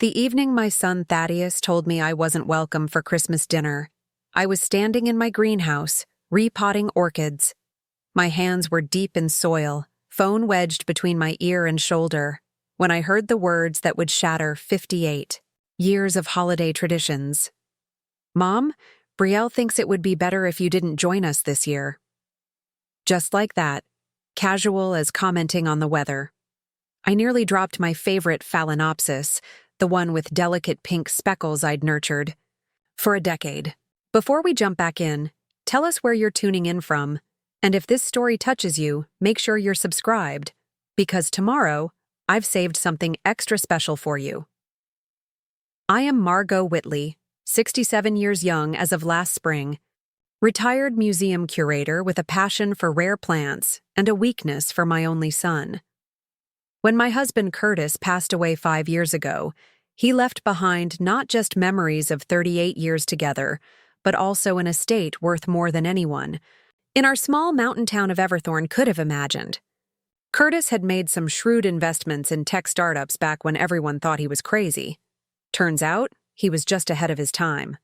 The evening my son Thaddeus told me I wasn't welcome for Christmas dinner, I was standing in my greenhouse, repotting orchids. My hands were deep in soil, phone wedged between my ear and shoulder, when I heard the words that would shatter 58 years of holiday traditions. "Mom, Brielle thinks it would be better if you didn't join us this year." Just like that, casual as commenting on the weather. I nearly dropped my favorite Phalaenopsis, the one with delicate pink speckles I'd nurtured for a decade. Before we jump back in, tell us where you're tuning in from, and if this story touches you, make sure you're subscribed, because tomorrow, I've saved something extra special for you. I am Margaux Whitley, 67 years young as of last spring, retired museum curator with a passion for rare plants and a weakness for my only son. When my husband Curtis passed away 5 years ago, he left behind not just memories of 38 years together, but also an estate worth more than anyone in our small mountain town of Everthorne could have imagined. Curtis had made some shrewd investments in tech startups back when everyone thought he was crazy. Turns out, he was just ahead of his time.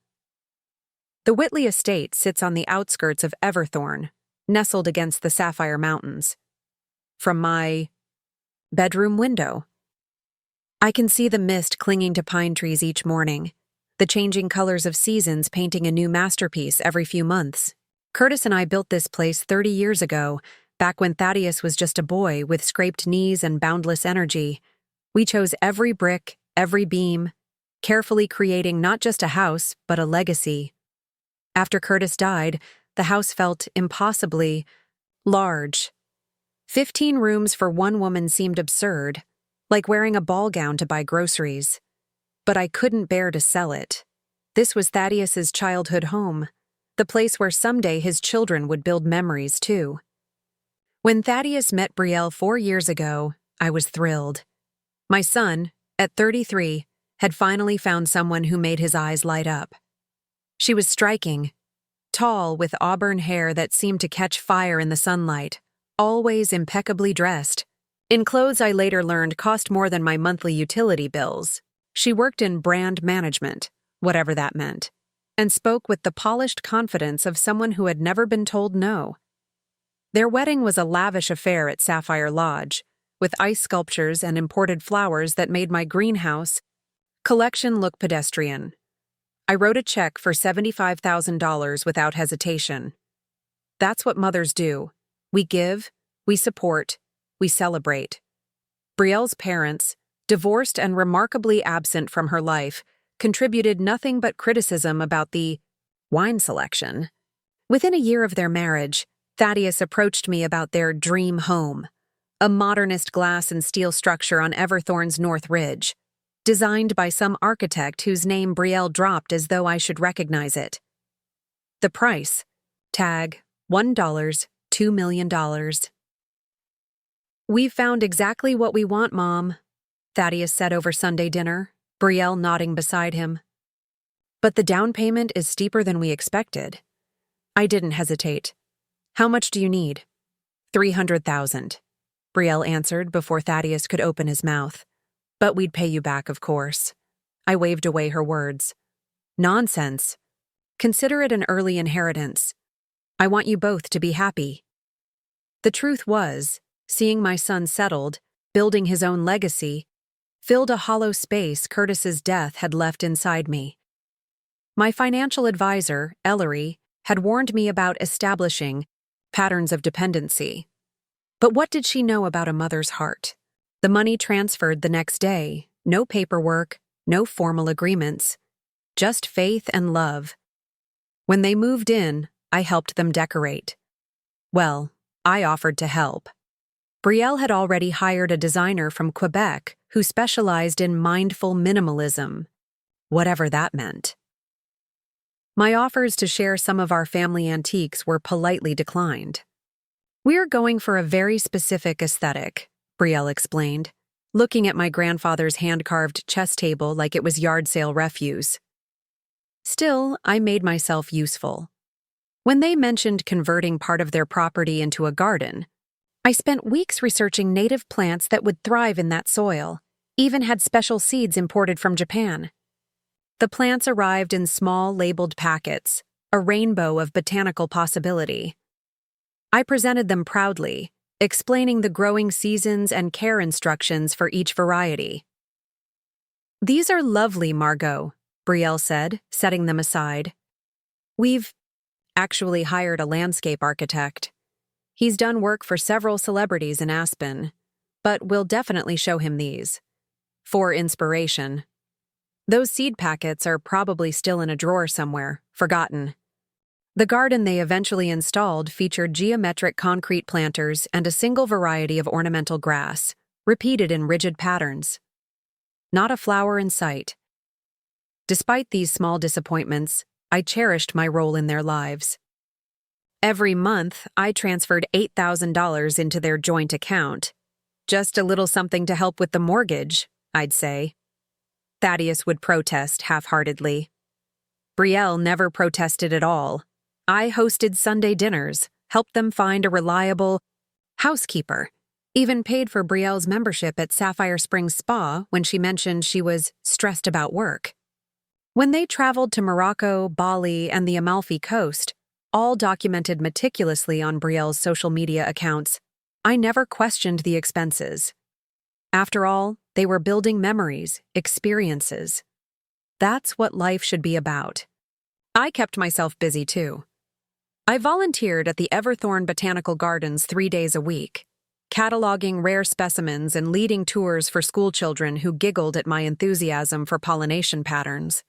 The Whitley estate sits on the outskirts of Everthorne, nestled against the Sapphire Mountains. From my bedroom window, I can see the mist clinging to pine trees each morning, the changing colors of seasons painting a new masterpiece every few months. Curtis and I built this place 30 years ago, back when Thaddeus was just a boy with scraped knees and boundless energy. We chose every brick, every beam, carefully creating not just a house, but a legacy. After Curtis died, the house felt impossibly large. 15 rooms for one woman seemed absurd, like wearing a ball gown to buy groceries. But I couldn't bear to sell it. This was Thaddeus's childhood home, the place where someday his children would build memories too. When Thaddeus met Brielle 4 years ago, I was thrilled. My son, at 33, had finally found someone who made his eyes light up. She was striking, tall with auburn hair that seemed to catch fire in the sunlight, always impeccably dressed, in clothes I later learned cost more than my monthly utility bills. She worked in brand management, whatever that meant, and spoke with the polished confidence of someone who had never been told no. Their wedding was a lavish affair at Sapphire Lodge, with ice sculptures and imported flowers that made my greenhouse collection look pedestrian. I wrote a check for $75,000 without hesitation. That's what mothers do. We give, we support, we celebrate. Brielle's parents, divorced and remarkably absent from her life, contributed nothing but criticism about the wine selection. Within a year of their marriage, Thaddeus approached me about their dream home, a modernist glass and steel structure on Everthorne's North Ridge, designed by some architect whose name Brielle dropped as though I should recognize it. The price, tag, $1, $2 million. "We've found exactly what we want, Mom," Thaddeus said over Sunday dinner, Brielle nodding beside him. "But the down payment is steeper than we expected." I didn't hesitate. "How much do you need?" $300,000, Brielle answered before Thaddeus could open his mouth. "But we'd pay you back, of course." I waved away her words. "Nonsense. Consider it an early inheritance. I want you both to be happy." The truth was, seeing my son settled, building his own legacy, filled a hollow space Curtis's death had left inside me. My financial advisor, Ellery, had warned me about establishing patterns of dependency. But what did she know about a mother's heart? The money transferred the next day, no paperwork, no formal agreements, just faith and love. When they moved in, I helped them decorate. Well, I offered to help. Brielle had already hired a designer from Quebec who specialized in mindful minimalism, whatever that meant. My offers to share some of our family antiques were politely declined. "We're going for a very specific aesthetic," Brielle explained, looking at my grandfather's hand-carved chess table like it was yard sale refuse. Still, I made myself useful. When they mentioned converting part of their property into a garden, I spent weeks researching native plants that would thrive in that soil, even had special seeds imported from Japan. The plants arrived in small labeled packets, a rainbow of botanical possibility. I presented them proudly, explaining the growing seasons and care instructions for each variety. "These are lovely, Margaux," Brielle said, setting them aside. "We've actually hired a landscape architect. He's done work for several celebrities in Aspen, but we'll definitely show him these. For inspiration. Those seed packets are probably still in a drawer somewhere, forgotten." The garden they eventually installed featured geometric concrete planters and a single variety of ornamental grass, repeated in rigid patterns. Not a flower in sight. Despite these small disappointments, I cherished my role in their lives. Every month, I transferred $8,000 into their joint account. "Just a little something to help with the mortgage," I'd say. Thaddeus would protest half-heartedly. Brielle never protested at all. I hosted Sunday dinners, helped them find a reliable housekeeper, even paid for Brielle's membership at Sapphire Springs Spa when she mentioned she was stressed about work. When they traveled to Morocco, Bali, and the Amalfi Coast, all documented meticulously on Brielle's social media accounts, I never questioned the expenses. After all, they were building memories, experiences. That's what life should be about. I kept myself busy too. I volunteered at the Everthorne Botanical Gardens 3 days a week, cataloging rare specimens and leading tours for schoolchildren who giggled at my enthusiasm for pollination patterns.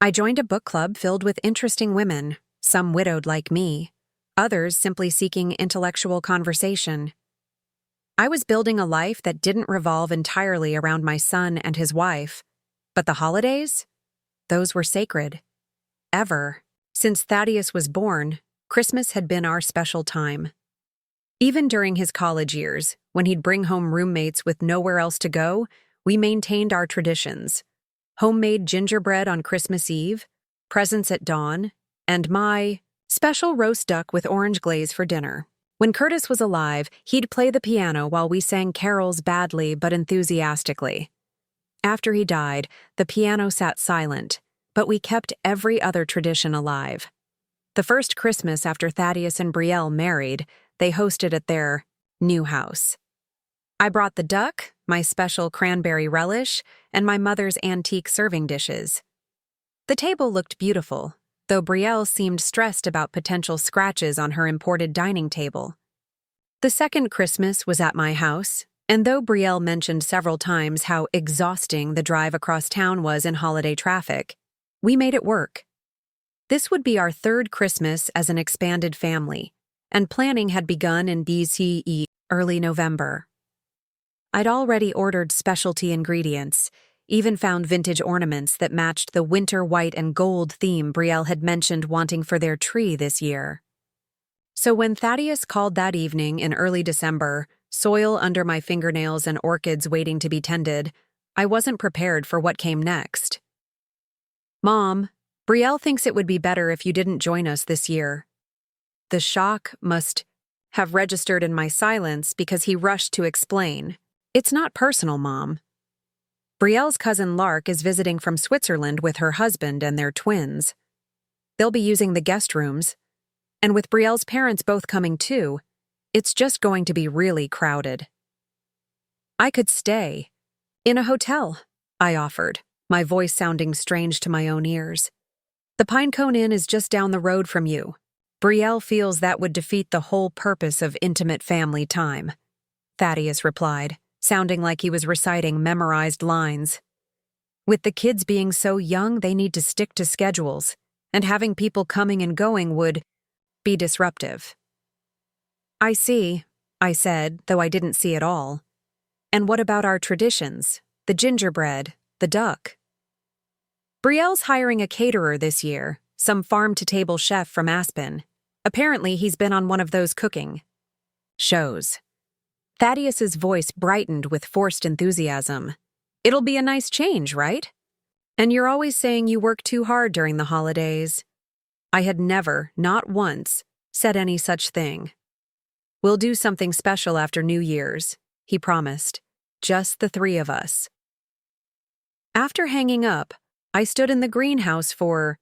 I joined a book club filled with interesting women, some widowed like me, others simply seeking intellectual conversation. I was building a life that didn't revolve entirely around my son and his wife, but the holidays? Those were sacred. Ever. Since Thaddeus was born, Christmas had been our special time. Even during his college years, when he'd bring home roommates with nowhere else to go, we maintained our traditions. Homemade gingerbread on Christmas Eve, presents at dawn, and my special roast duck with orange glaze for dinner. When Curtis was alive, he'd play the piano while we sang carols badly but enthusiastically. After he died, the piano sat silent, but we kept every other tradition alive. The first Christmas after Thaddeus and Brielle married, they hosted at their new house. I brought the duck, my special cranberry relish, and my mother's antique serving dishes. The table looked beautiful, though Brielle seemed stressed about potential scratches on her imported dining table. The second Christmas was at my house, and though Brielle mentioned several times how exhausting the drive across town was in holiday traffic, we made it work. This would be our third Christmas as an expanded family, and planning had begun in BCE early November. I'd already ordered specialty ingredients, even found vintage ornaments that matched the winter white and gold theme Brielle had mentioned wanting for their tree this year. So when Thaddeus called that evening in early December, soil under my fingernails and orchids waiting to be tended, I wasn't prepared for what came next. "Mom, Brielle thinks it would be better if you didn't join us this year." The shock must have registered in my silence because he rushed to explain. "It's not personal, Mom. Brielle's cousin Lark is visiting from Switzerland with her husband and their twins. They'll be using the guest rooms, and with Brielle's parents both coming too, it's just going to be really crowded." "I could stay in a hotel," I offered, my voice sounding strange to my own ears. "The Pinecone Inn is just down the road from you. Brielle feels that would defeat the whole purpose of intimate family time," Thaddeus replied, sounding like he was reciting memorized lines. "With the kids being so young, they need to stick to schedules, and having people coming and going would be disruptive." "I see," I said, though I didn't see it all. "And what about our traditions? The gingerbread, the duck?" "Brielle's hiring a caterer this year, some farm-to-table chef from Aspen. Apparently he's been on one of those cooking shows." Thaddeus's voice brightened with forced enthusiasm. "It'll be a nice change, right? And you're always saying you work too hard during the holidays." I had never, not once, said any such thing. "We'll do something special after New Year's," he promised. "Just the three of us." After hanging up, I stood in the greenhouse for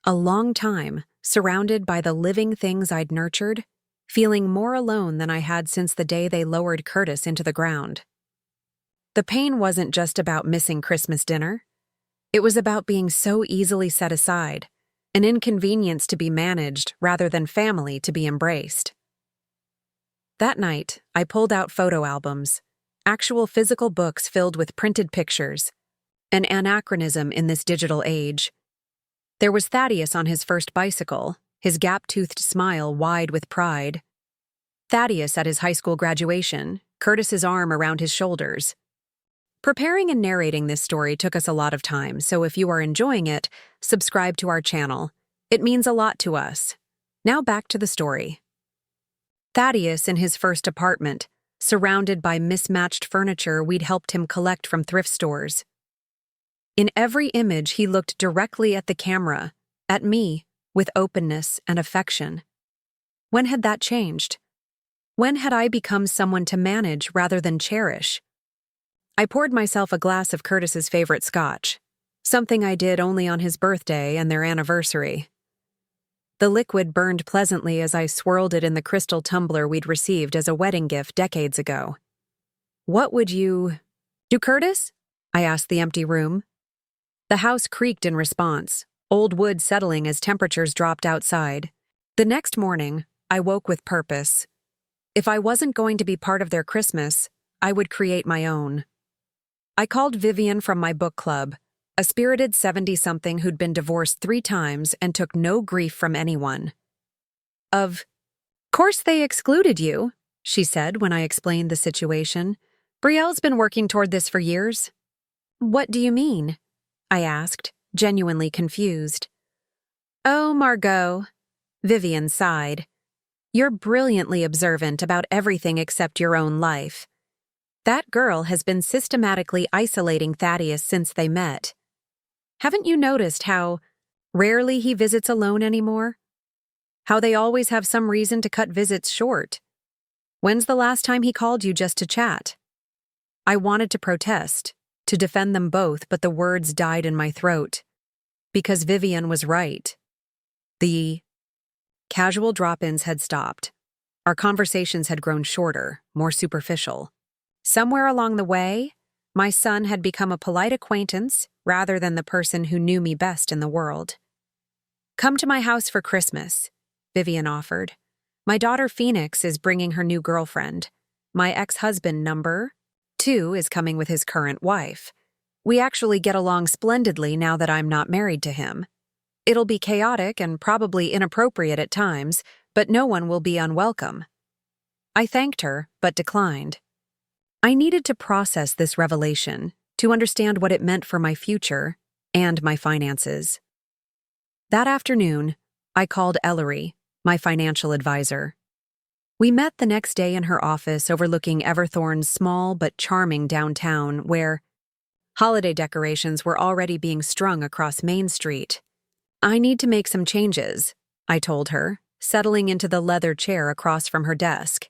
a long time, surrounded by the living things I'd nurtured, feeling more alone than I had since the day they lowered Curtis into the ground. The pain wasn't just about missing Christmas dinner. It was about being so easily set aside, an inconvenience to be managed rather than family to be embraced. That night, I pulled out photo albums, actual physical books filled with printed pictures, an anachronism in this digital age. There was Thaddeus on his first bicycle, his gap-toothed smile wide with pride. Thaddeus at his high school graduation, Curtis's arm around his shoulders. Preparing and narrating this story took us a lot of time, so if you are enjoying it, subscribe to our channel. It means a lot to us. Now back to the story. Thaddeus in his first apartment, surrounded by mismatched furniture we'd helped him collect from thrift stores. In every image, he looked directly at the camera, at me, with openness and affection. When had that changed? When had I become someone to manage rather than cherish? I poured myself a glass of Curtis's favorite scotch, something I did only on his birthday and their anniversary. The liquid burned pleasantly as I swirled it in the crystal tumbler we'd received as a wedding gift decades ago. "What would you do, Curtis?" I asked the empty room. The house creaked in response, old wood settling as temperatures dropped outside. The next morning, I woke with purpose. If I wasn't going to be part of their Christmas, I would create my own. I called Vivian from my book club, a spirited 70-something who'd been divorced 3 times and took no grief from anyone. "Of course they excluded you," she said when I explained the situation. "Brielle's been working toward this for years." "What do you mean?" I asked, genuinely confused. "Oh, Margaux," Vivian sighed. "You're brilliantly observant about everything except your own life. That girl has been systematically isolating Thaddeus since they met. Haven't you noticed how rarely he visits alone anymore? How they always have some reason to cut visits short? When's the last time he called you just to chat?" I wanted to protest, to defend them both, but the words died in my throat. Because Vivian was right. The casual drop-ins had stopped. Our conversations had grown shorter, more superficial. Somewhere along the way, my son had become a polite acquaintance rather than the person who knew me best in the world. "Come to my house for Christmas," Vivian offered. "My daughter Phoenix is bringing her new girlfriend. My ex-husband number 2 is coming with his current wife. We actually get along splendidly now that I'm not married to him. It'll be chaotic and probably inappropriate at times, but no one will be unwelcome." I thanked her, but declined. I needed to process this revelation, to understand what it meant for my future and my finances. That afternoon, I called Ellery, my financial advisor. We met the next day in her office overlooking Everthorne's small but charming downtown, where holiday decorations were already being strung across Main Street. "I need to make some changes," I told her, settling into the leather chair across from her desk.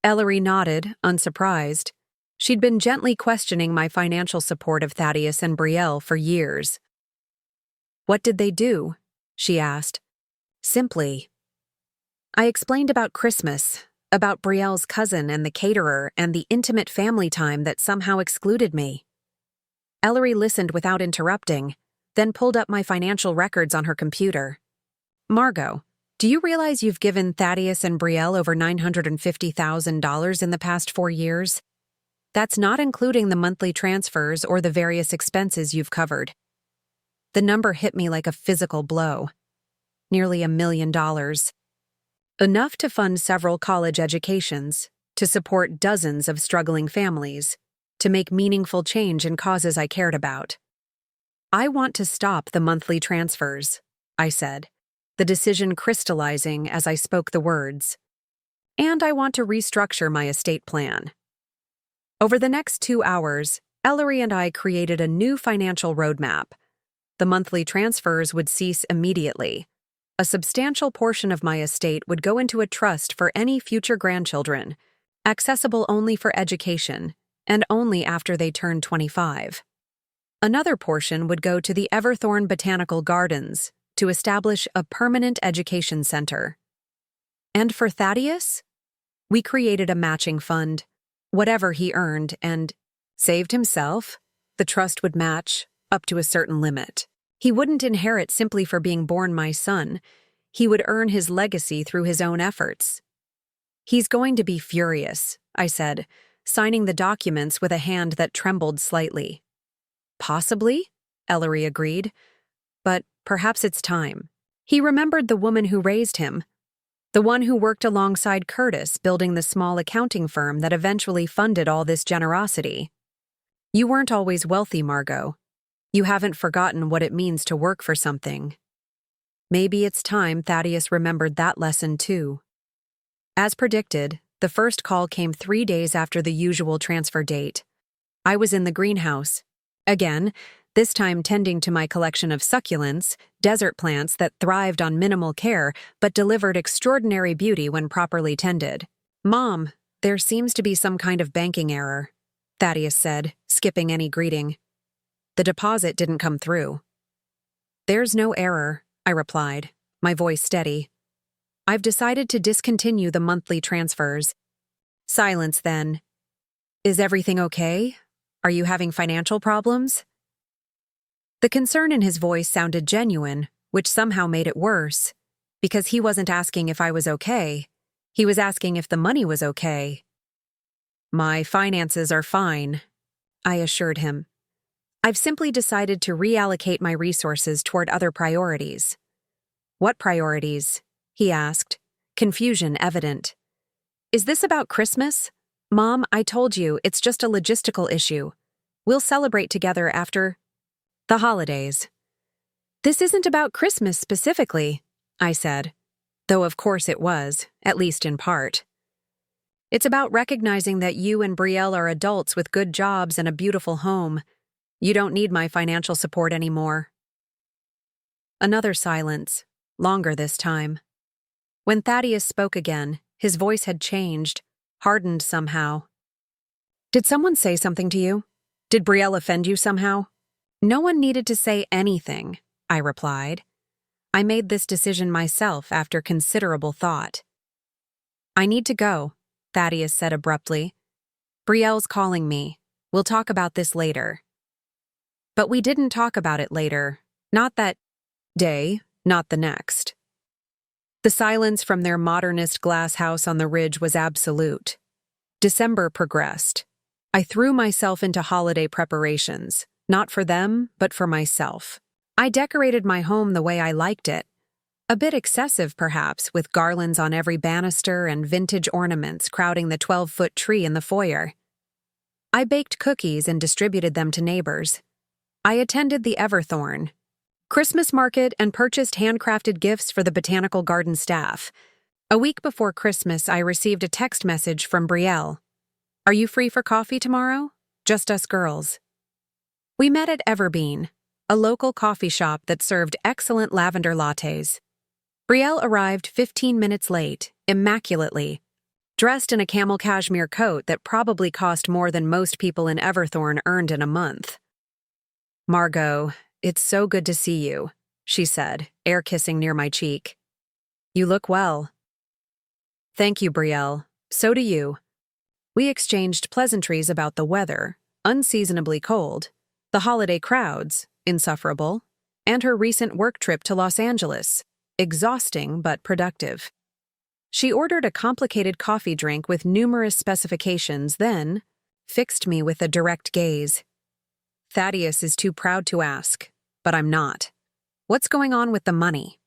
Ellery nodded, unsurprised. She'd been gently questioning my financial support of Thaddeus and Brielle for years. "What did they do?" she asked. "Simply." I explained about Christmas, about Brielle's cousin and the caterer and the intimate family time that somehow excluded me. Ellery listened without interrupting, then pulled up my financial records on her computer. "Margaux, do you realize you've given Thaddeus and Brielle over $950,000 in the past 4 years? That's not including the monthly transfers or the various expenses you've covered." The number hit me like a physical blow. Nearly $1 million. Enough to fund several college educations, to support dozens of struggling families, to make meaningful change in causes I cared about. "I want to stop the monthly transfers," I said, the decision crystallizing as I spoke the words. "And I want to restructure my estate plan." Over the next 2 hours, Ellery and I created a new financial roadmap. The monthly transfers would cease immediately. A substantial portion of my estate would go into a trust for any future grandchildren, accessible only for education, and only after they turned 25. Another portion would go to the Everthorne Botanical Gardens to establish a permanent education center. And for Thaddeus? We created a matching fund. Whatever he earned and saved himself, the trust would match up to a certain limit. He wouldn't inherit simply for being born my son. He would earn his legacy through his own efforts. He's going to be furious, I said, signing the documents with a hand that trembled slightly. Possibly, Ellery agreed, but perhaps it's time. He remembered the woman who raised him, the one who worked alongside Curtis building the small accounting firm that eventually funded all this generosity. You weren't always wealthy, Margaux. You haven't forgotten what it means to work for something. Maybe it's time Thaddeus remembered that lesson too. As predicted, the first call came 3 days after the usual transfer date. I was in the greenhouse. Again, this time tending to my collection of succulents, desert plants that thrived on minimal care but delivered extraordinary beauty when properly tended. Mom, there seems to be some kind of banking error, Thaddeus said, skipping any greeting. The deposit didn't come through. There's no error, I replied, my voice steady. I've decided to discontinue the monthly transfers. Silence then. Is everything okay? Are you having financial problems? The concern in his voice sounded genuine, which somehow made it worse, because he wasn't asking if I was okay. He was asking if the money was okay. My finances are fine, I assured him. I've simply decided to reallocate my resources toward other priorities. What priorities? He asked, confusion evident. Is this about Christmas? Mom, I told you, it's just a logistical issue. We'll celebrate together after the holidays. This isn't about Christmas specifically, I said, though of course it was, at least in part. It's about recognizing that you and Brielle are adults with good jobs and a beautiful home. You don't need my financial support anymore. Another silence, longer this time. When Thaddeus spoke again, his voice had changed, hardened somehow. Did someone say something to you? Did Brielle offend you somehow? No one needed to say anything, I replied. I made this decision myself after considerable thought. I need to go, Thaddeus said abruptly. Brielle's calling me. We'll talk about this later. But we didn't talk about it later. Not that day, not the next. The silence from their modernist glass house on the ridge was absolute. December progressed. I threw myself into holiday preparations, not for them, but for myself. I decorated my home the way I liked it. A bit excessive, perhaps, with garlands on every banister and vintage ornaments crowding the 12-foot tree in the foyer. I baked cookies and distributed them to neighbors. I attended the Everthorne Christmas market and purchased handcrafted gifts for the botanical garden staff. A week before Christmas, I received a text message from Brielle. Are you free for coffee tomorrow? Just us girls. We met at Everbean, a local coffee shop that served excellent lavender lattes. Brielle arrived 15 minutes late, immaculately, dressed in a camel cashmere coat that probably cost more than most people in Everthorne earned in a month. Margaux, it's so good to see you, she said, air kissing near my cheek. You look well. Thank you, Brielle. So do you. We exchanged pleasantries about the weather, unseasonably cold, the holiday crowds, insufferable, and her recent work trip to Los Angeles, exhausting but productive. She ordered a complicated coffee drink with numerous specifications, then fixed me with a direct gaze. Thaddeus is too proud to ask, but I'm not. What's going on with the money?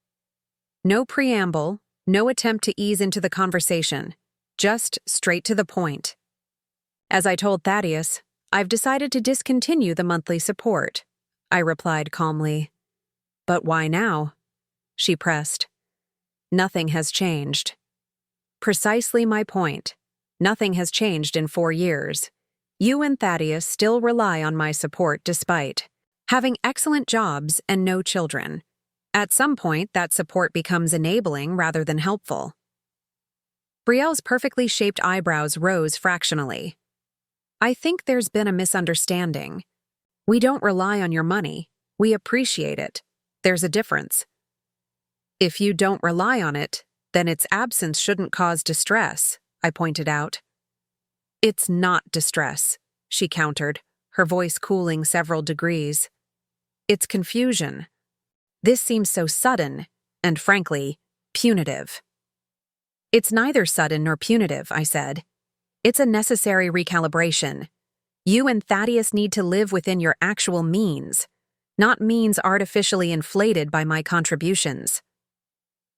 No preamble, no attempt to ease into the conversation, just straight to the point. As I told Thaddeus, I've decided to discontinue the monthly support, I replied calmly. But why now? She pressed. Nothing has changed. Precisely my point. Nothing has changed in 4 years. You and Thaddeus still rely on my support despite having excellent jobs and no children. At some point, that support becomes enabling rather than helpful. Brielle's perfectly shaped eyebrows rose fractionally. I think there's been a misunderstanding. We don't rely on your money. We appreciate it. There's a difference. If you don't rely on it, then its absence shouldn't cause distress, I pointed out. It's not distress, she countered, her voice cooling several degrees. It's confusion. This seems so sudden, and frankly, punitive. It's neither sudden nor punitive, I said. It's a necessary recalibration. You and Thaddeus need to live within your actual means, not means artificially inflated by my contributions.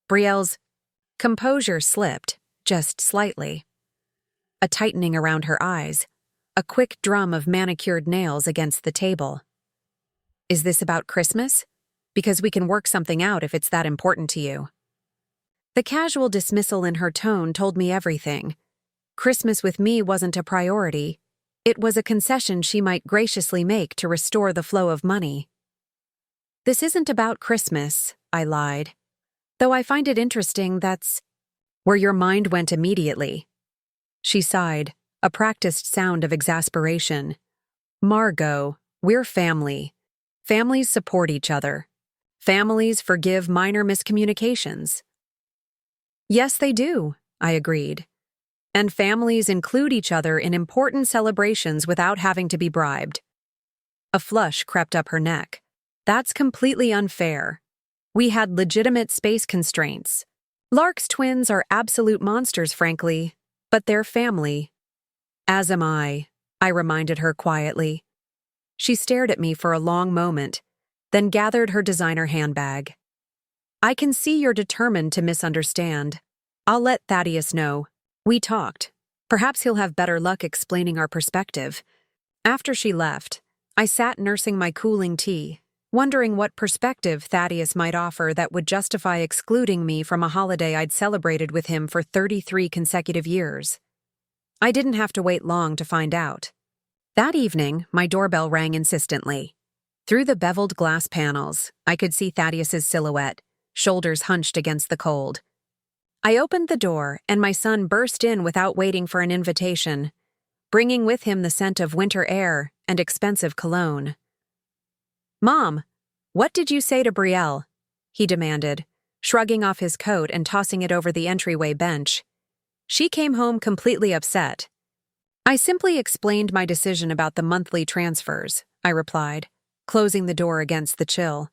Brielle's composure slipped, just slightly. A tightening around her eyes, a quick drum of manicured nails against the table. Is this about Christmas? Because we can work something out if it's that important to you. The casual dismissal in her tone told me everything. Christmas with me wasn't a priority. It was a concession she might graciously make to restore the flow of money. This isn't about Christmas, I lied. Though I find it interesting that's where your mind went immediately. She sighed, a practiced sound of exasperation. Margaux, we're family. Families support each other. Families forgive minor miscommunications. Yes, they do, I agreed. And families include each other in important celebrations without having to be bribed. A flush crept up her neck. That's completely unfair. We had legitimate space constraints. Lark's twins are absolute monsters, frankly, but they're family. As am I reminded her quietly. She stared at me for a long moment, then gathered her designer handbag. I can see you're determined to misunderstand. I'll let Thaddeus know. We talked. Perhaps he'll have better luck explaining our perspective. After she left, I sat nursing my cooling tea, wondering what perspective Thaddeus might offer that would justify excluding me from a holiday I'd celebrated with him for 33 consecutive years. I didn't have to wait long to find out. That evening, my doorbell rang insistently. Through the beveled glass panels, I could see Thaddeus's silhouette, shoulders hunched against the cold. I opened the door, and my son burst in without waiting for an invitation, bringing with him the scent of winter air and expensive cologne. "Mom, what did you say to Brielle?" he demanded, shrugging off his coat and tossing it over the entryway bench. She came home completely upset. I simply explained my decision about the monthly transfers, I replied, closing the door against the chill.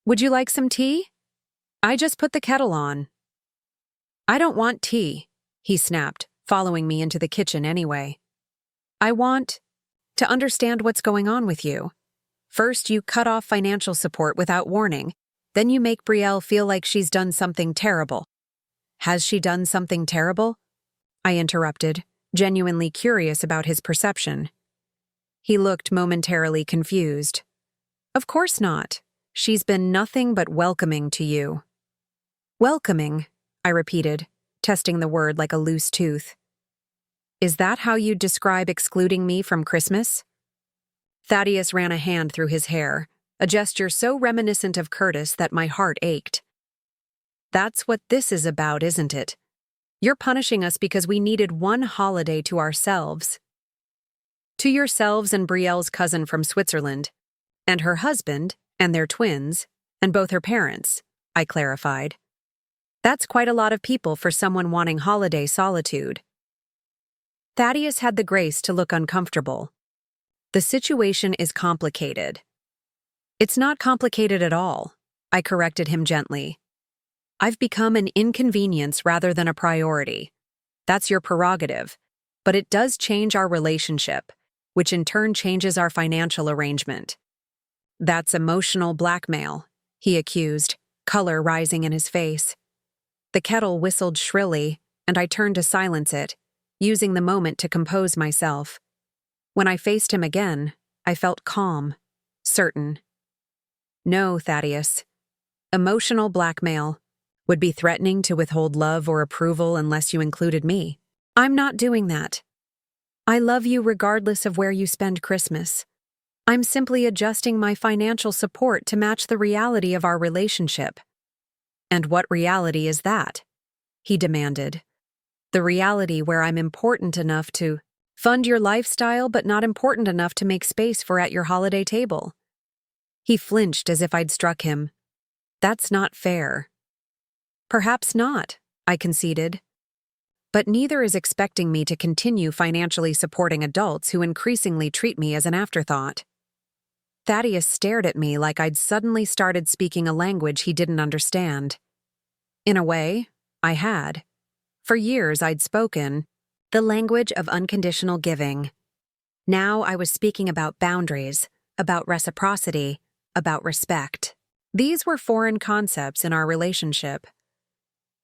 Would you like some tea? I just put the kettle on. I don't want tea, he snapped, following me into the kitchen anyway. I want to understand what's going on with you. First, you cut off financial support without warning. Then you make Brielle feel like she's done something terrible. Has she done something terrible? I interrupted, genuinely curious about his perception. He looked momentarily confused. Of course not. She's been nothing but welcoming to you. Welcoming, I repeated, testing the word like a loose tooth. Is that how you'd describe excluding me from Christmas? Thaddeus ran a hand through his hair, a gesture so reminiscent of Curtis that my heart ached. That's what this is about, isn't it? You're punishing us because we needed one holiday to ourselves. To yourselves and Brielle's cousin from Switzerland, and her husband, and their twins, and both her parents, I clarified. That's quite a lot of people for someone wanting holiday solitude. Thaddeus had the grace to look uncomfortable. The situation is complicated. It's not complicated at all, I corrected him gently. I've become an inconvenience rather than a priority. That's your prerogative, but it does change our relationship, which in turn changes our financial arrangement. That's emotional blackmail, he accused, color rising in his face. The kettle whistled shrilly, and I turned to silence it, using the moment to compose myself. When I faced him again, I felt calm, certain. No, Thaddeus. Emotional blackmail would be threatening to withhold love or approval unless you included me. I'm not doing that. I love you regardless of where you spend Christmas. I'm simply adjusting my financial support to match the reality of our relationship. And what reality is that? He demanded. The reality where I'm important enough to Fund your lifestyle, but not important enough to make space for at your holiday table. He flinched as if I'd struck him. That's not fair. Perhaps not, I conceded. But neither is expecting me to continue financially supporting adults who increasingly treat me as an afterthought. Thaddeus stared at me like I'd suddenly started speaking a language he didn't understand. In a way, I had. For years I'd spoken the language of unconditional giving. Now I was speaking about boundaries, about reciprocity, about respect. These were foreign concepts in our relationship.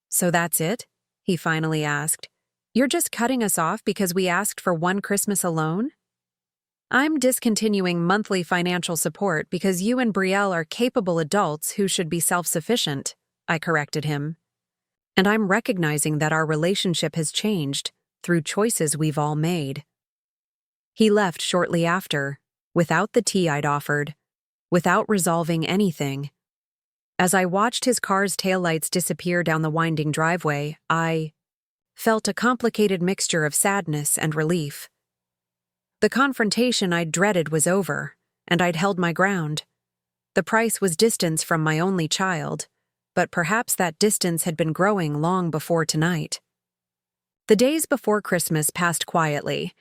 So that's it? He finally asked. You're just cutting us off because we asked for one Christmas alone? I'm discontinuing monthly financial support because you and Brielle are capable adults who should be self-sufficient, I corrected him. And I'm recognizing that our relationship has changed through choices we've all made. He left shortly after, without the tea I'd offered, without resolving anything. As I watched his car's taillights disappear down the winding driveway, I felt a complicated mixture of sadness and relief. The confrontation I'd dreaded was over, and I'd held my ground. The price was distance from my only child, but perhaps that distance had been growing long before tonight. The days before Christmas passed quietly.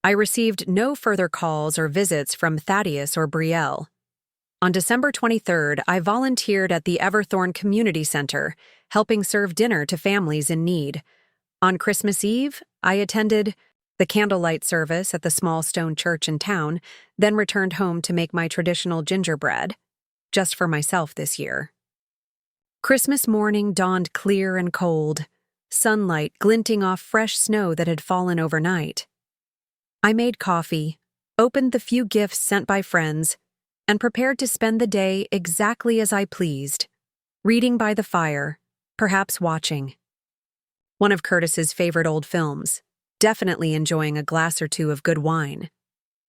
I received no further calls or visits from Thaddeus or Brielle. On December 23rd, I volunteered at the Everthorne Community Center, helping serve dinner to families in need. On Christmas Eve, I attended the candlelight service at the small stone church in town, then returned home to make my traditional gingerbread, just for myself this year. Christmas morning dawned clear and cold, sunlight glinting off fresh snow that had fallen overnight. I made coffee, opened the few gifts sent by friends, and prepared to spend the day exactly as I pleased, reading by the fire, perhaps watching one of Curtis's favorite old films, definitely enjoying a glass or two of good wine.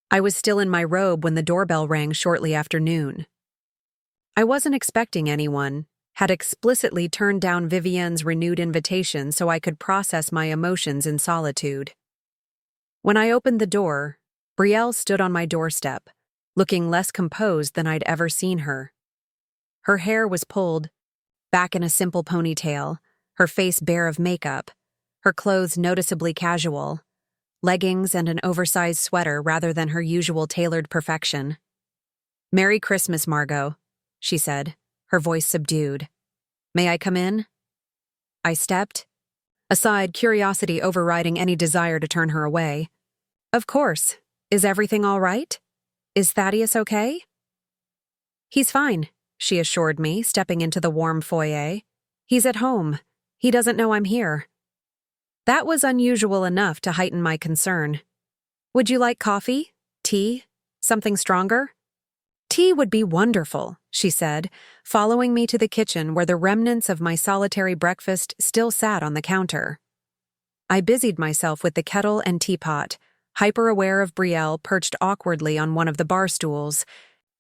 I was still in my robe when the doorbell rang shortly after noon. I wasn't expecting anyone, had explicitly turned down Vivienne's renewed invitation so I could process my emotions in solitude. When I opened the door, Brielle stood on my doorstep, looking less composed than I'd ever seen her. Her hair was pulled back in a simple ponytail, her face bare of makeup, her clothes noticeably casual, leggings and an oversized sweater rather than her usual tailored perfection. "Merry Christmas, Margaux," she said, her voice subdued. "May I come in?" I stepped aside, curiosity overriding any desire to turn her away. "Of course. Is everything all right? Is Thaddeus okay?" "He's fine," she assured me, stepping into the warm foyer. "He's at home. He doesn't know I'm here." That was unusual enough to heighten my concern. "Would you like coffee? Tea? Something stronger?" "Tea would be wonderful," she said, following me to the kitchen where the remnants of my solitary breakfast still sat on the counter. I busied myself with the kettle and teapot, hyper-aware of Brielle perched awkwardly on one of the bar stools,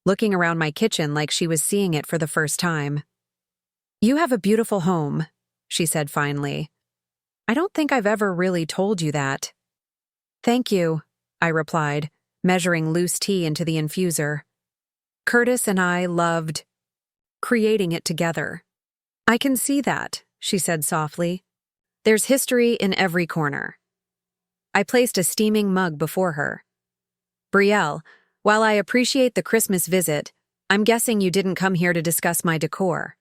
looking around my kitchen like she was seeing it for the first time. "You have a beautiful home," she said finally. "I don't think I've ever really told you that." "Thank you," I replied, measuring loose tea into the infuser. "Curtis and I loved creating it together." "I can see that," she said softly. "There's history in every corner." I placed a steaming mug before her. "Brielle, while I appreciate the Christmas visit, I'm guessing you didn't come here to discuss my decor."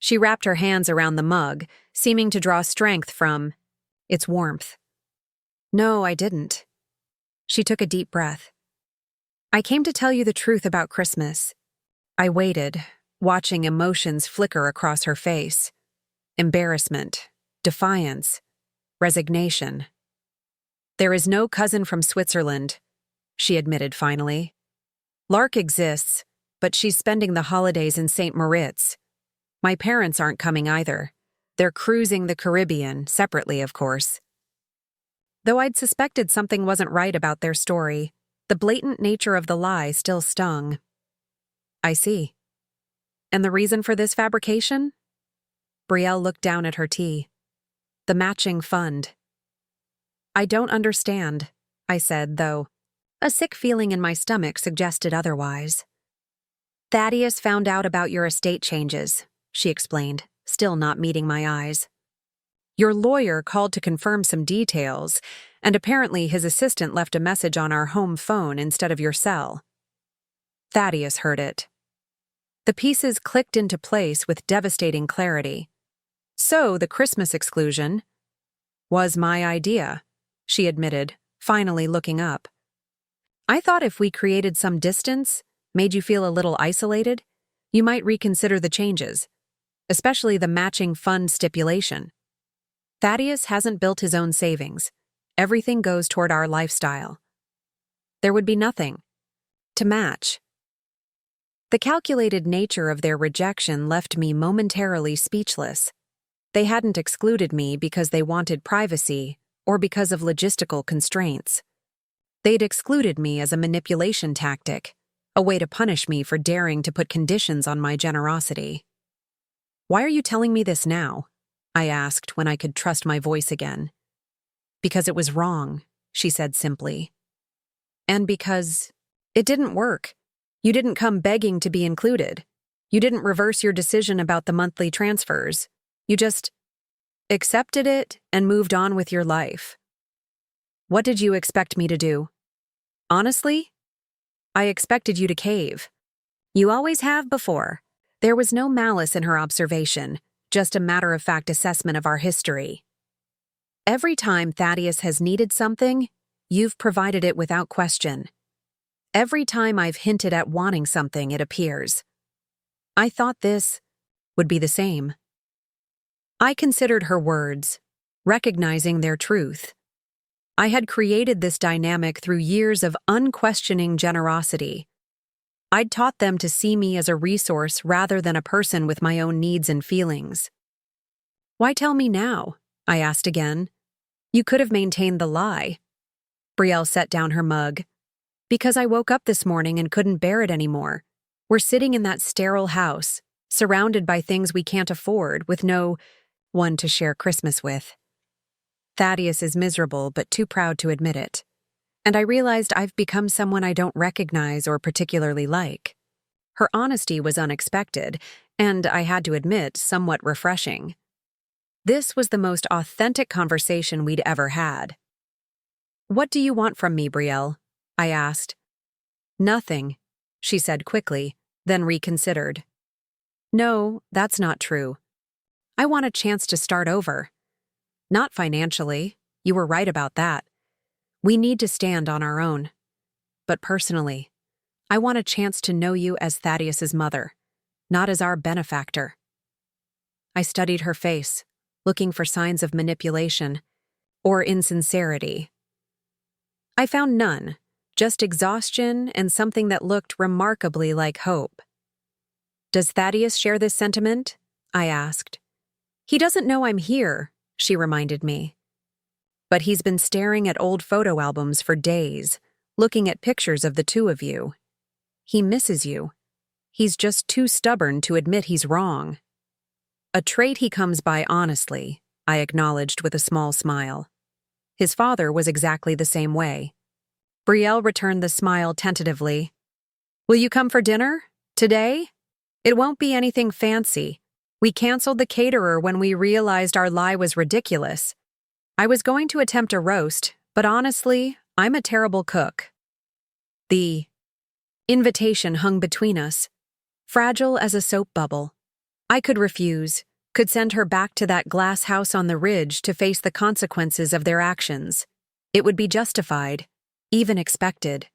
She wrapped her hands around the mug, seeming to draw strength from its warmth. "No, I didn't." She took a deep breath. "I came to tell you the truth about Christmas." I waited, watching emotions flicker across her face. Embarrassment, defiance, resignation. "There is no cousin from Switzerland," she admitted finally. "Lark exists, but she's spending the holidays in St. Moritz. My parents aren't coming either. They're cruising the Caribbean, separately, of course." Though I'd suspected something wasn't right about their story, the blatant nature of the lie still stung. "I see. And the reason for this fabrication?" Brielle looked down at her tea. "The matching fund." "I don't understand." I said, though a sick feeling in my stomach suggested otherwise. Thaddeus found out about your estate changes, she explained, still not meeting my eyes. Your lawyer called to confirm some details, and apparently his assistant left a message on our home phone instead of your cell. Thaddeus heard it. The pieces clicked into place with devastating clarity. So the Christmas exclusion was my idea, she admitted, finally looking up. I thought if we created some distance, made you feel a little isolated, you might reconsider the changes, especially the matching fund stipulation. Thaddeus hasn't built his own savings. Everything goes toward our lifestyle. There would be nothing to match. The calculated nature of their rejection left me momentarily speechless. They hadn't excluded me because they wanted privacy or because of logistical constraints. They'd excluded me as a manipulation tactic, a way to punish me for daring to put conditions on my generosity. Why are you telling me this now? I asked when I could trust my voice again. Because it was wrong, she said simply. And because it didn't work. You didn't come begging to be included. You didn't reverse your decision about the monthly transfers. You just accepted it and moved on with your life. What did you expect me to do? Honestly, I expected you to cave. You always have before. There was no malice in her observation, just a matter-of-fact assessment of our history. Every time Thaddeus has needed something, you've provided it without question. Every time I've hinted at wanting something, it appears. I thought this would be the same. I considered her words, recognizing their truth. I had created this dynamic through years of unquestioning generosity. I'd taught them to see me as a resource rather than a person with my own needs and feelings. Why tell me now? I asked again. You could have maintained the lie. Brielle set down her mug. Because I woke up this morning and couldn't bear it anymore. We're sitting in that sterile house, surrounded by things we can't afford, with no one to share Christmas with. Thaddeus is miserable, but too proud to admit it. And I realized I've become someone I don't recognize or particularly like. Her honesty was unexpected, and I had to admit, somewhat refreshing. This was the most authentic conversation we'd ever had. What do you want from me, Brielle? I asked. Nothing, she said quickly, then reconsidered. No, that's not true. I want a chance to start over. Not financially, you were right about that. We need to stand on our own. But personally, I want a chance to know you as Thaddeus's mother, not as our benefactor. I studied her face, looking for signs of manipulation or insincerity. I found none, just exhaustion and something that looked remarkably like hope. Does Thaddeus share this sentiment? I asked. He doesn't know I'm here, she reminded me. But he's been staring at old photo albums for days, looking at pictures of the two of you. He misses you. He's just too stubborn to admit he's wrong. A trait he comes by honestly, I acknowledged with a small smile. His father was exactly the same way. Brielle returned the smile tentatively. Will you come for dinner? Today? It won't be anything fancy. We canceled the caterer when we realized our lie was ridiculous. I was going to attempt a roast, but honestly, I'm a terrible cook. The invitation hung between us, fragile as a soap bubble. I could refuse, could send her back to that glass house on the ridge to face the consequences of their actions. It would be justified, even expected.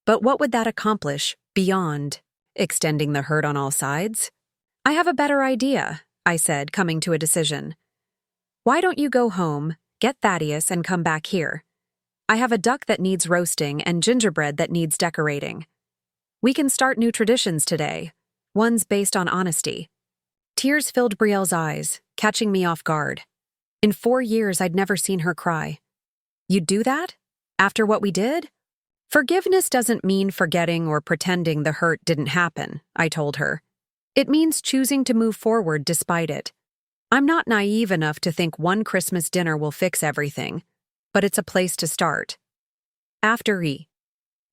But what would that accomplish beyond extending the hurt on all sides? I have a better idea, I said, coming to a decision. Why don't you go home, get Thaddeus, and come back here? I have a duck that needs roasting and gingerbread that needs decorating. We can start new traditions today, ones based on honesty. Tears filled Brielle's eyes, catching me off guard. In 4 years, I'd never seen her cry. You'd do that? After what we did? Forgiveness doesn't mean forgetting or pretending the hurt didn't happen, I told her. It means choosing to move forward despite it. I'm not naive enough to think one Christmas dinner will fix everything, but it's a place to start. After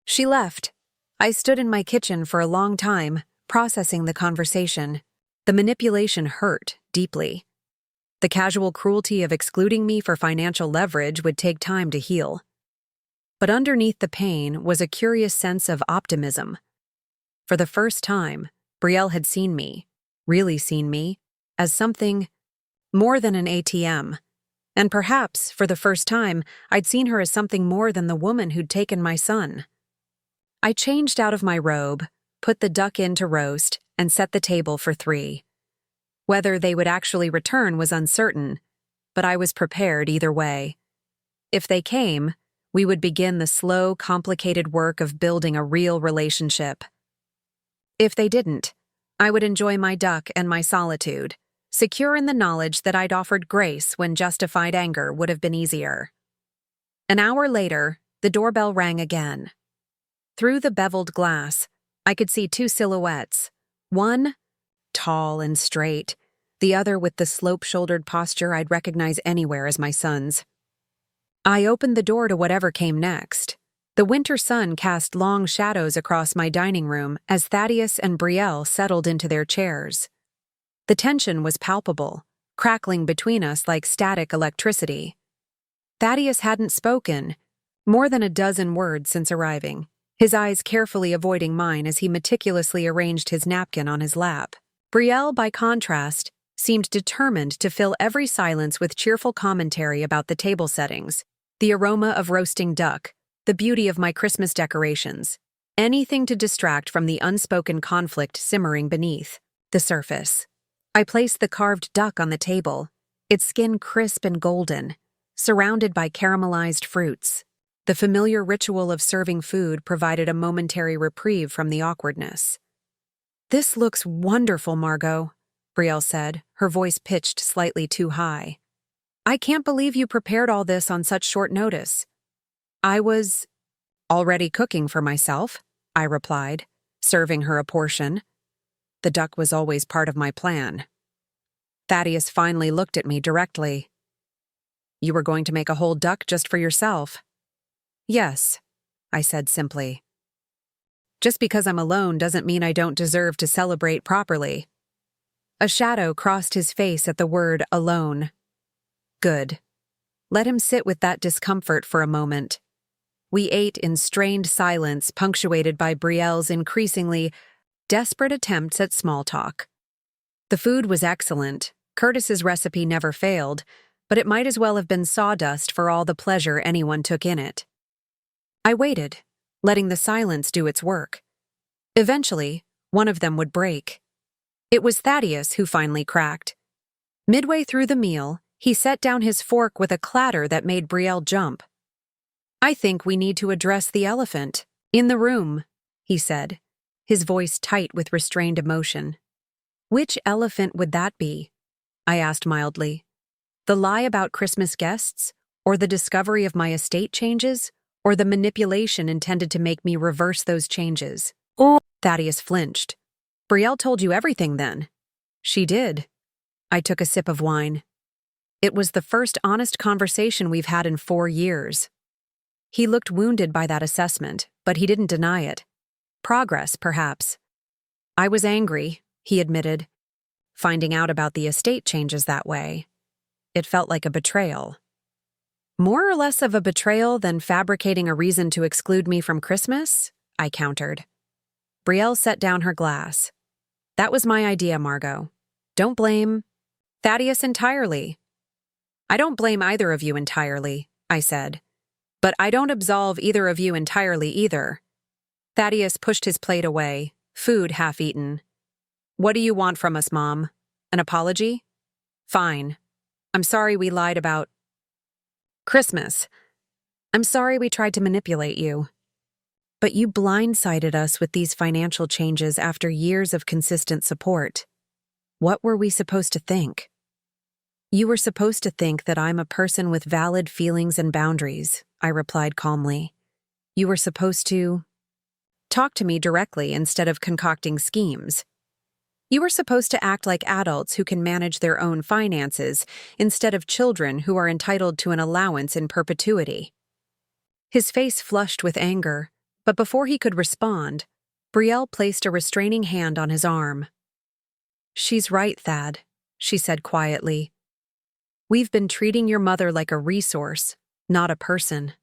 she left, I stood in my kitchen for a long time, processing the conversation. The manipulation hurt deeply. The casual cruelty of excluding me for financial leverage would take time to heal. But underneath the pain was a curious sense of optimism. For the first time, Brielle had seen me, really seen me, as something more than an ATM. And perhaps, for the first time, I'd seen her as something more than the woman who'd taken my son. I changed out of my robe, put the duck in to roast, and set the table for 3. Whether they would actually return was uncertain, but I was prepared either way. If they came, we would begin the slow, complicated work of building a real relationship. If they didn't, I would enjoy my duck and my solitude, secure in the knowledge that I'd offered grace when justified anger would have been easier. An hour later, the doorbell rang again. Through the beveled glass, I could see 2 silhouettes, one tall and straight, the other with the slope-shouldered posture I'd recognize anywhere as my son's. I opened the door to whatever came next. The winter sun cast long shadows across my dining room as Thaddeus and Brielle settled into their chairs. The tension was palpable, crackling between us like static electricity. Thaddeus hadn't spoken more than a dozen words since arriving, his eyes carefully avoiding mine as he meticulously arranged his napkin on his lap. Brielle, by contrast, seemed determined to fill every silence with cheerful commentary about the table settings, the aroma of roasting duck, the beauty of my Christmas decorations, anything to distract from the unspoken conflict simmering beneath the surface. I placed the carved duck on the table, its skin crisp and golden, surrounded by caramelized fruits. The familiar ritual of serving food provided a momentary reprieve from the awkwardness. "This looks wonderful, Margaux," Brielle said, her voice pitched slightly too high. "I can't believe you prepared all this on such short notice." "I was already cooking for myself," I replied, serving her a portion. The duck was always part of my plan. Thaddeus finally looked at me directly. "You were going to make a whole duck just for yourself?" "Yes," I said simply. "Just because I'm alone doesn't mean I don't deserve to celebrate properly." A shadow crossed his face at the word alone. Good. Let him sit with that discomfort for a moment. We ate in strained silence, punctuated by Brielle's increasingly desperate attempts at small talk. The food was excellent. Curtis's recipe never failed, but it might as well have been sawdust for all the pleasure anyone took in it. I waited, letting the silence do its work. Eventually, one of them would break. It was Thaddeus who finally cracked. Midway through the meal, he set down his fork with a clatter that made Brielle jump. "I think we need to address the elephant in the room," he said, his voice tight with restrained emotion. "Which elephant would that be?" I asked mildly. "The lie about Christmas guests, or the discovery of my estate changes, or the manipulation intended to make me reverse those changes?" "Oh," Thaddeus flinched. "Brielle told you everything then." "She did." I took a sip of wine. "It was the first honest conversation we've had in 4 years." He looked wounded by that assessment, but he didn't deny it. Progress, perhaps. "I was angry," he admitted. "Finding out about the estate changes that way. It felt like a betrayal." "More or less of a betrayal than fabricating a reason to exclude me from Christmas?" I countered. Brielle set down her glass. "That was my idea, Margaux. Don't blame Thaddeus entirely." "I don't blame either of you entirely," I said. "But I don't absolve either of you entirely either." Thaddeus pushed his plate away, food half-eaten. "What do you want from us, Mom? An apology?" "Fine. I'm sorry we lied about Christmas. I'm sorry we tried to manipulate you. But you blindsided us with these financial changes after years of consistent support. What were we supposed to think?" "You were supposed to think that I'm a person with valid feelings and boundaries," I replied calmly. "You were supposed to talk to me directly instead of concocting schemes. You were supposed to act like adults who can manage their own finances instead of children who are entitled to an allowance in perpetuity." His face flushed with anger, but before he could respond, Brielle placed a restraining hand on his arm. "She's right, Thad," she said quietly. "We've been treating your mother like a resource, not a person."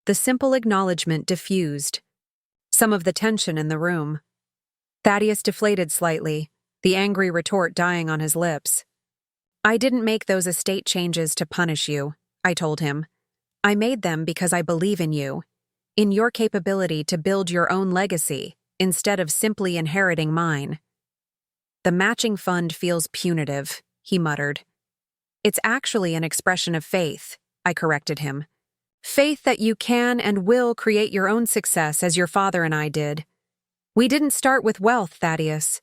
The simple acknowledgement diffused some of the tension in the room. Thaddeus deflated slightly, the angry retort dying on his lips. "I didn't make those estate changes to punish you," I told him. "I made them because I believe in you, in your capability to build your own legacy, instead of simply inheriting mine." "The matching fund feels punitive," he muttered. "It's actually an expression of faith," I corrected him. "Faith that you can and will create your own success as your father and I did. We didn't start with wealth, Thaddeus.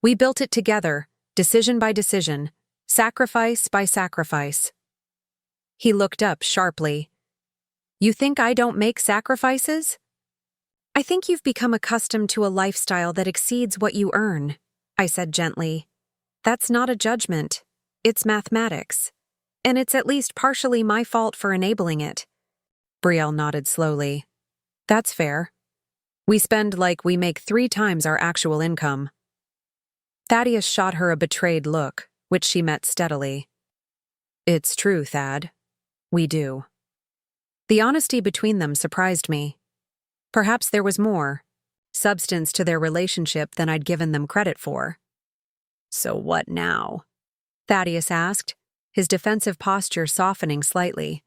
We built it together, decision by decision, sacrifice by sacrifice." He looked up sharply. "You think I don't make sacrifices?" "I think you've become accustomed to a lifestyle that exceeds what you earn," I said gently. "That's not a judgment. It's mathematics. And it's at least partially my fault for enabling it." Brielle nodded slowly. "That's fair. We spend like we make 3 times our actual income." Thaddeus shot her a betrayed look, which she met steadily. "It's true, Thad. We do." The honesty between them surprised me. Perhaps there was more substance to their relationship than I'd given them credit for. "So what now?" Thaddeus asked, his defensive posture softening slightly.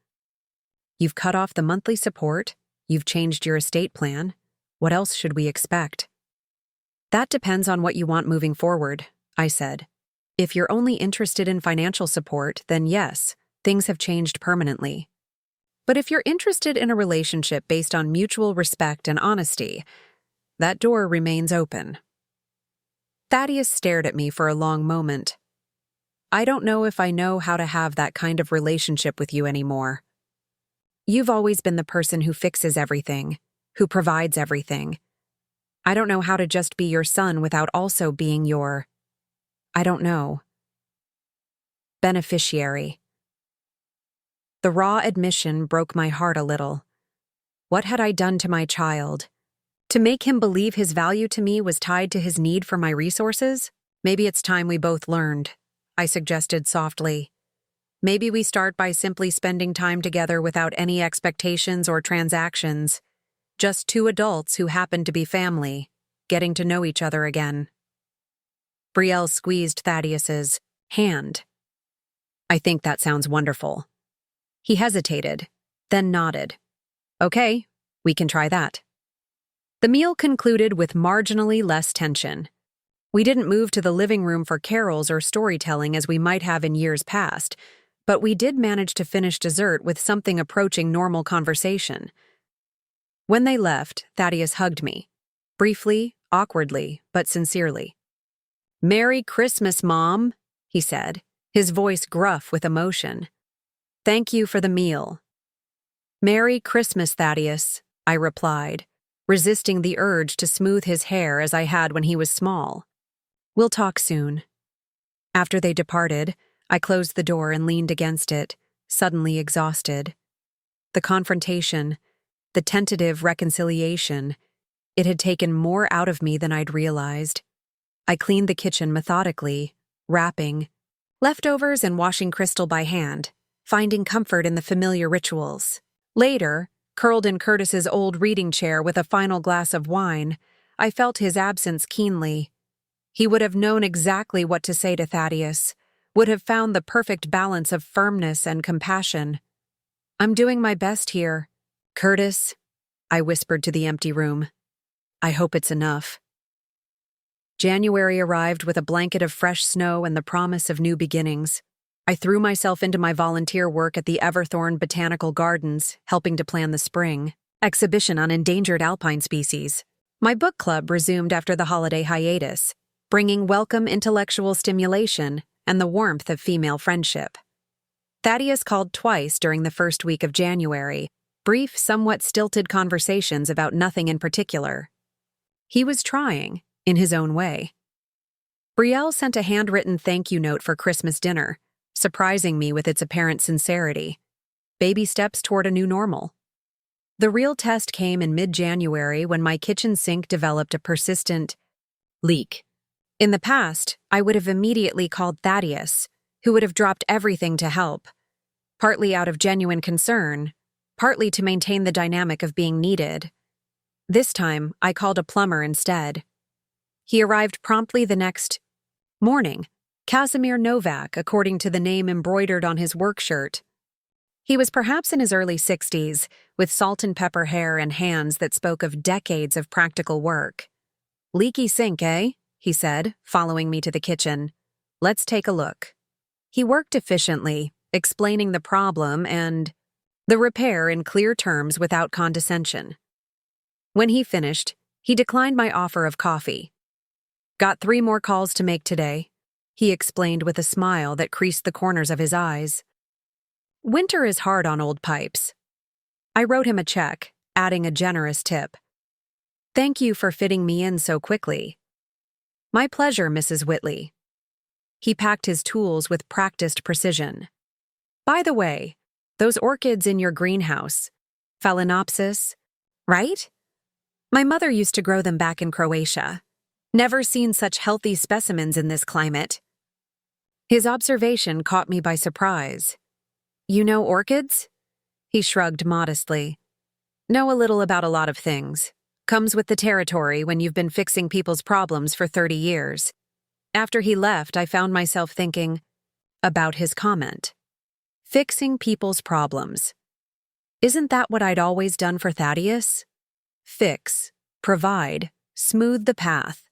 "You've cut off the monthly support, you've changed your estate plan. What else should we expect?" "That depends on what you want moving forward," I said. "If you're only interested in financial support, then yes, things have changed permanently. But if you're interested in a relationship based on mutual respect and honesty, that door remains open." Thaddeus stared at me for a long moment. "I don't know if I know how to have that kind of relationship with you anymore. You've always been the person who fixes everything, who provides everything. I don't know how to just be your son without also being your, I don't know, beneficiary." The raw admission broke my heart a little. What had I done to my child? To make him believe his value to me was tied to his need for my resources? "Maybe it's time we both learned," I suggested softly. "Maybe we start by simply spending time together without any expectations or transactions. Just 2 adults who happen to be family, getting to know each other again." Brielle squeezed Thaddeus's hand. "I think that sounds wonderful." He hesitated, then nodded. "Okay, we can try that." The meal concluded with marginally less tension. We didn't move to the living room for carols or storytelling as we might have in years past, but we did manage to finish dessert with something approaching normal conversation. When they left, Thaddeus hugged me. Briefly, awkwardly, but sincerely. "Merry Christmas, Mom," he said, his voice gruff with emotion. "Thank you for the meal." "Merry Christmas, Thaddeus," I replied, resisting the urge to smooth his hair as I had when he was small. "We'll talk soon." After they departed, I closed the door and leaned against it, suddenly exhausted. The confrontation, the tentative reconciliation, it had taken more out of me than I'd realized. I cleaned the kitchen methodically, wrapping leftovers and washing Crystal by hand, finding comfort in the familiar rituals. Later, curled in Curtis's old reading chair with a final glass of wine, I felt his absence keenly. He would have known exactly what to say to Thaddeus, would have found the perfect balance of firmness and compassion. "I'm doing my best here, Curtis," I whispered to the empty room. "I hope it's enough." January arrived with a blanket of fresh snow and the promise of new beginnings. I threw myself into my volunteer work at the Everthorne Botanical Gardens, helping to plan the spring exhibition on endangered alpine species. My book club resumed after the holiday hiatus, bringing welcome intellectual stimulation and the warmth of female friendship. Thaddeus called twice during the first week of January, brief, somewhat stilted conversations about nothing in particular. He was trying, in his own way. Brielle sent a handwritten thank you note for Christmas dinner, surprising me with its apparent sincerity. baby steps toward a new normal. The real test came in mid-January when my kitchen sink developed a persistent leak. In the past, I would have immediately called Thaddeus, who would have dropped everything to help, partly out of genuine concern, partly to maintain the dynamic of being needed. This time, I called a plumber instead. He arrived promptly the next morning, Casimir Novak, according to the name embroidered on his work shirt. He was perhaps in his early 60s, with salt and pepper hair and hands that spoke of decades of practical work. "Leaky sink, eh?" he said, following me to the kitchen. "Let's take a look." He worked efficiently, explaining the problem and the repair in clear terms without condescension. When he finished, he declined my offer of coffee. "Got 3 more calls to make today," he explained with a smile that creased the corners of his eyes. Winter is hard on old pipes. I wrote him a check, adding a generous tip. "Thank you for fitting me in so quickly." "My pleasure, Mrs. Whitley." He packed his tools with practiced precision. "By the way, those orchids in your greenhouse, Phalaenopsis, right? My mother used to grow them back in Croatia. Never seen such healthy specimens in this climate." His observation caught me by surprise. "You know orchids?" He shrugged modestly. "Know a little about a lot of things. Comes with the territory when you've been fixing people's problems for 30 years. After he left, I found myself thinking about his comment. Fixing people's problems. Isn't that what I'd always done for Thaddeus? Fix, provide, smooth the path.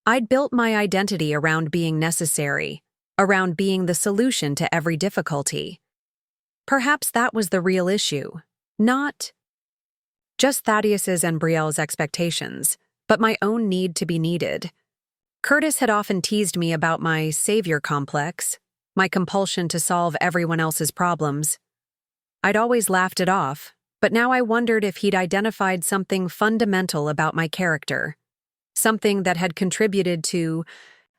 I'd built my identity around being necessary, around being the solution to every difficulty. Perhaps that was the real issue, not just Thaddeus's and Brielle's expectations, but my own need to be needed. Curtis had often teased me about my savior complex, my compulsion to solve everyone else's problems. I'd always laughed it off, but now I wondered if he'd identified something fundamental about my character, something that had contributed to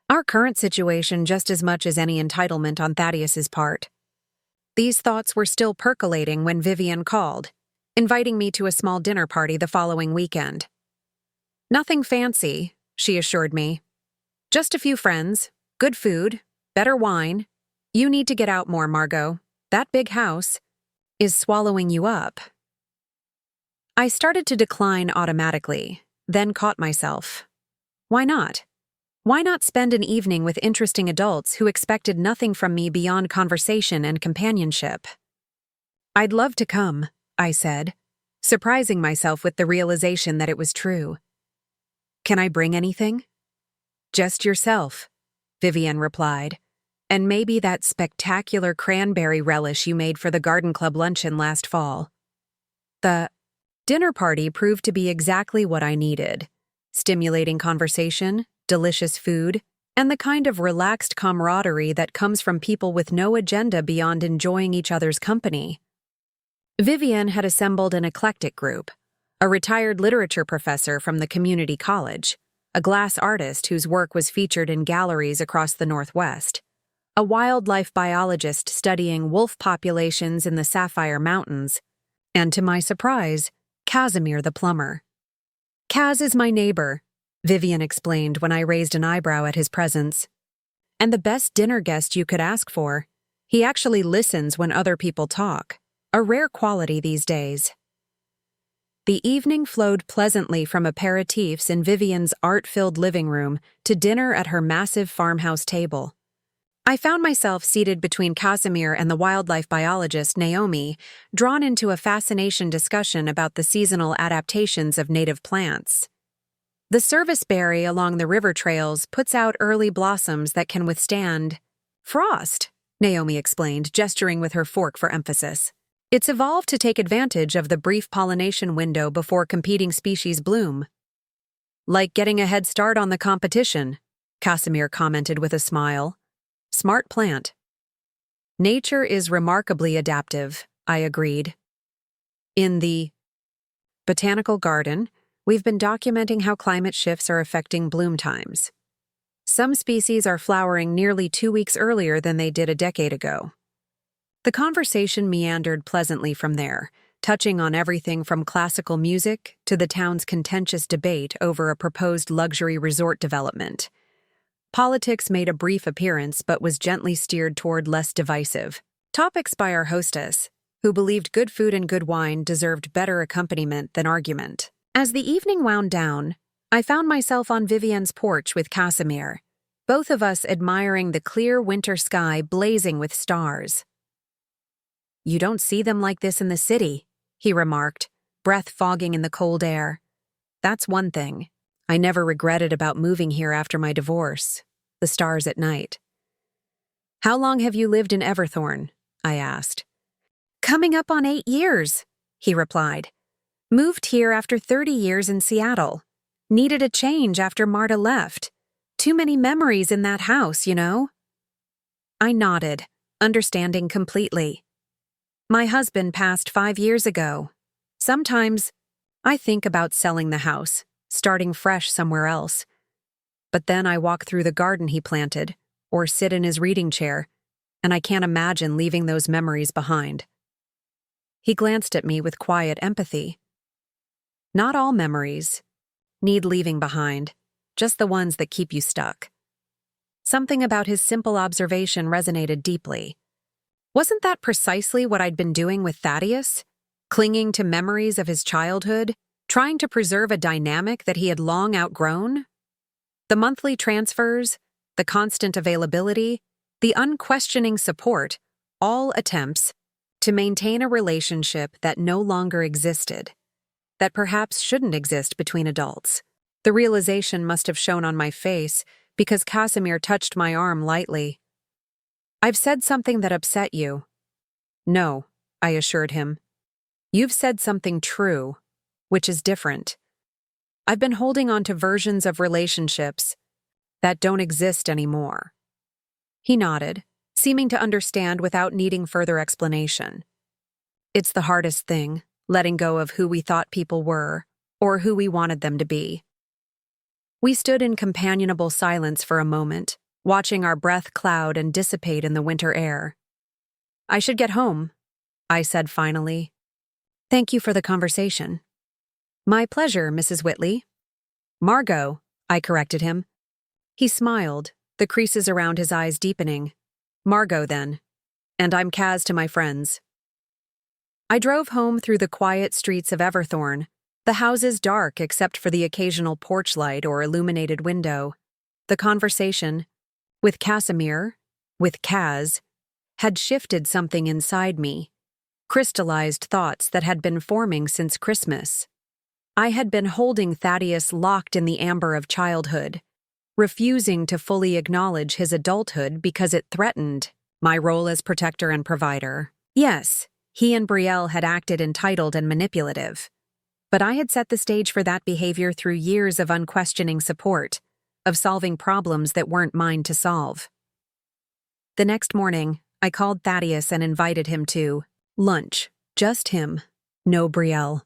our current situation just as much as any entitlement on Thaddeus's part. These thoughts were still percolating when Vivian called, inviting me to a small dinner party the following weekend. "Nothing fancy," she assured me. "Just a few friends, good food, better wine. You need to get out more, Margaux. That big house is swallowing you up." I started to decline automatically, then caught myself. Why not? Why not spend an evening with interesting adults who expected nothing from me beyond conversation and companionship? "I'd love to come," I said, surprising myself with the realization that it was true. "Can I bring anything?" "Just yourself," Vivian replied, "and maybe that spectacular cranberry relish you made for the garden club luncheon last fall." The dinner party proved to be exactly what I needed: stimulating conversation, delicious food, and the kind of relaxed camaraderie that comes from people with no agenda beyond enjoying each other's company. Vivian had assembled an eclectic group: a retired literature professor from the community college, a glass artist whose work was featured in galleries across the Northwest, a wildlife biologist studying wolf populations in the Sapphire Mountains, and to my surprise, Casimir the plumber. "Kaz is my neighbor," Vivian explained when I raised an eyebrow at his presence. "And the best dinner guest you could ask for. He actually listens when other people talk, a rare quality these days." The evening flowed pleasantly from aperitifs in Vivian's art-filled living room to dinner at her massive farmhouse table. I found myself seated between Casimir and the wildlife biologist Naomi, drawn into a fascination discussion about the seasonal adaptations of native plants. The serviceberry along the river trails puts out early blossoms that can withstand frost, Naomi explained, gesturing with her fork for emphasis. It's evolved to take advantage of the brief pollination window before competing species bloom. "Like getting a head start on the competition," Casimir commented with a smile. "Smart plant." "Nature is remarkably adaptive," I agreed. In the botanical garden, we've been documenting how climate shifts are affecting bloom times. Some species are flowering nearly 2 weeks earlier than they did a decade ago. The conversation meandered pleasantly from there, touching on everything from classical music to the town's contentious debate over a proposed luxury resort development. Politics made a brief appearance but was gently steered toward less divisive topics by our hostess, who believed good food and good wine deserved better accompaniment than argument. As the evening wound down, I found myself on Vivienne's porch with Casimir, both of us admiring the clear winter sky blazing with stars. "You don't see them like this in the city," he remarked, breath fogging in the cold air. "That's one thing I never regretted about moving here after my divorce, the stars at night." "How long have you lived in Everthorne?" I asked. "Coming up on 8 years," he replied. "Moved here after 30 years in Seattle. Needed a change after Marta left. Too many memories in that house, you know?" I nodded, understanding completely. "My husband passed 5 years ago. Sometimes I think about selling the house, starting fresh somewhere else. But then I walk through the garden he planted, or sit in his reading chair, and I can't imagine leaving those memories behind." He glanced at me with quiet empathy. "Not all memories need leaving behind, just the ones that keep you stuck." Something about his simple observation resonated deeply. Wasn't that precisely what I'd been doing with Thaddeus? Clinging to memories of his childhood, trying to preserve a dynamic that he had long outgrown? The monthly transfers, the constant availability, the unquestioning support, all attempts to maintain a relationship that no longer existed, that perhaps shouldn't exist between adults. The realization must have shown on my face because Casimir touched my arm lightly. "I've said something that upset you." "No," I assured him. "You've said something true, which is different. I've been holding on to versions of relationships that don't exist anymore." He nodded, seeming to understand without needing further explanation. It's the hardest thing, letting go of who we thought people were, or who we wanted them to be. We stood in companionable silence for a moment, watching our breath cloud and dissipate in the winter air. "I should get home," I said finally. "Thank you for the conversation." "My pleasure, Mrs. Whitley." "Margaux," I corrected him. He smiled, the creases around his eyes deepening. "Margaux, then. And I'm Kaz to my friends." I drove home through the quiet streets of Everthorne, the houses dark except for the occasional porch light or illuminated window. The conversation, with Casimir, with Kaz, had shifted something inside me, crystallized thoughts that had been forming since Christmas. I had been holding Thaddeus locked in the amber of childhood, refusing to fully acknowledge his adulthood because it threatened my role as protector and provider. Yes, he and Brielle had acted entitled and manipulative, but I had set the stage for that behavior through years of unquestioning support, of solving problems that weren't mine to solve. The next morning, I called Thaddeus and invited him to lunch, just him, no Brielle.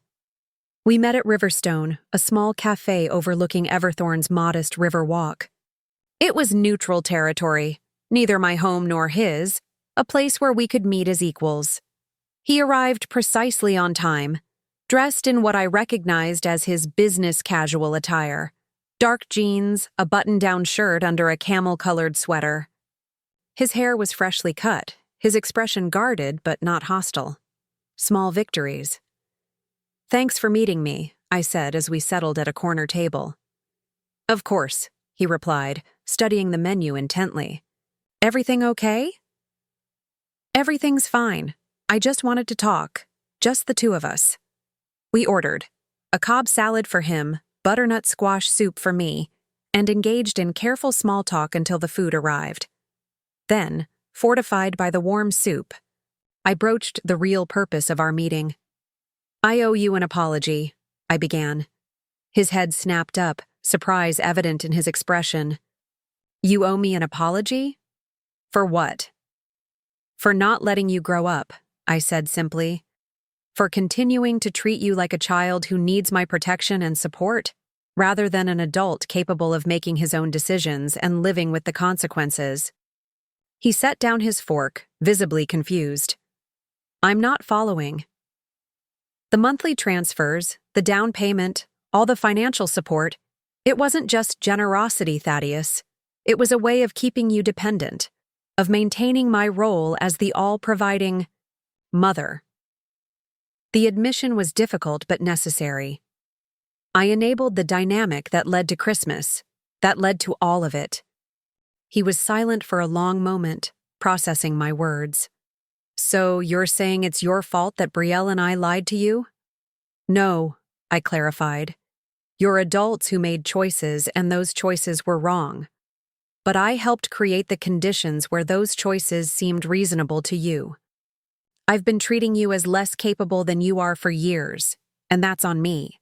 We met at Riverstone, a small cafe overlooking Everthorne's modest river walk. It was neutral territory, neither my home nor his, a place where we could meet as equals. He arrived precisely on time, dressed in what I recognized as his business casual attire: dark jeans, a button-down shirt under a camel-colored sweater. His hair was freshly cut, his expression guarded but not hostile. Small victories. "Thanks for meeting me," I said as we settled at a corner table. "Of course," he replied, studying the menu intently. "Everything okay?" "Everything's fine. I just wanted to talk, just the two of us." We ordered a Cobb salad for him, butternut squash soup for me, and engaged in careful small talk until the food arrived. Then, fortified by the warm soup, I broached the real purpose of our meeting. "I owe you an apology," I began. His head snapped up, surprise evident in his expression. "You owe me an apology? For what?" "For not letting you grow up," I said simply. "For continuing to treat you like a child who needs my protection and support, rather than an adult capable of making his own decisions and living with the consequences." He set down his fork, visibly confused. I'm not following. The monthly transfers, the down payment, all the financial support, it wasn't just generosity, Thaddeus. It was a way of keeping you dependent, of maintaining my role as the all-providing mother. The admission was difficult but necessary. I enabled the dynamic that led to Christmas, that led to all of it. He was silent for a long moment, processing my words. So you're saying it's your fault that Brielle and I lied to you? No, I clarified. You're adults who made choices, and those choices were wrong. But I helped create the conditions where those choices seemed reasonable to you. I've been treating you as less capable than you are for years, and that's on me.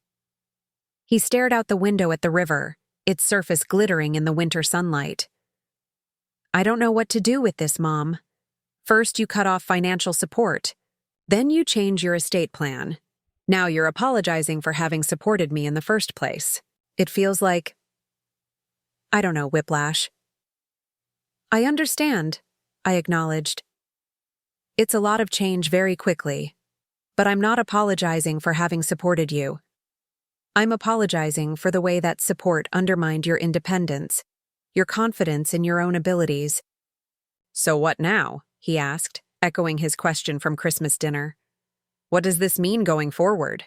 He stared out the window at the river, its surface glittering in the winter sunlight. I don't know what to do with this, Mom. First, you cut off financial support. Then you change your estate plan. Now you're apologizing for having supported me in the first place. It feels like, I don't know, whiplash. I understand, I acknowledged. It's a lot of change very quickly, but I'm not apologizing for having supported you. I'm apologizing for the way that support undermined your independence, your confidence in your own abilities. So what now? He asked, echoing his question from Christmas dinner. What does this mean going forward?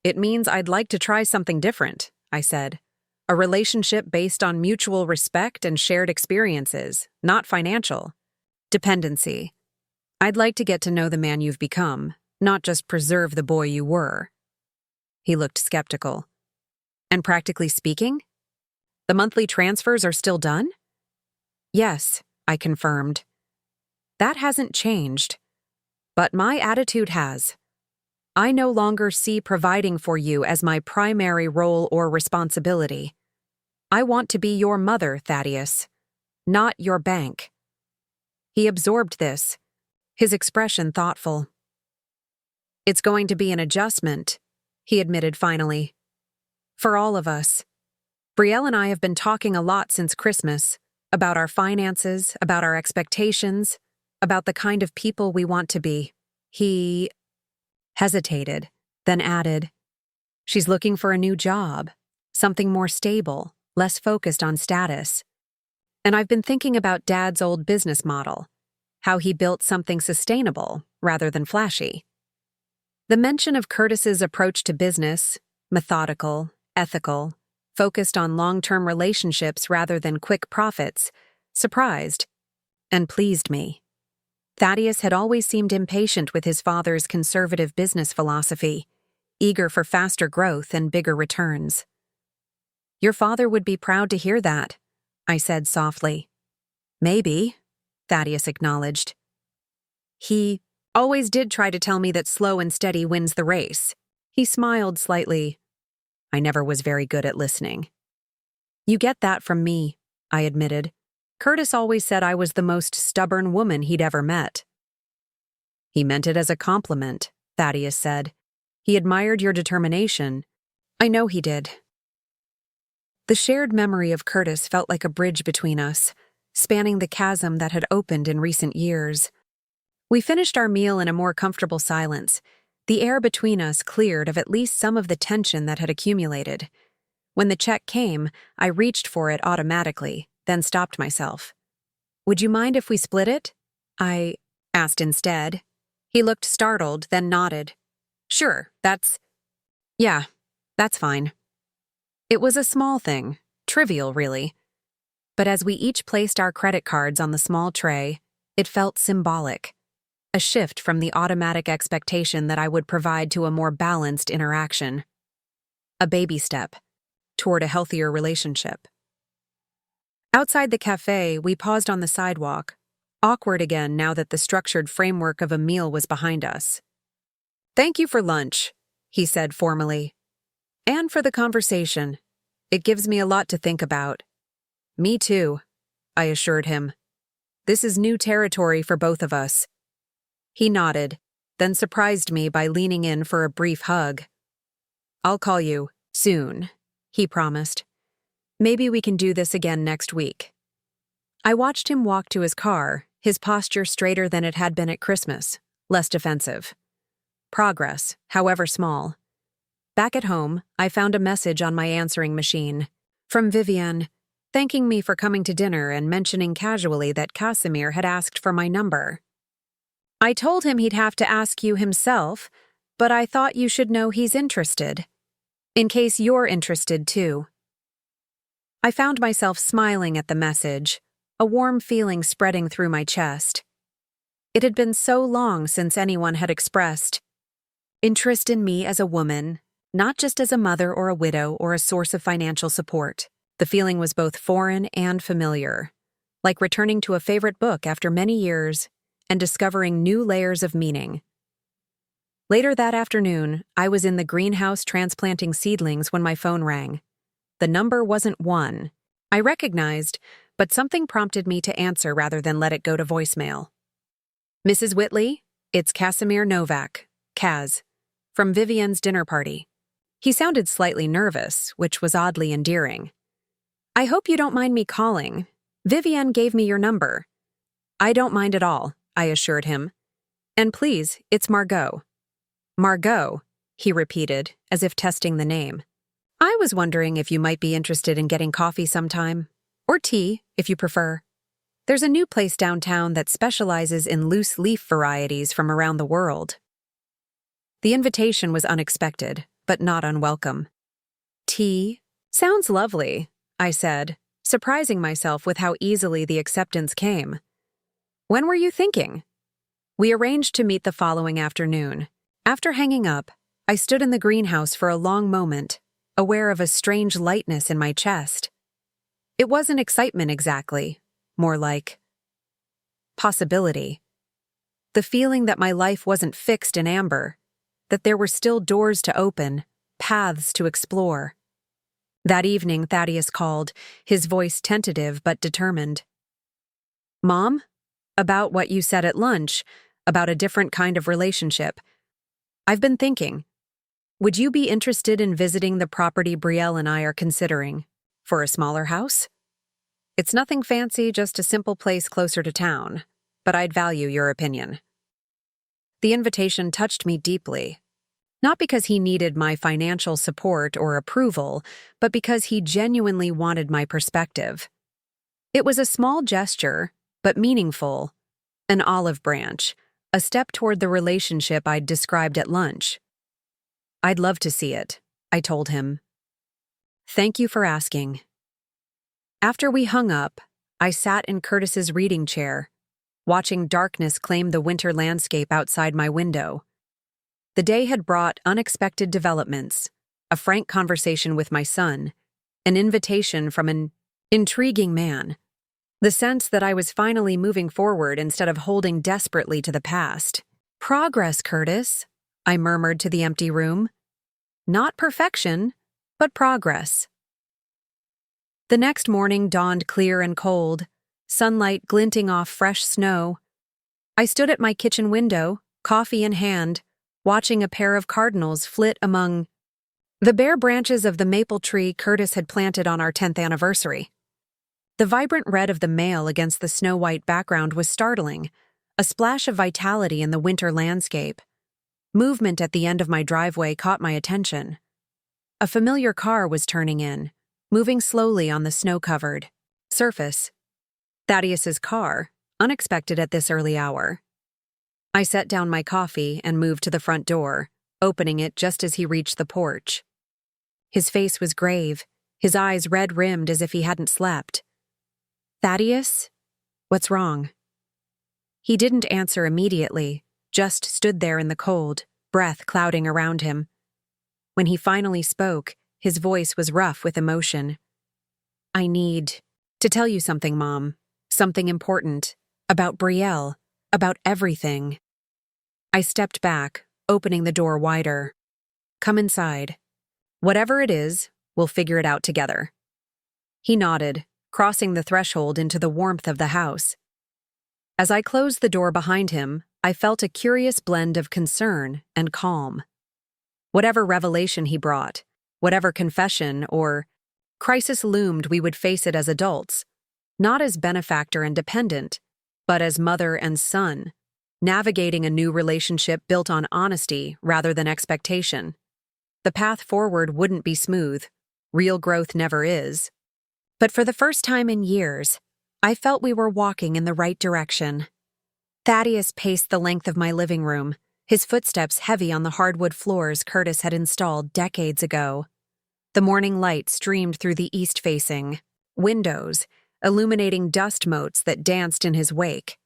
It means I'd like to try something different, I said. A relationship based on mutual respect and shared experiences, not financial. Dependency. I'd like to get to know the man you've become, not just preserve the boy you were. He looked skeptical. And practically speaking? The monthly transfers are still done? Yes, I confirmed. That hasn't changed. But my attitude has. I no longer see providing for you as my primary role or responsibility. I want to be your mother, Thaddeus, not your bank. He absorbed this, his expression thoughtful. It's going to be an adjustment, he admitted finally. For all of us. Brielle and I have been talking a lot since Christmas, about our finances, about our expectations, about the kind of people we want to be. He hesitated, then added, She's looking for a new job, something more stable, less focused on status. And I've been thinking about Dad's old business model, how he built something sustainable rather than flashy. The mention of Curtis's approach to business, methodical, ethical, focused on long-term relationships rather than quick profits, surprised and pleased me. Thaddeus had always seemed impatient with his father's conservative business philosophy, eager for faster growth and bigger returns. Your father would be proud to hear that, I said softly. Maybe, Thaddeus acknowledged. He always did try to tell me that slow and steady wins the race. He smiled slightly. I never was very good at listening. You get that from me, I admitted. Curtis always said I was the most stubborn woman he'd ever met. He meant it as a compliment, Thaddeus said. He admired your determination. I know he did. The shared memory of Curtis felt like a bridge between us, spanning the chasm that had opened in recent years. We finished our meal in a more comfortable silence. The air between us cleared of at least some of the tension that had accumulated. When the check came, I reached for it automatically, then stopped myself. Would you mind if we split it? I asked instead. He looked startled, then nodded. Sure, that's fine. It was a small thing, trivial really. But as we each placed our credit cards on the small tray, it felt symbolic. A shift from the automatic expectation that I would provide to a more balanced interaction. A baby step toward a healthier relationship. Outside the cafe, we paused on the sidewalk, awkward again now that the structured framework of a meal was behind us. Thank you for lunch, he said formally. And for the conversation. It gives me a lot to think about. Me too, I assured him. This is new territory for both of us. He nodded, then surprised me by leaning in for a brief hug. I'll call you soon, he promised. Maybe we can do this again next week. I watched him walk to his car, his posture straighter than it had been at Christmas, less defensive. Progress, however small. Back at home, I found a message on my answering machine from Vivienne, thanking me for coming to dinner and mentioning casually that Casimir had asked for my number. I told him he'd have to ask you himself, but I thought you should know he's interested. In case you're interested too. I found myself smiling at the message, a warm feeling spreading through my chest. It had been so long since anyone had expressed interest in me as a woman, not just as a mother or a widow or a source of financial support. The feeling was both foreign and familiar, like returning to a favorite book after many years and discovering new layers of meaning. Later that afternoon, I was in the greenhouse transplanting seedlings when my phone rang. The number wasn't one. I recognized, but something prompted me to answer rather than let it go to voicemail. Mrs. Whitley, it's Casimir Novak, Kaz, from Vivienne's dinner party. He sounded slightly nervous, which was oddly endearing. I hope you don't mind me calling. Vivienne gave me your number. I don't mind at all, I assured him. And please, it's Margaux. Margaux, he repeated, as if testing the name. I was wondering if you might be interested in getting coffee sometime. Or tea, if you prefer. There's a new place downtown that specializes in loose leaf varieties from around the world. The invitation was unexpected, but not unwelcome. Tea? Sounds lovely, I said, surprising myself with how easily the acceptance came. When were you thinking? We arranged to meet the following afternoon. After hanging up, I stood in the greenhouse for a long moment, aware of a strange lightness in my chest. It wasn't excitement exactly, more like possibility. The feeling that my life wasn't fixed in amber, that there were still doors to open, paths to explore. That evening, Thaddeus called, his voice tentative but determined. Mom? About what you said at lunch, about a different kind of relationship. I've been thinking. Would you be interested in visiting the property Brielle and I are considering, for a smaller house? It's nothing fancy, just a simple place closer to town, but I'd value your opinion. The invitation touched me deeply. Not because he needed my financial support or approval, but because he genuinely wanted my perspective. It was a small gesture, but meaningful. An olive branch, a step toward the relationship I'd described at lunch. I'd love to see it, I told him. Thank you for asking. After we hung up, I sat in Curtis's reading chair, watching darkness claim the winter landscape outside my window. The day had brought unexpected developments, a frank conversation with my son, an invitation from an intriguing man, the sense that I was finally moving forward instead of holding desperately to the past. Progress, Curtis, I murmured to the empty room. Not perfection, but progress. The next morning dawned clear and cold, sunlight glinting off fresh snow. I stood at my kitchen window, coffee in hand, watching a pair of cardinals flit among the bare branches of the maple tree Curtis had planted on our 10th anniversary. The vibrant red of the male against the snow-white background was startling, a splash of vitality in the winter landscape. Movement at the end of my driveway caught my attention. A familiar car was turning in, moving slowly on the snow-covered surface. Thaddeus's car, unexpected at this early hour. I set down my coffee and moved to the front door, opening it just as he reached the porch. His face was grave, his eyes red-rimmed as if he hadn't slept. Thaddeus? What's wrong? He didn't answer immediately, just stood there in the cold, breath clouding around him. When he finally spoke, his voice was rough with emotion. I need to tell you something, Mom. Something important. About Brielle. About everything. I stepped back, opening the door wider. Come inside. Whatever it is, we'll figure it out together. He nodded, crossing the threshold into the warmth of the house. As I closed the door behind him, I felt a curious blend of concern and calm. Whatever revelation he brought, whatever confession or crisis loomed, we would face it as adults, not as benefactor and dependent, but as mother and son, navigating a new relationship built on honesty rather than expectation. The path forward wouldn't be smooth. Real growth never is. But for the first time in years, I felt we were walking in the right direction. Thaddeus paced the length of my living room, his footsteps heavy on the hardwood floors Curtis had installed decades ago. The morning light streamed through the east-facing windows, illuminating dust motes that danced in his wake.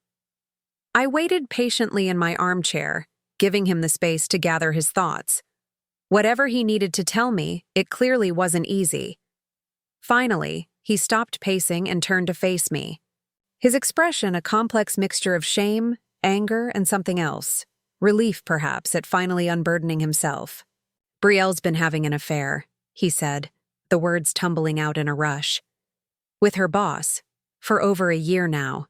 I waited patiently in my armchair, giving him the space to gather his thoughts. Whatever he needed to tell me, it clearly wasn't easy. Finally, he stopped pacing and turned to face me. His expression a complex mixture of shame, anger, and something else. Relief, perhaps, at finally unburdening himself. "Brielle's been having an affair," he said, the words tumbling out in a rush. "With her boss, for over a year now."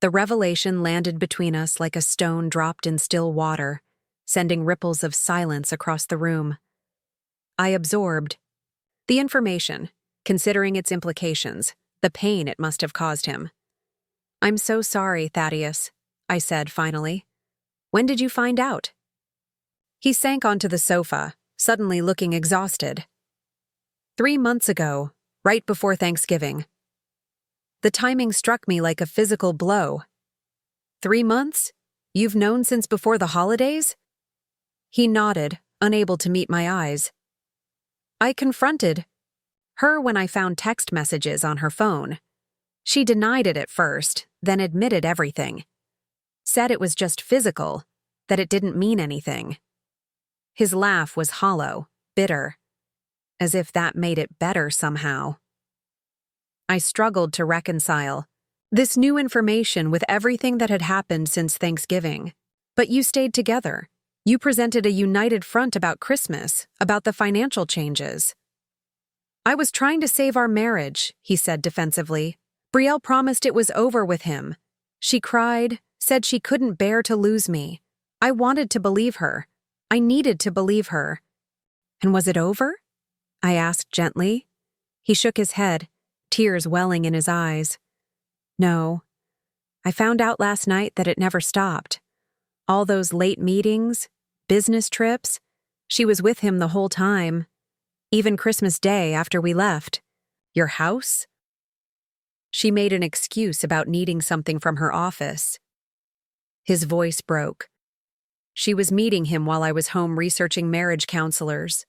The revelation landed between us like a stone dropped in still water, sending ripples of silence across the room. I absorbed the information, considering its implications, the pain it must have caused him. "I'm so sorry, Thaddeus," I said finally. "When did you find out?" He sank onto the sofa, suddenly looking exhausted. 3 months ago, right before Thanksgiving." The timing struck me like a physical blow. 3 months? You've known since before the holidays?" He nodded, unable to meet my eyes. "I confronted her when I found text messages on her phone. She denied it at first, then admitted everything. Said it was just physical, that it didn't mean anything." His laugh was hollow, bitter, as if that made it better somehow. I struggled to reconcile this new information with everything that had happened since Thanksgiving. "But you stayed together. You presented a united front about Christmas, about the financial changes." "I was trying to save our marriage," he said defensively. "Brielle promised it was over with him. She cried, said she couldn't bear to lose me. I wanted to believe her. I needed to believe her." "And was it over?" I asked gently. He shook his head, tears welling in his eyes. "No. I found out last night that it never stopped. All those late meetings, business trips, she was with him the whole time. Even Christmas Day after we left. Your house?" She made an excuse about needing something from her office. His voice broke. "She was meeting him while I was home researching marriage counselors."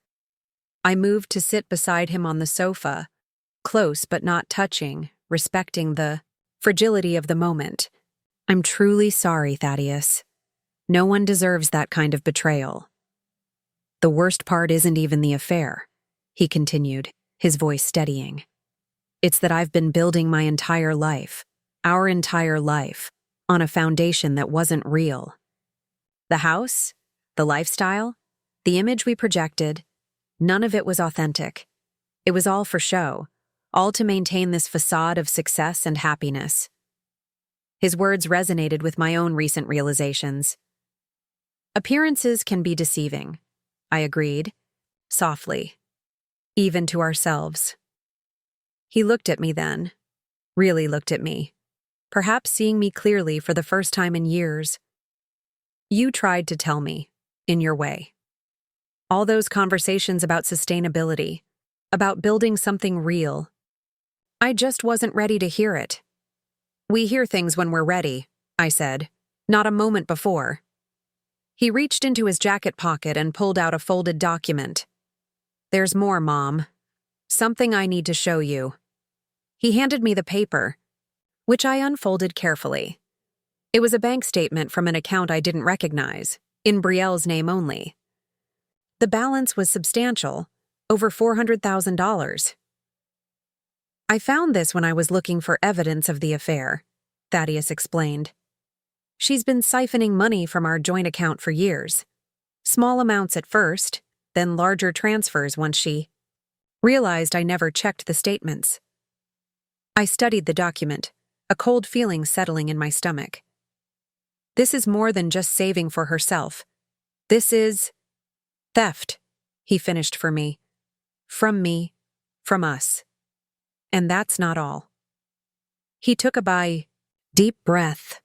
I moved to sit beside him on the sofa, close but not touching, respecting the fragility of the moment. "I'm truly sorry, Thaddeus. No one deserves that kind of betrayal. The worst part isn't even the affair," he continued, his voice steadying. "It's that I've been building my entire life, our entire life, on a foundation that wasn't real. The house, the lifestyle, the image we projected, none of it was authentic. It was all for show, all to maintain this facade of success and happiness." His words resonated with my own recent realizations. "Appearances can be deceiving," I agreed, softly, "even to ourselves." He looked at me then, really looked at me, perhaps seeing me clearly for the first time in years. "You tried to tell me, in your way. All those conversations about sustainability, about building something real. I just wasn't ready to hear it." "We hear things when we're ready," I said, "not a moment before." He reached into his jacket pocket and pulled out a folded document. "There's more, Mom. Something I need to show you." He handed me the paper, which I unfolded carefully. It was a bank statement from an account I didn't recognize, in Brielle's name only. The balance was substantial, over $400,000. "I found this when I was looking for evidence of the affair," Thaddeus explained. "She's been siphoning money from our joint account for years. Small amounts at first, then larger transfers once she realized I never checked the statements." I studied the document, a cold feeling settling in my stomach. "This is more than just saving for herself. This is theft," he finished for me. "From me, from us. And that's not all." He took a deep breath,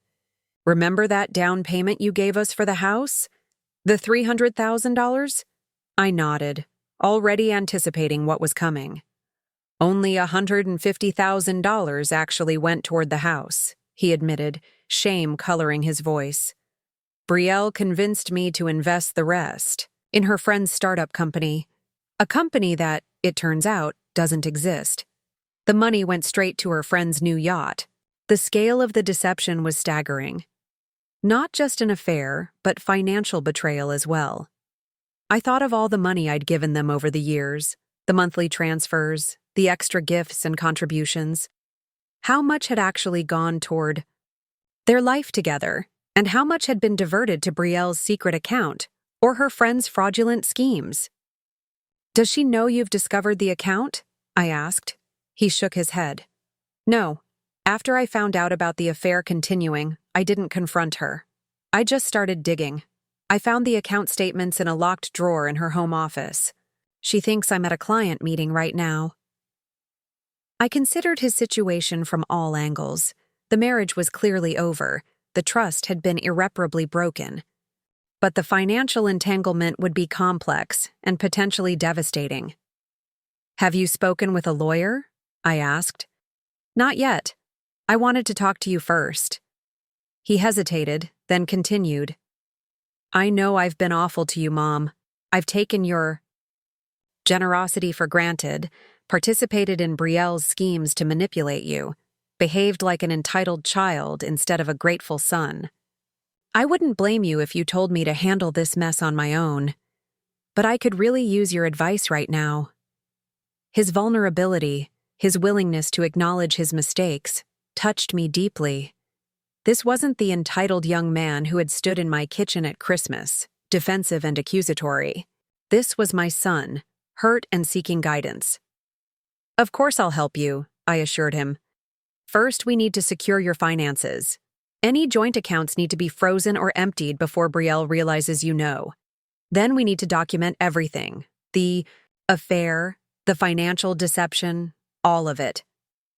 Remember that down payment you gave us for the house? The $300,000? I nodded, already anticipating what was coming. Only $150,000 actually went toward the house, he admitted, shame coloring his voice. Brielle convinced me to invest the rest in her friend's startup company, a company that, it turns out, doesn't exist. The money went straight to her friend's new yacht. The scale of the deception was staggering. Not just an affair, but financial betrayal as well. I thought of all the money I'd given them over the years, the monthly transfers, the extra gifts and contributions. How much had actually gone toward their life together, and how much had been diverted to Brielle's secret account or her friend's fraudulent schemes? Does she know you've discovered the account? I asked. He shook his head. No. After I found out about the affair continuing, I didn't confront her. I just started digging. I found the account statements in a locked drawer in her home office. She thinks I'm at a client meeting right now. I considered his situation from all angles. The marriage was clearly over. The trust had been irreparably broken. But the financial entanglement would be complex and potentially devastating. Have you spoken with a lawyer? I asked. Not yet. I wanted to talk to you first. He hesitated, then continued. I know I've been awful to you, Mom. I've taken your generosity for granted, participated in Brielle's schemes to manipulate you, behaved like an entitled child instead of a grateful son. I wouldn't blame you if you told me to handle this mess on my own, but I could really use your advice right now. His vulnerability, his willingness to acknowledge his mistakes, touched me deeply. This wasn't the entitled young man who had stood in my kitchen at Christmas, defensive and accusatory. This was my son, hurt and seeking guidance. Of course I'll help you, I assured him. First, we need to secure your finances. Any joint accounts need to be frozen or emptied before Brielle realizes you know. Then we need to document everything. The affair, the financial deception, all of it.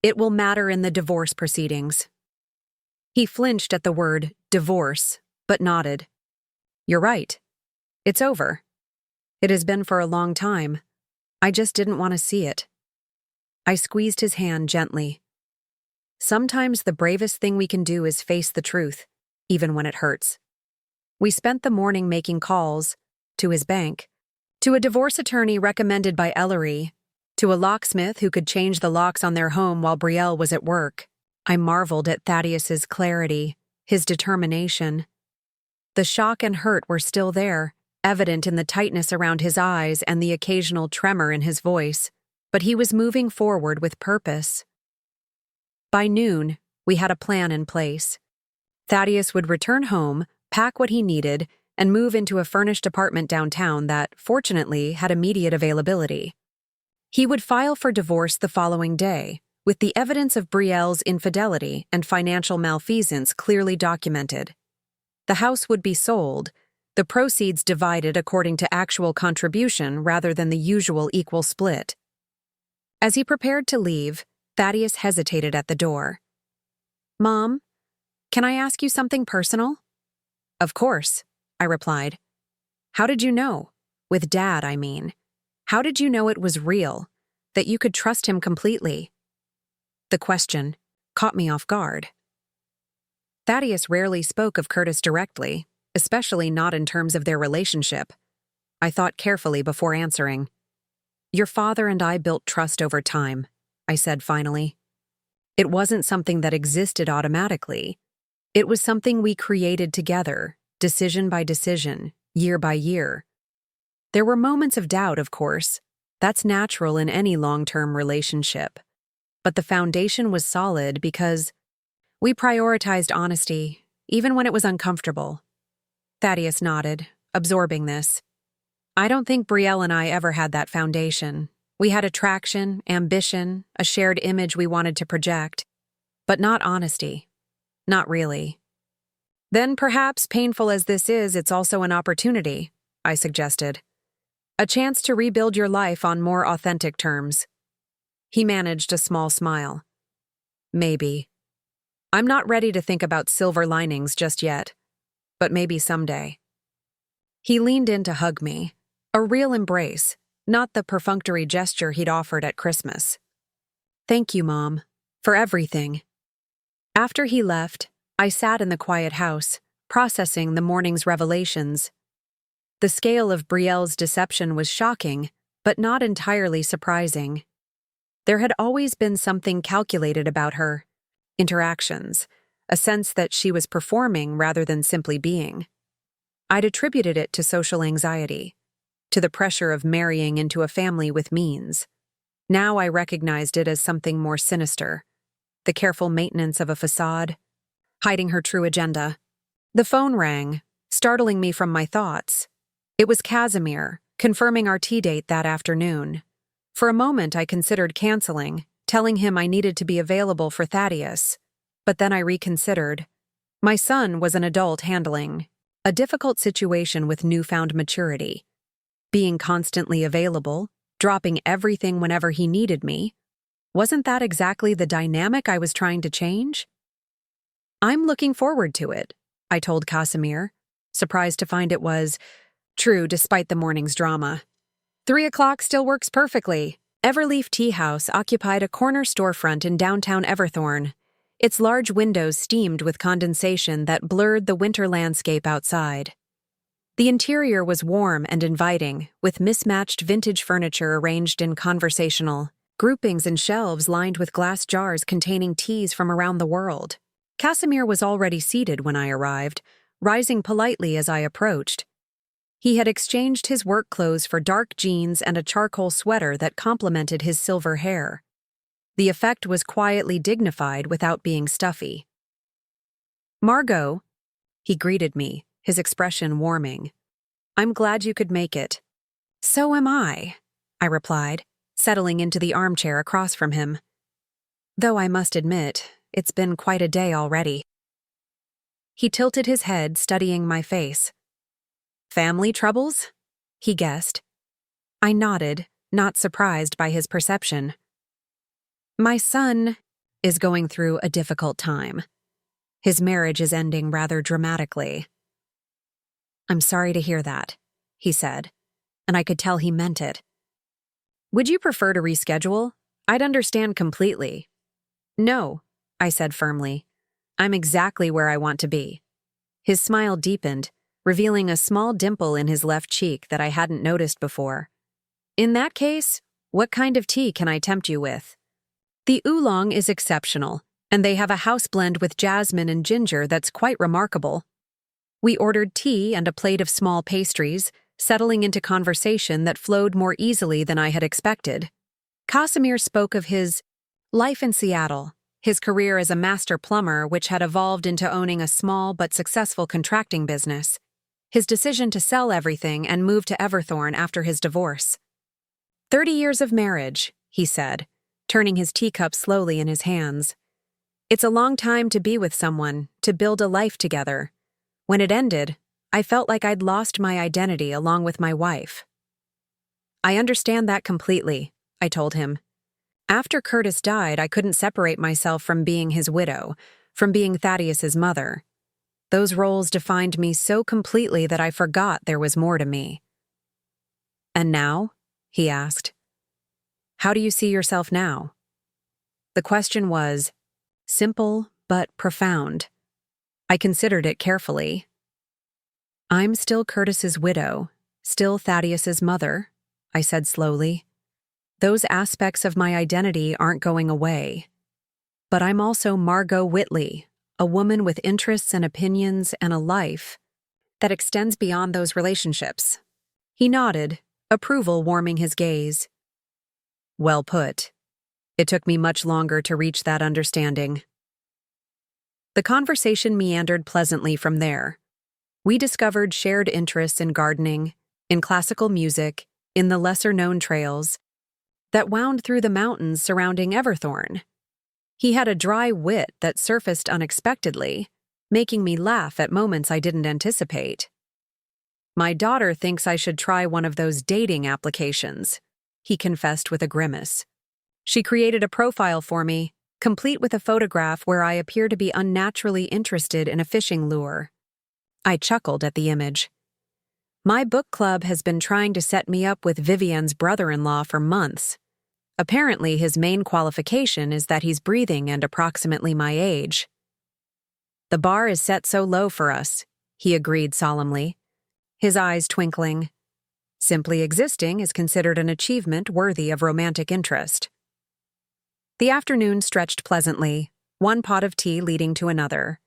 It will matter in the divorce proceedings. He flinched at the word divorce, but nodded. You're right. It's over. It has been for a long time. I just didn't want to see it. I squeezed his hand gently. Sometimes the bravest thing we can do is face the truth, even when it hurts. We spent the morning making calls to his bank, to a divorce attorney recommended by Ellery, to a locksmith who could change the locks on their home while Brielle was at work. I marveled at Thaddeus's clarity, his determination. The shock and hurt were still there, evident in the tightness around his eyes and the occasional tremor in his voice, but he was moving forward with purpose. By noon, we had a plan in place. Thaddeus would return home, pack what he needed, and move into a furnished apartment downtown that, fortunately, had immediate availability. He would file for divorce the following day, with the evidence of Brielle's infidelity and financial malfeasance clearly documented. The house would be sold, the proceeds divided according to actual contribution rather than the usual equal split. As he prepared to leave, Thaddeus hesitated at the door. Mom, can I ask you something personal? Of course, I replied. How did you know? With Dad, I mean. How did you know it was real, that you could trust him completely? The question caught me off guard. Thaddeus rarely spoke of Curtis directly, especially not in terms of their relationship. I thought carefully before answering. Your father and I built trust over time, I said finally. It wasn't something that existed automatically. It was something we created together, decision by decision, year by year. There were moments of doubt, of course. That's natural in any long-term relationship. But the foundation was solid because we prioritized honesty, even when it was uncomfortable. Thaddeus nodded, absorbing this. I don't think Brielle and I ever had that foundation. We had attraction, ambition, a shared image we wanted to project, but not honesty. Not really. Then perhaps, painful as this is, it's also an opportunity, I suggested. A chance to rebuild your life on more authentic terms. He managed a small smile. Maybe. I'm not ready to think about silver linings just yet, but maybe someday. He leaned in to hug me, a real embrace, not the perfunctory gesture he'd offered at Christmas. Thank you, Mom, for everything. After he left, I sat in the quiet house, processing the morning's revelations. The scale of Brielle's deception was shocking, but not entirely surprising. There had always been something calculated about her interactions, a sense that she was performing rather than simply being. I'd attributed it to social anxiety, to the pressure of marrying into a family with means. Now I recognized it as something more sinister, the careful maintenance of a facade, hiding her true agenda. The phone rang, startling me from my thoughts. It was Casimir, confirming our tea date that afternoon. For a moment I considered canceling, telling him I needed to be available for Thaddeus. But then I reconsidered. My son was an adult handling a difficult situation with newfound maturity. Being constantly available, dropping everything whenever he needed me, wasn't that exactly the dynamic I was trying to change? I'm looking forward to it, I told Casimir, surprised to find it was true despite the morning's drama. 3 o'clock still works perfectly. Everleaf Tea House occupied a corner storefront in downtown Everthorne. Its large windows steamed with condensation that blurred the winter landscape outside. The interior was warm and inviting, with mismatched vintage furniture arranged in conversational groupings and shelves lined with glass jars containing teas from around the world. Casimir was already seated when I arrived, rising politely as I approached. He had exchanged his work clothes for dark jeans and a charcoal sweater that complemented his silver hair. The effect was quietly dignified without being stuffy. Margaux, he greeted me, his expression warming. I'm glad you could make it. So am I replied, settling into the armchair across from him. Though I must admit, it's been quite a day already. He tilted his head, studying my face. Family troubles? He guessed. I nodded, not surprised by his perception. My son is going through a difficult time. His marriage is ending rather dramatically. I'm sorry to hear that, he said, and I could tell he meant it. Would you prefer to reschedule? I'd understand completely. No, I said firmly. I'm exactly where I want to be. His smile deepened, revealing a small dimple in his left cheek that I hadn't noticed before. In that case, what kind of tea can I tempt you with? The oolong is exceptional, and they have a house blend with jasmine and ginger that's quite remarkable. We ordered tea and a plate of small pastries, settling into conversation that flowed more easily than I had expected. Casimir spoke of his life in Seattle, his career as a master plumber which had evolved into owning a small but successful contracting business, his decision to sell everything and move to Everthorne after his divorce. 30 years of marriage, he said, turning his teacup slowly in his hands. It's a long time to be with someone, to build a life together. When it ended, I felt like I'd lost my identity along with my wife. I understand that completely, I told him. After Curtis died, I couldn't separate myself from being his widow, from being Thaddeus's mother. Those roles defined me so completely that I forgot there was more to me. And now? He asked. How do you see yourself now? The question was simple but profound. I considered it carefully. I'm still Curtis's widow, still Thaddeus's mother, I said slowly. Those aspects of my identity aren't going away. But I'm also Margaux Whitley, a woman with interests and opinions and a life that extends beyond those relationships. He nodded, approval warming his gaze. Well put. It took me much longer to reach that understanding. The conversation meandered pleasantly from there. We discovered shared interests in gardening, in classical music, in the lesser-known trails that wound through the mountains surrounding Everthorne. He had a dry wit that surfaced unexpectedly, making me laugh at moments I didn't anticipate. My daughter thinks I should try one of those dating applications, he confessed with a grimace. She created a profile for me, complete with a photograph where I appear to be unnaturally interested in a fishing lure. I chuckled at the image. My book club has been trying to set me up with Vivienne's brother-in-law for months. Apparently, his main qualification is that he's breathing and approximately my age. The bar is set so low for us, he agreed solemnly, his eyes twinkling. Simply existing is considered an achievement worthy of romantic interest. The afternoon stretched pleasantly, one pot of tea leading to another.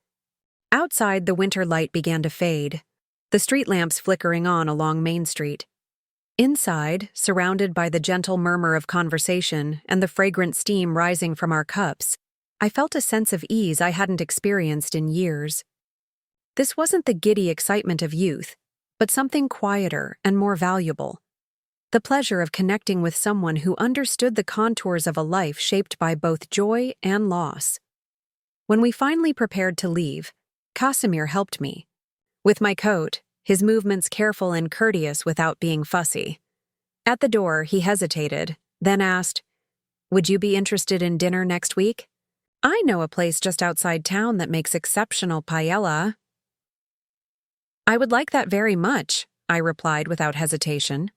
Outside, the winter light began to fade, the street lamps flickering on along Main Street. Inside, surrounded by the gentle murmur of conversation and the fragrant steam rising from our cups, I felt a sense of ease I hadn't experienced in years. This wasn't the giddy excitement of youth, but something quieter and more valuable. The pleasure of connecting with someone who understood the contours of a life shaped by both joy and loss. When we finally prepared to leave, Casimir helped me. With my coat, his movements careful and courteous without being fussy. At the door, he hesitated, then asked, "Would you be interested in dinner next week? I know a place just outside town that makes exceptional paella." "I would like that very much," I replied without hesitation.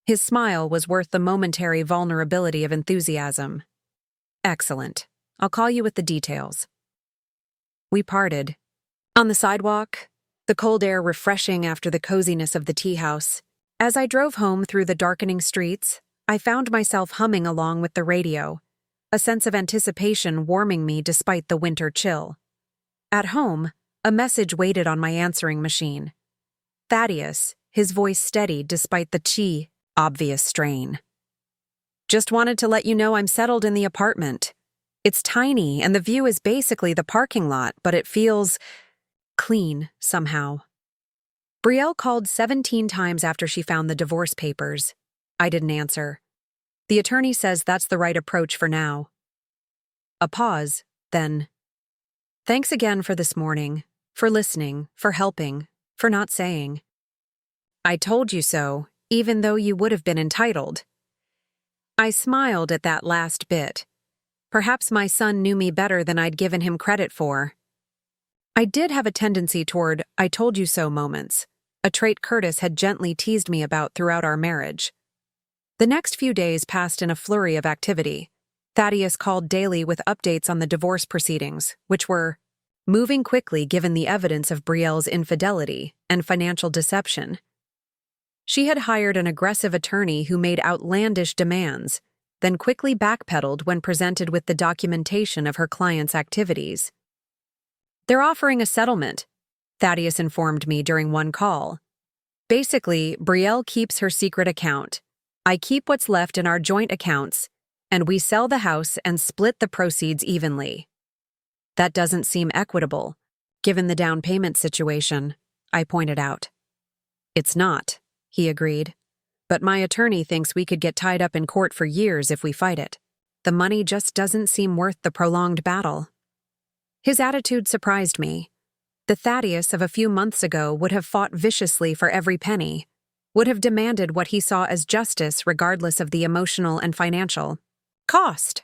His smile was worth the momentary vulnerability of enthusiasm. "Excellent. I'll call you with the details." We parted. On the sidewalk, the cold air refreshing after the coziness of the tea house. As I drove home through the darkening streets, I found myself humming along with the radio, a sense of anticipation warming me despite the winter chill. At home, a message waited on my answering machine. Thaddeus, his voice steady despite the obvious strain. "Just wanted to let you know I'm settled in the apartment. It's tiny and the view is basically the parking lot, but it feels clean somehow." Brielle called 17 times after she found the divorce papers. I didn't answer. The attorney says that's the right approach for now. A pause, then. "Thanks again for this morning, for listening, for helping, for not saying. I told you so, even though you would have been entitled." I smiled at that last bit. Perhaps my son knew me better than I'd given him credit for. I did have a tendency toward "I told you so" moments, a trait Curtis had gently teased me about throughout our marriage. The next few days passed in a flurry of activity. Thaddeus called daily with updates on the divorce proceedings, which were moving quickly given the evidence of Brielle's infidelity and financial deception. She had hired an aggressive attorney who made outlandish demands, then quickly backpedaled when presented with the documentation of her client's activities. "They're offering a settlement," Thaddeus informed me during one call. "Basically, Brielle keeps her secret account. I keep what's left in our joint accounts, and we sell the house and split the proceeds evenly." "That doesn't seem equitable, given the down payment situation," I pointed out. "It's not," he agreed. "But my attorney thinks we could get tied up in court for years if we fight it. The money just doesn't seem worth the prolonged battle." His attitude surprised me. The Thaddeus of a few months ago would have fought viciously for every penny, would have demanded what he saw as justice regardless of the emotional and financial cost.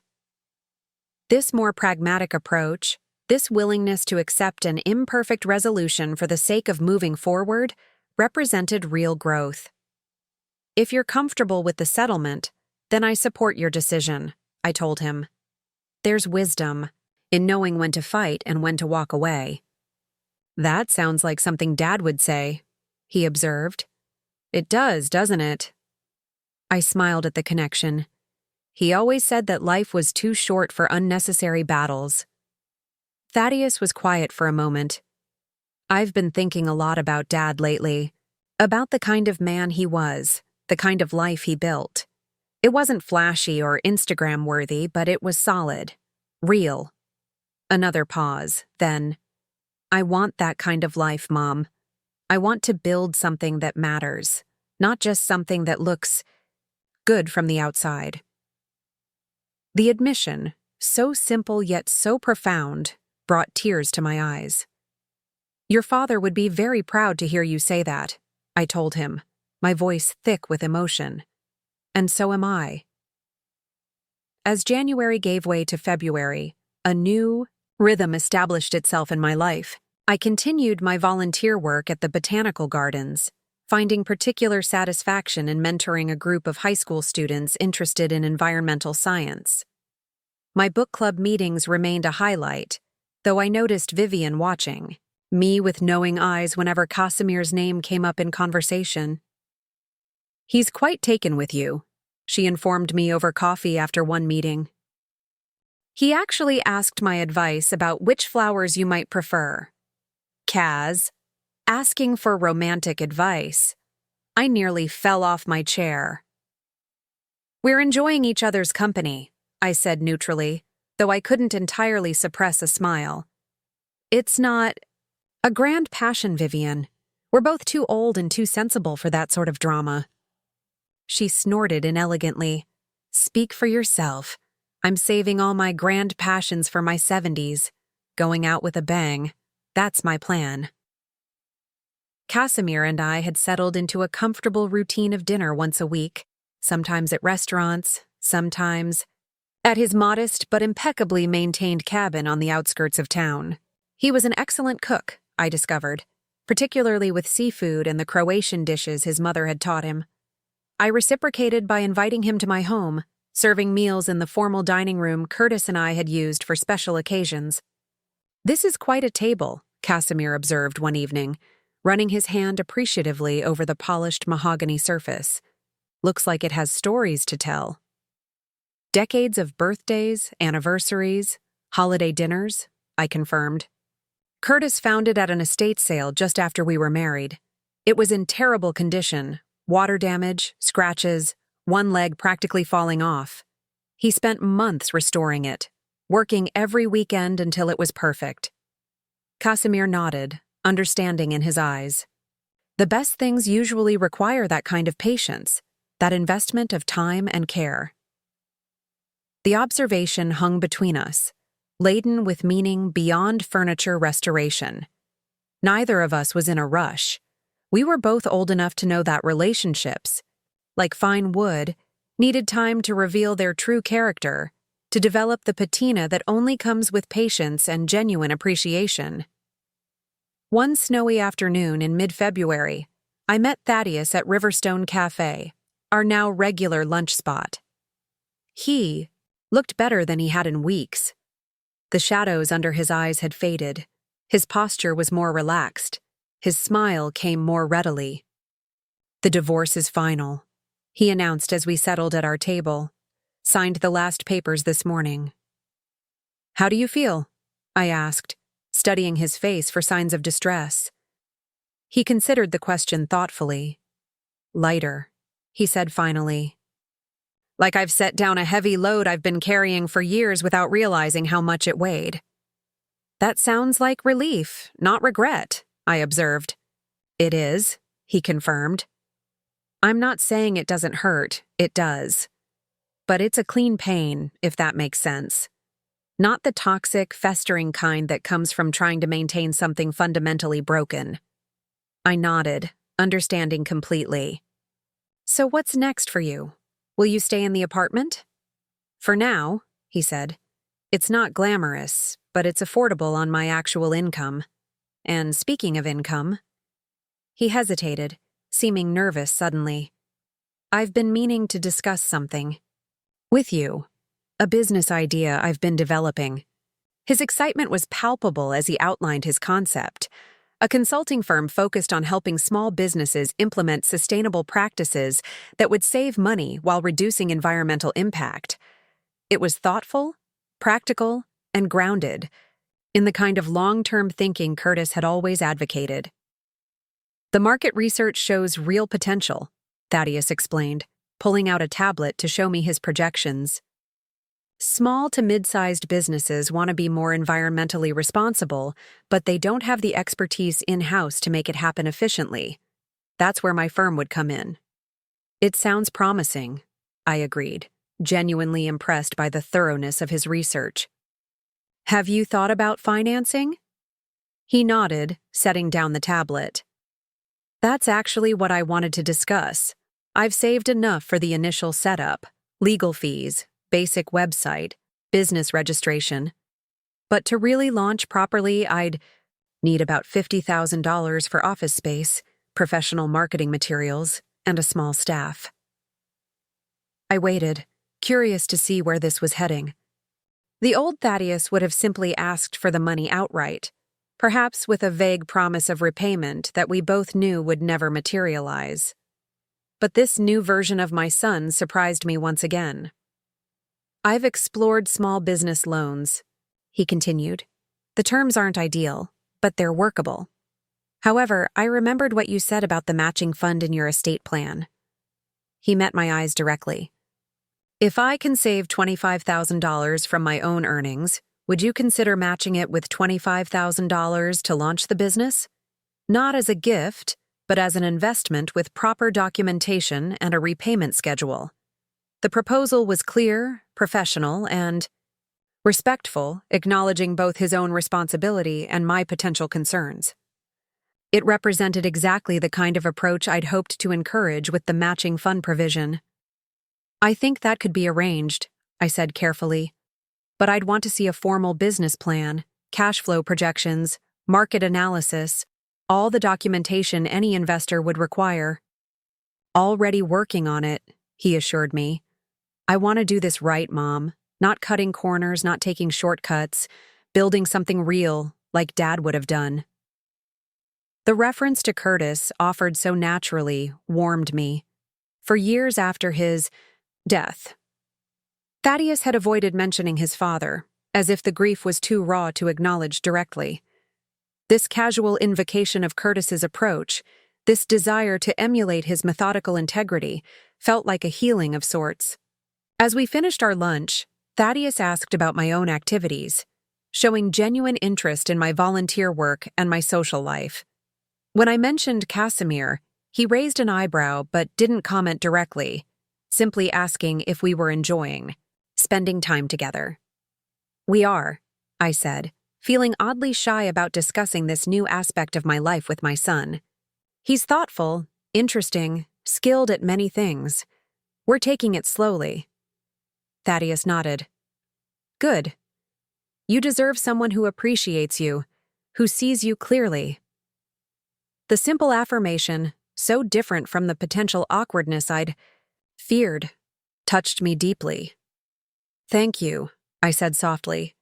This more pragmatic approach, this willingness to accept an imperfect resolution for the sake of moving forward, represented real growth. "If you're comfortable with the settlement, then I support your decision," I told him. "There's wisdom in knowing when to fight and when to walk away." "That sounds like something Dad would say," he observed. "It does, doesn't it?" I smiled at the connection. He always said that life was too short for unnecessary battles. Thaddeus was quiet for a moment. "I've been thinking a lot about Dad lately, about the kind of man he was, the kind of life he built. It wasn't flashy or Instagram-worthy, but it was solid, real." Another pause, then, "I want that kind of life, Mom. I want to build something that matters, not just something that looks good from the outside." The admission, so simple yet so profound, brought tears to my eyes. "Your father would be very proud to hear you say that," I told him, my voice thick with emotion. "And so am I." As January gave way to February, A new rhythm established itself in my life. I continued my volunteer work at the botanical gardens, finding particular satisfaction in mentoring a group of high school students interested in environmental science. My book club meetings remained a highlight, though I noticed Vivian watching, me with knowing eyes whenever Casimir's name came up in conversation. "He's quite taken with you," she informed me over coffee after one meeting. "He actually asked my advice about which flowers you might prefer." Kaz, asking for romantic advice. I nearly fell off my chair. "We're enjoying each other's company," I said neutrally, though I couldn't entirely suppress a smile. "It's not a grand passion, Vivian. We're both too old and too sensible for that sort of drama." She snorted inelegantly. "Speak for yourself. I'm saving all my grand passions for my 70s. Going out with a bang. That's my plan." Casimir and I had settled into a comfortable routine of dinner once a week, sometimes at restaurants, sometimes at his modest but impeccably maintained cabin on the outskirts of town. He was an excellent cook, I discovered, particularly with seafood and the Croatian dishes his mother had taught him. I reciprocated by inviting him to my home, serving meals in the formal dining room Curtis and I had used for special occasions. "This is quite a table," Casimir observed one evening, running his hand appreciatively over the polished mahogany surface. "Looks like it has stories to tell." "Decades of birthdays, anniversaries, holiday dinners," I confirmed. "Curtis found it at an estate sale just after we were married. It was in terrible condition, water damage, scratches, one leg practically falling off. He spent months restoring it, working every weekend until it was perfect." Casimir nodded, understanding in his eyes. The best things usually require that kind of patience, that investment of time and care. The observation hung between us, laden with meaning beyond furniture restoration. Neither of us was in a rush. We were both old enough to know that relationships, like fine wood, needed time to reveal their true character, to develop the patina that only comes with patience and genuine appreciation. One snowy afternoon in mid-February, I met Thaddeus at Riverstone Cafe, our now regular lunch spot. He looked better than he had in weeks. The shadows under his eyes had faded. His posture was more relaxed. His smile came more readily. "The divorce is final," he announced as we settled at our table. "Signed the last papers this morning." "How do you feel?" I asked, studying his face for signs of distress. He considered the question thoughtfully. "Lighter," he said finally. "Like I've set down a heavy load I've been carrying for years without realizing how much it weighed." "That sounds like relief, not regret," I observed. "It is," he confirmed. "I'm not saying it doesn't hurt, it does. But it's a clean pain, if that makes sense. Not the toxic, festering kind that comes from trying to maintain something fundamentally broken." I nodded, understanding completely. "So what's next for you? Will you stay in the apartment?" "For now," he said. "It's not glamorous, but it's affordable on my actual income. And speaking of income..." He hesitated, seeming nervous suddenly. "I've been meaning to discuss something with you. A business idea I've been developing." His excitement was palpable as he outlined his concept. A consulting firm focused on helping small businesses implement sustainable practices that would save money while reducing environmental impact. It was thoughtful, practical, and grounded, in the kind of long-term thinking Curtis had always advocated. "The market research shows real potential," Thaddeus explained, pulling out a tablet to show me his projections. "Small to mid-sized businesses want to be more environmentally responsible, but they don't have the expertise in-house to make it happen efficiently. That's where my firm would come in." "It sounds promising," I agreed, genuinely impressed by the thoroughness of his research. "Have you thought about financing?" He nodded, setting down the tablet. "That's actually what I wanted to discuss. I've saved enough for the initial setup, legal fees, basic website, business registration. But to really launch properly, I'd need about $50,000 for office space, professional marketing materials, and a small staff. I waited, curious to see where this was heading. The old Thaddeus would have simply asked for the money outright, perhaps with a vague promise of repayment that we both knew would never materialize. But this new version of my son surprised me once again. "I've explored small business loans," he continued. "The terms aren't ideal, but they're workable. However, I remembered what you said about the matching fund in your estate plan." He met my eyes directly. "If I can save $25,000 from my own earnings, would you consider matching it with $25,000 to launch the business? Not as a gift, but as an investment with proper documentation and a repayment schedule." The proposal was clear, professional, and respectful, acknowledging both his own responsibility and my potential concerns. It represented exactly the kind of approach I'd hoped to encourage with the matching fund provision. "I think that could be arranged," I said carefully. "But I'd want to see a formal business plan, cash flow projections, market analysis, all the documentation any investor would require." "Already working on it," he assured me. "I want to do this right, Mom. Not cutting corners, not taking shortcuts, building something real, like Dad would have done." The reference to Curtis, offered so naturally, warmed me. For years after his death, Thaddeus had avoided mentioning his father, as if the grief was too raw to acknowledge directly. This casual invocation of Curtis's approach, this desire to emulate his methodical integrity, felt like a healing of sorts. As we finished our lunch, Thaddeus asked about my own activities, showing genuine interest in my volunteer work and my social life. When I mentioned Casimir, he raised an eyebrow but didn't comment directly, simply asking if we were enjoying spending time together. "We are," I said, feeling oddly shy about discussing this new aspect of my life with my son. "He's thoughtful, interesting, skilled at many things. We're taking it slowly." Thaddeus nodded. "Good. You deserve someone who appreciates you, who sees you clearly." The simple affirmation, so different from the potential awkwardness I'd feared, touched me deeply. "Thank you," I said softly.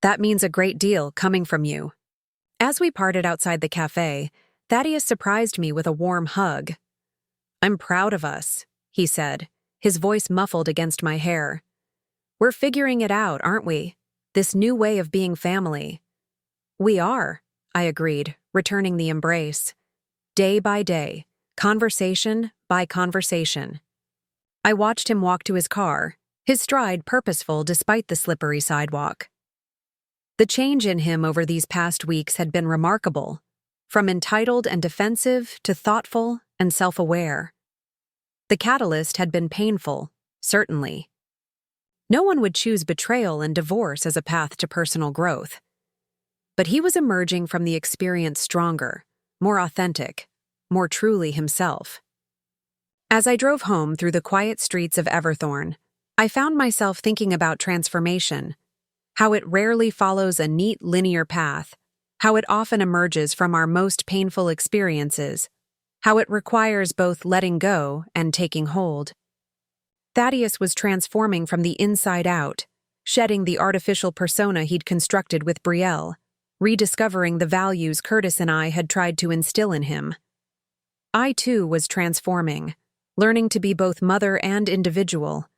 "That means a great deal coming from you." As we parted outside the cafe, Thaddeus surprised me with a warm hug. "I'm proud of us," he said, his voice muffled against my hair. "We're figuring it out, aren't we? This new way of being family." "We are," I agreed, returning the embrace. Day by day, conversation by conversation. I watched him walk to his car, his stride purposeful despite the slippery sidewalk. The change in him over these past weeks had been remarkable, from entitled and defensive to thoughtful and self-aware. The catalyst had been painful, certainly. No one would choose betrayal and divorce as a path to personal growth. But he was emerging from the experience stronger, more authentic, more truly himself. As I drove home through the quiet streets of Everthorne, I found myself thinking about transformation, how it rarely follows a neat linear path, how it often emerges from our most painful experiences, how it requires both letting go and taking hold. Thaddeus was transforming from the inside out, shedding the artificial persona he'd constructed with Brielle, rediscovering the values Curtis and I had tried to instill in him. I, too, was transforming, learning to be both mother and individual,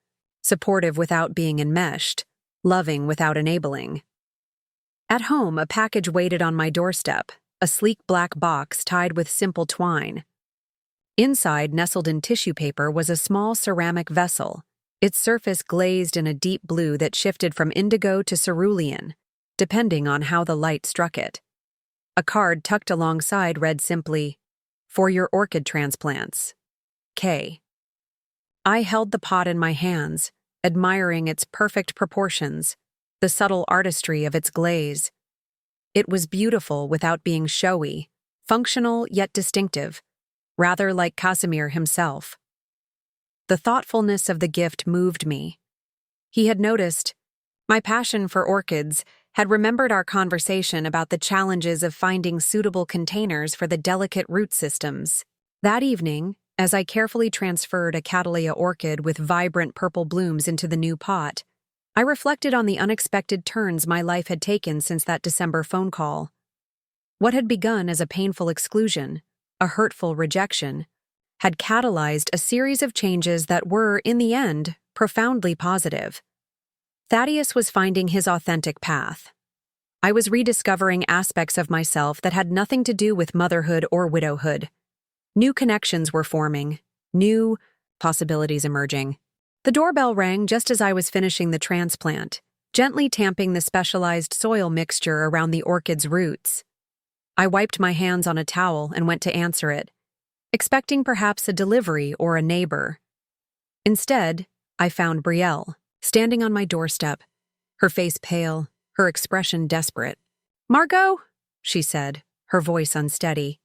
supportive without being enmeshed, loving without enabling. At home, a package waited on my doorstep, a sleek black box tied with simple twine. Inside, nestled in tissue paper, was a small ceramic vessel, its surface glazed in a deep blue that shifted from indigo to cerulean, depending on how the light struck it. A card tucked alongside read simply, "For your orchid transplants. K." I held the pot in my hands, admiring its perfect proportions, the subtle artistry of its glaze. It was beautiful without being showy, functional yet distinctive, rather like Casimir himself. The thoughtfulness of the gift moved me. He had noticed my passion for orchids, had remembered our conversation about the challenges of finding suitable containers for the delicate root systems. That evening, as I carefully transferred a Cattleya orchid with vibrant purple blooms into the new pot, I reflected on the unexpected turns my life had taken since that December phone call. What had begun as a painful exclusion, a hurtful rejection, had catalyzed a series of changes that were, in the end, profoundly positive. Thaddeus was finding his authentic path. I was rediscovering aspects of myself that had nothing to do with motherhood or widowhood. New connections were forming, new possibilities emerging. The doorbell rang just as I was finishing the transplant, gently tamping the specialized soil mixture around the orchid's roots. I wiped my hands on a towel and went to answer it, expecting perhaps a delivery or a neighbor. Instead, I found Brielle, standing on my doorstep, her face pale, her expression desperate. "Margaux," she said, her voice unsteady.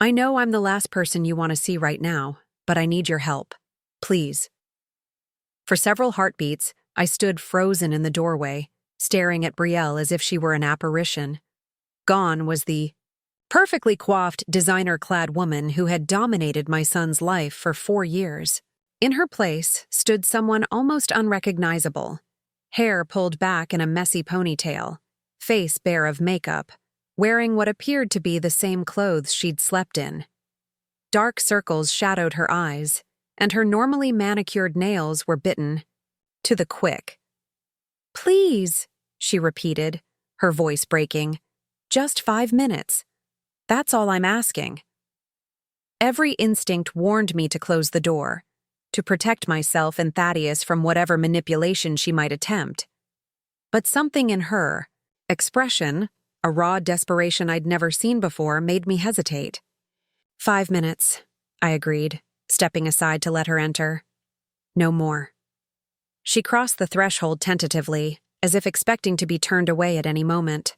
"I know I'm the last person you want to see right now, but I need your help. Please." For several heartbeats, I stood frozen in the doorway, staring at Brielle as if she were an apparition. Gone was the perfectly coiffed, designer-clad woman who had dominated my son's life for 4 years. In her place stood someone almost unrecognizable, hair pulled back in a messy ponytail, face bare of makeup, wearing what appeared to be the same clothes she'd slept in. Dark circles shadowed her eyes, and her normally manicured nails were bitten to the quick. "Please," she repeated, her voice breaking. "Just 5 minutes. That's all I'm asking." Every instinct warned me to close the door, to protect myself and Thaddeus from whatever manipulation she might attempt. But something in her expression, a raw desperation I'd never seen before, made me hesitate. 5 minutes, I agreed, stepping aside to let her enter. No more. She crossed the threshold tentatively, as if expecting to be turned away at any moment.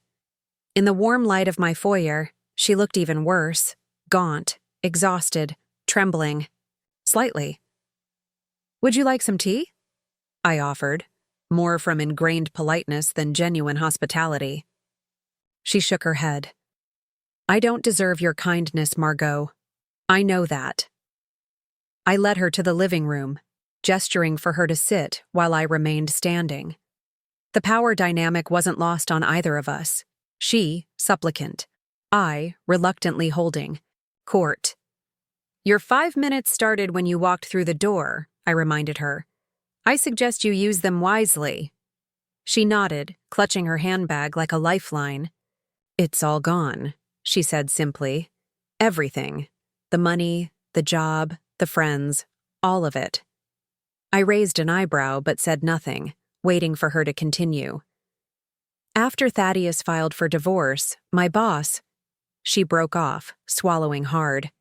In the warm light of my foyer, she looked even worse, gaunt, exhausted, trembling. Slightly. "Would you like some tea?" I offered, more from ingrained politeness than genuine hospitality. She shook her head. "I don't deserve your kindness, Margaux. I know that." I led her to the living room, gesturing for her to sit while I remained standing. The power dynamic wasn't lost on either of us. She, supplicant. I, reluctantly holding court. "Your 5 minutes started when you walked through the door," I reminded her. "I suggest you use them wisely." She nodded, clutching her handbag like a lifeline. "It's all gone," she said simply. "Everything. The money, the job, the friends, all of it." I raised an eyebrow but said nothing, waiting for her to continue. "After Thaddeus filed for divorce, my boss—" She broke off, swallowing hard.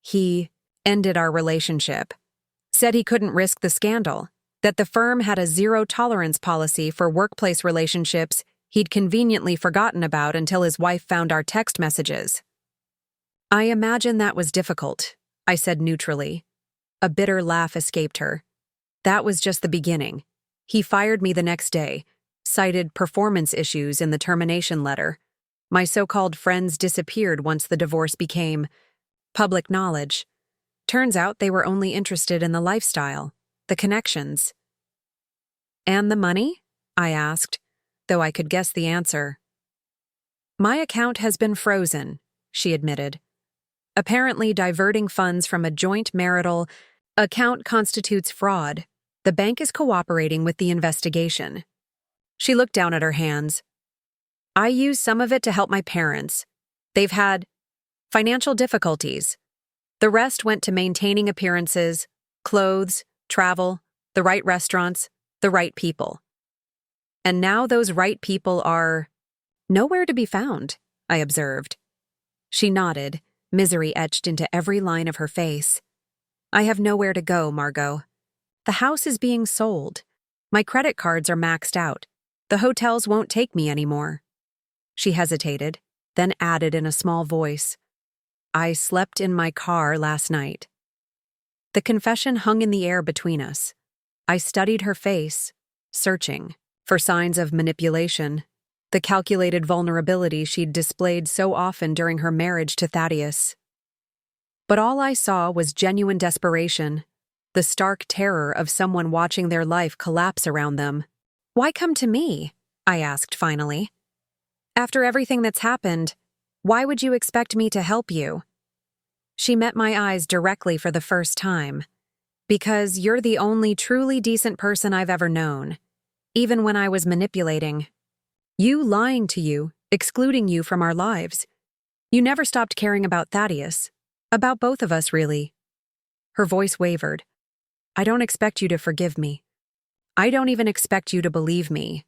"He ended our relationship. Said he couldn't risk the scandal, that the firm had a zero-tolerance policy for workplace relationships he'd conveniently forgotten about until his wife found our text messages." "I imagine that was difficult," I said neutrally. A bitter laugh escaped her. "That was just the beginning. He fired me the next day, cited performance issues in the termination letter. My so-called friends disappeared once the divorce became public knowledge. Turns out they were only interested in the lifestyle, the connections." "And the money?" I asked, though I could guess the answer. "My account has been frozen," she admitted. "Apparently diverting funds from a joint marital account constitutes fraud. The bank is cooperating with the investigation." She looked down at her hands. "I used some of it to help my parents. They've had financial difficulties. The rest went to maintaining appearances, clothes, travel, the right restaurants, the right people. And now those right people are nowhere to be found," I observed. She nodded, misery etched into every line of her face. "I have nowhere to go, Margaux. The house is being sold. My credit cards are maxed out. The hotels won't take me anymore." She hesitated, then added in a small voice, "I slept in my car last night." The confession hung in the air between us. I studied her face, searching for signs of manipulation, the calculated vulnerability she'd displayed so often during her marriage to Thaddeus. But all I saw was genuine desperation, the stark terror of someone watching their life collapse around them. "Why come to me?" I asked finally. "After everything that's happened, why would you expect me to help you?" She met my eyes directly for the first time. "Because you're the only truly decent person I've ever known, even when I was manipulating. You lying to you, excluding you from our lives. You never stopped caring about Thaddeus. About both of us, really." Her voice wavered. "I don't expect you to forgive me. I don't even expect you to believe me.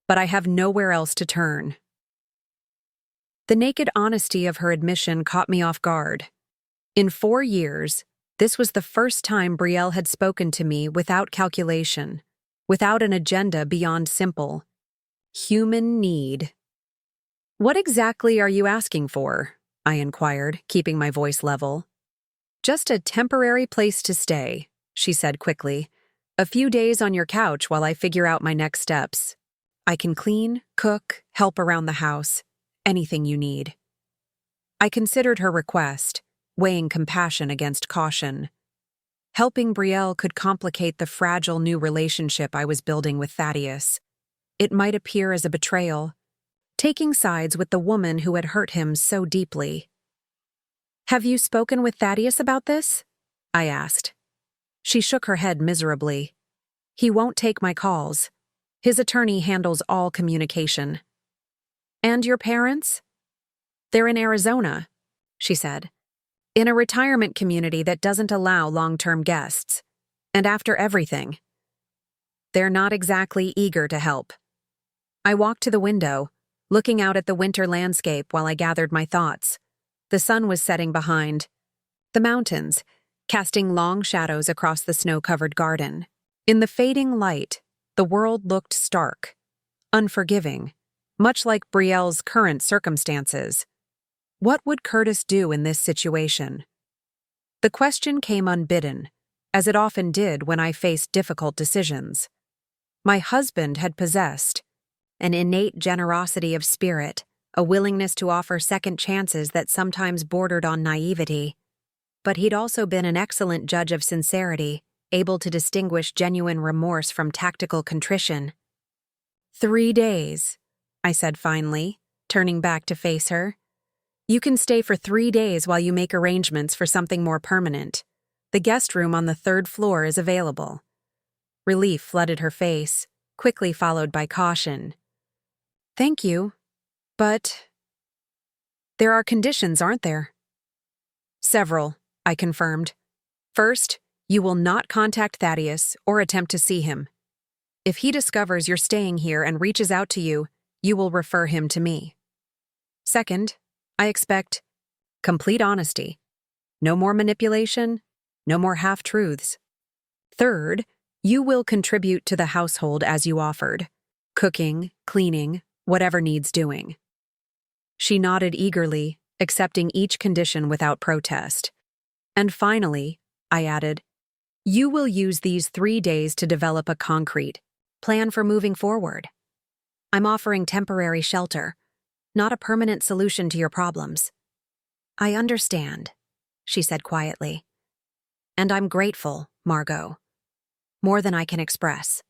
But I have nowhere else to turn." The naked honesty of her admission caught me off guard. In 4 years, this was the first time Brielle had spoken to me without calculation, without an agenda beyond simple human need. "What exactly are you asking for?" I inquired, keeping my voice level. "Just a temporary place to stay," she said quickly. "A few days on your couch while I figure out my next steps. I can clean, cook, help around the house, anything you need." I considered her request, weighing compassion against caution. Helping Brielle could complicate the fragile new relationship I was building with Thaddeus. It might appear as a betrayal, taking sides with the woman who had hurt him so deeply. "Have you spoken with Thaddeus about this?" I asked. She shook her head miserably. "He won't take my calls. His attorney handles all communication." "And your parents?" "They're in Arizona," she said. "In a retirement community that doesn't allow long-term guests. And after everything, they're not exactly eager to help." I walked to the window, looking out at the winter landscape while I gathered my thoughts. The sun was setting behind the mountains, casting long shadows across the snow-covered garden. In the fading light, the world looked stark, unforgiving, much like Brielle's current circumstances. What would Curtis do in this situation? The question came unbidden, as it often did when I faced difficult decisions. My husband had possessed an innate generosity of spirit, a willingness to offer second chances that sometimes bordered on naivety. But he'd also been an excellent judge of sincerity, able to distinguish genuine remorse from tactical contrition. 3 days, I said finally, turning back to face her. "You can stay for 3 days while you make arrangements for something more permanent. The guest room on the 3rd floor is available." Relief flooded her face, quickly followed by caution. "Thank you, but there are conditions, aren't there?" "Several," I confirmed. "First, you will not contact Thaddeus or attempt to see him. If he discovers you're staying here and reaches out to you, you will refer him to me. Second, I expect complete honesty. No more manipulation, no more half-truths. Third, you will contribute to the household as you offered. Cooking, cleaning, whatever needs doing." She nodded eagerly, accepting each condition without protest. "And finally," I added, "you will use these 3 days to develop a concrete plan for moving forward. I'm offering temporary shelter, not a permanent solution to your problems." "I understand," she said quietly. "And I'm grateful, Margaux. More than I can express."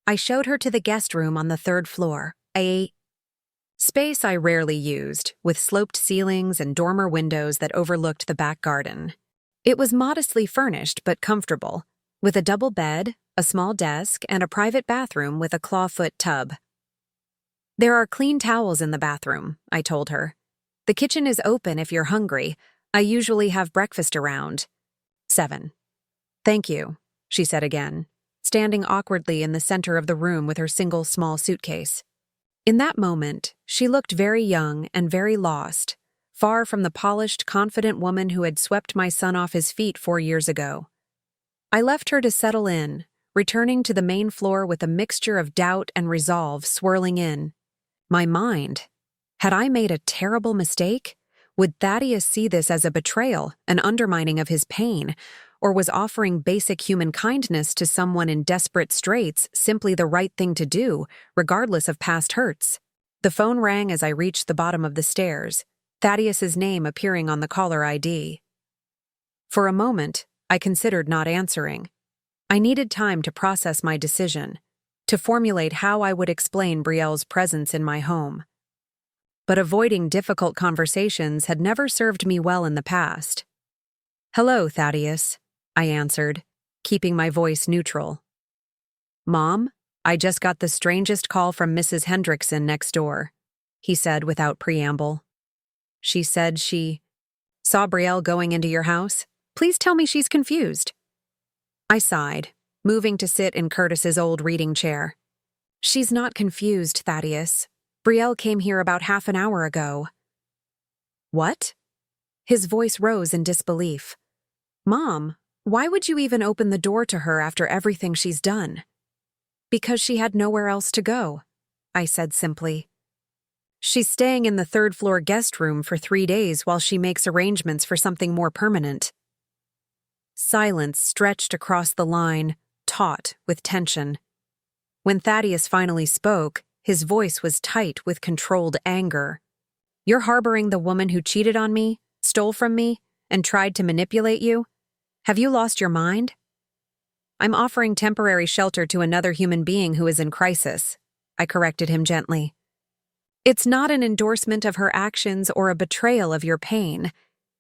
I showed her to the guest room on the 3rd floor, a space I rarely used, with sloped ceilings and dormer windows that overlooked the back garden. It was modestly furnished but comfortable, with a double bed, a small desk, and a private bathroom with a clawfoot tub. "There are clean towels in the bathroom," I told her. "The kitchen is open if you're hungry. I usually have breakfast around 7. "Thank you," she said again, standing awkwardly in the center of the room with her single small suitcase. In that moment, she looked very young and very lost, far from the polished, confident woman who had swept my son off his feet 4 years ago. I left her to settle in, returning to the main floor with a mixture of doubt and resolve swirling in my mind. Had I made a terrible mistake? Would Thaddeus see this as a betrayal, an undermining of his pain? or was offering basic human kindness to someone in desperate straits simply the right thing to do, regardless of past hurts? The phone rang as I reached the bottom of the stairs, Thaddeus's name appearing on the caller ID. For a moment, I considered not answering. I needed time to process my decision, to formulate how I would explain Brielle's presence in my home. But avoiding difficult conversations had never served me well in the past. "Hello, Thaddeus," I answered, keeping my voice neutral. "Mom, I just got the strangest call from Mrs. Hendrickson next door," he said without preamble. "She said she saw Brielle going into your house. Please tell me she's confused." I sighed, moving to sit in Curtis's old reading chair. "She's not confused, Thaddeus. Brielle came here about half an hour ago." "What?" His voice rose in disbelief. "Mom, why would you even open the door to her after everything she's done?" "Because she had nowhere else to go," I said simply. "She's staying in the third-floor guest room for 3 days while she makes arrangements for something more permanent." Silence stretched across the line, taut with tension. When Thaddeus finally spoke, his voice was tight with controlled anger. "You're harboring the woman who cheated on me, stole from me, and tried to manipulate you? Have you lost your mind?" "I'm offering temporary shelter to another human being who is in crisis," I corrected him gently. "It's not an endorsement of her actions or a betrayal of your pain.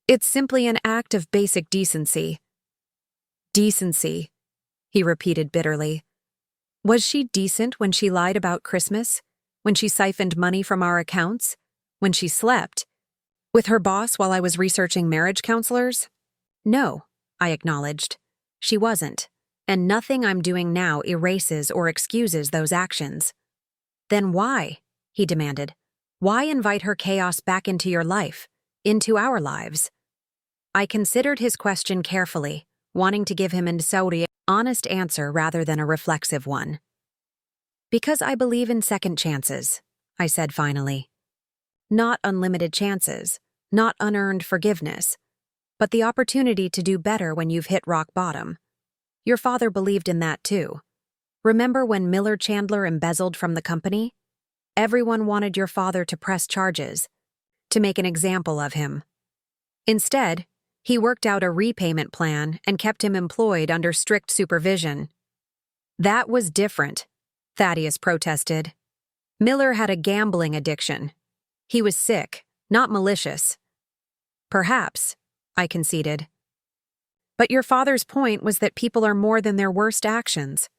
It's simply an act of basic decency." "Decency," he repeated bitterly. "Was she decent when she lied about Christmas? When she siphoned money from our accounts? When she slept with her boss while I was researching marriage counselors?" "No," I acknowledged. "She wasn't, and nothing I'm doing now erases or excuses those actions." "Then why?" he demanded. "Why invite her chaos back into your life, into our lives?" I considered his question carefully, wanting to give him an honest answer rather than a reflexive one. "Because I believe in second chances," I said finally. "Not unlimited chances, not unearned forgiveness, but the opportunity to do better when you've hit rock bottom. Your father believed in that too. Remember when Miller Chandler embezzled from the company? Everyone wanted your father to press charges, to make an example of him. Instead, he worked out a repayment plan and kept him employed under strict supervision." "That was different," Thaddeus protested. "Miller had a gambling addiction. He was sick, not malicious." "Perhaps," I conceded. "But your father's point was that people are more than their worst actions,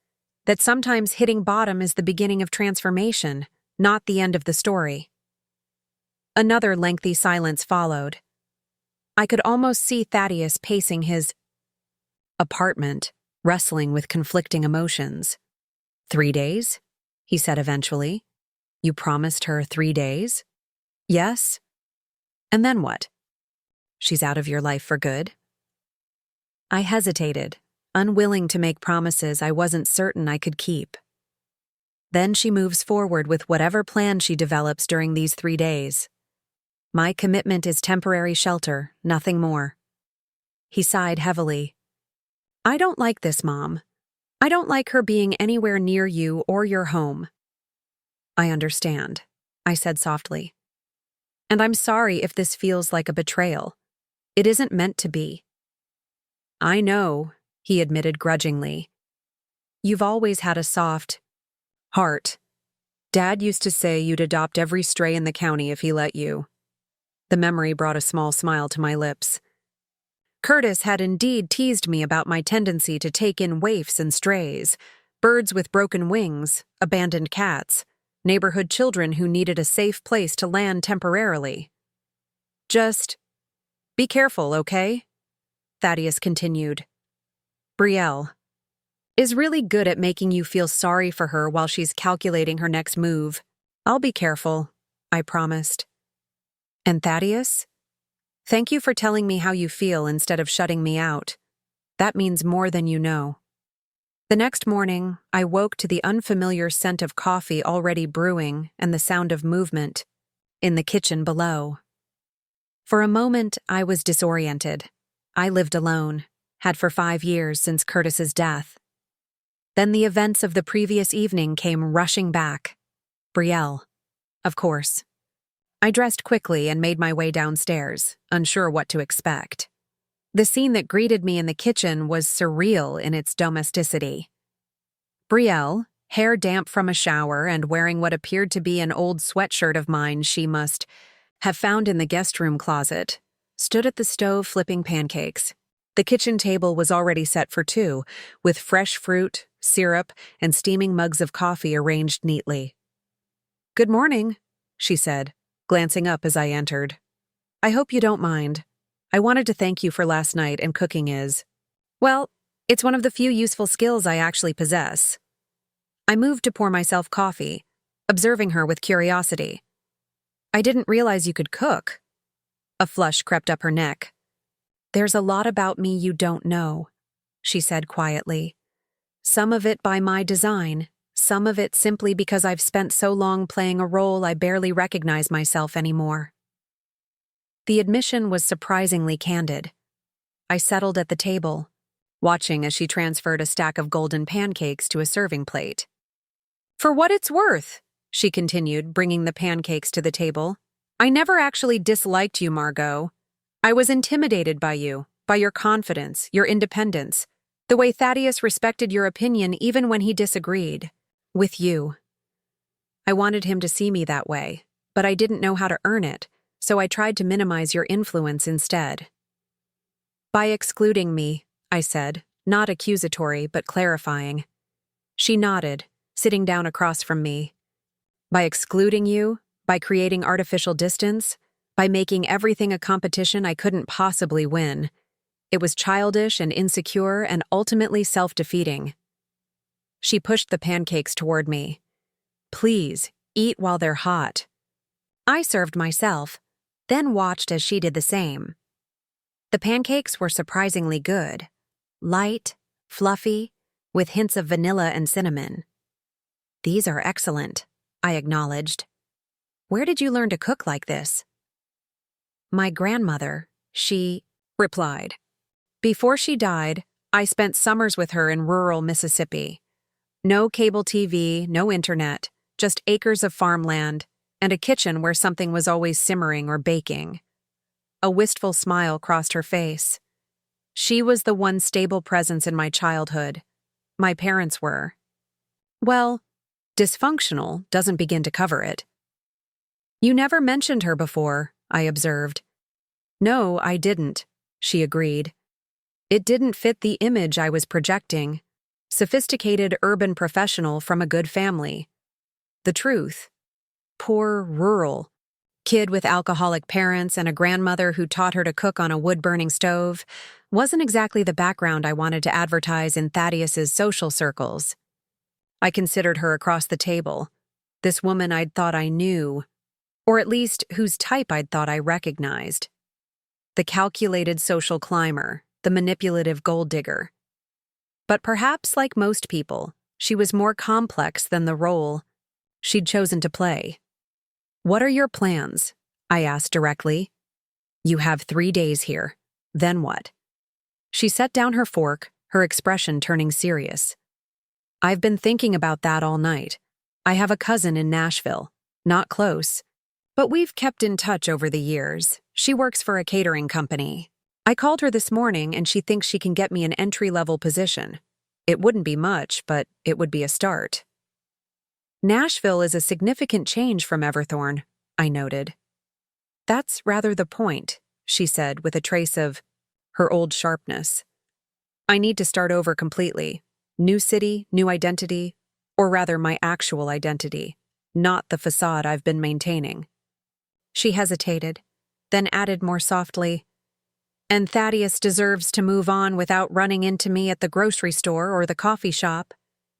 that sometimes hitting bottom is the beginning of transformation, not the end of the story." Another lengthy silence followed. I could almost see Thaddeus pacing his apartment, wrestling with conflicting emotions. 3 days? He said eventually. "You promised her 3 days?" "Yes." "And then what? She's out of your life for good?" I hesitated, unwilling to make promises I wasn't certain I could keep. "Then she moves forward with whatever plan she develops during these 3 days. My commitment is temporary shelter, nothing more." He sighed heavily. "I don't like this, Mom. I don't like her being anywhere near you or your home." "I understand," I said softly. "And I'm sorry if this feels like a betrayal. It isn't meant to be." "I know," he admitted grudgingly. "You've always had a soft heart. Dad used to say you'd adopt every stray in the county if he let you." The memory brought a small smile to my lips. Curtis had indeed teased me about my tendency to take in waifs and strays, birds with broken wings, abandoned cats, neighborhood children who needed a safe place to land temporarily. "Just be careful, okay?" Thaddeus continued. "Brielle is really good at making you feel sorry for her while she's calculating her next move. I'll be careful," I promised. "And Thaddeus? Thank you for telling me how you feel instead of shutting me out. That means more than you know." The next morning, I woke to the unfamiliar scent of coffee already brewing and the sound of movement in the kitchen below. For a moment, I was disoriented. I lived alone, had for 5 years since Curtis's death. Then the events of the previous evening came rushing back. Brielle, of course. I dressed quickly and made my way downstairs, unsure what to expect. The scene that greeted me in the kitchen was surreal in its domesticity. Brielle, hair damp from a shower and wearing what appeared to be an old sweatshirt of mine she must have found in the guest room closet, stood at the stove flipping pancakes. The kitchen table was already set for 2, with fresh fruit, syrup, and steaming mugs of coffee arranged neatly. "Good morning," she said, glancing up as I entered. "I hope you don't mind. I wanted to thank you for last night, and cooking is, well, it's one of the few useful skills I actually possess." I moved to pour myself coffee, observing her with curiosity. "I didn't realize you could cook." A flush crept up her neck. "There's a lot about me you don't know," she said quietly. "Some of it by my design, some of it simply because I've spent so long playing a role I barely recognize myself anymore." The admission was surprisingly candid. I settled at the table, watching as she transferred a stack of golden pancakes to a serving plate. "For what it's worth," she continued, bringing the pancakes to the table, "I never actually disliked you, Margaux. I was intimidated by you, by your confidence, your independence, the way Thaddeus respected your opinion even when he disagreed with you. I wanted him to see me that way, but I didn't know how to earn it, so I tried to minimize your influence instead." "By excluding me," I said, not accusatory but clarifying. She nodded, sitting down across from me. "By excluding you, by creating artificial distance, by making everything a competition I couldn't possibly win. It was childish and insecure and ultimately self-defeating." She pushed the pancakes toward me. "Please, eat while they're hot." I served myself, then watched as she did the same. The pancakes were surprisingly good, light, fluffy, with hints of vanilla and cinnamon. "These are excellent," I acknowledged. "Where did you learn to cook like this?" "My grandmother," she replied. "Before she died, I spent summers with her in rural Mississippi. No cable TV, no internet, just acres of farmland, and a kitchen where something was always simmering or baking." A wistful smile crossed her face. "She was the one stable presence in my childhood. My parents were, well, dysfunctional doesn't begin to cover it." "You never mentioned her before," I observed. "No, I didn't," she agreed. "It didn't fit the image I was projecting. Sophisticated urban professional from a good family. The truth. Poor, rural. Kid with alcoholic parents and a grandmother who taught her to cook on a wood-burning stove wasn't exactly the background I wanted to advertise in Thaddeus's social circles." I considered her across the table, this woman I'd thought I knew, or at least whose type I'd thought I recognized. The calculated social climber, the manipulative gold digger. But perhaps, like most people, she was more complex than the role she'd chosen to play. "What are your plans?" I asked directly. "You have 3 days here. Then what?" She set down her fork, her expression turning serious. "I've been thinking about that all night. I have a cousin in Nashville. Not close, but we've kept in touch over the years. She works for a catering company. I called her this morning and she thinks she can get me an entry-level position. It wouldn't be much, but it would be a start." "Nashville is a significant change from Everthorne," I noted. "That's rather the point," she said with a trace of her old sharpness. "I need to start over completely. New city, new identity, or rather my actual identity, not the facade I've been maintaining." She hesitated, then added more softly, "And Thaddeus deserves to move on without running into me at the grocery store or the coffee shop.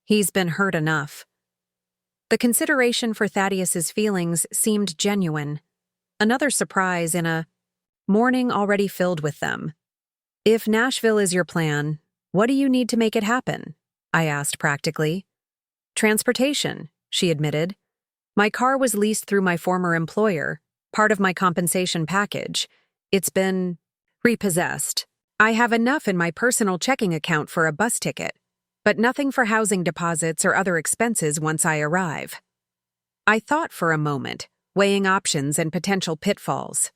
He's been hurt enough." The consideration for Thaddeus's feelings seemed genuine, another surprise in a morning already filled with them. "If Nashville is your plan, what do you need to make it happen?" I asked practically. "Transportation," she admitted. "My car was leased through my former employer, part of my compensation package. It's been repossessed. I have enough in my personal checking account for a bus ticket, but nothing for housing deposits or other expenses once I arrive. I thought for a moment, weighing options and potential pitfalls.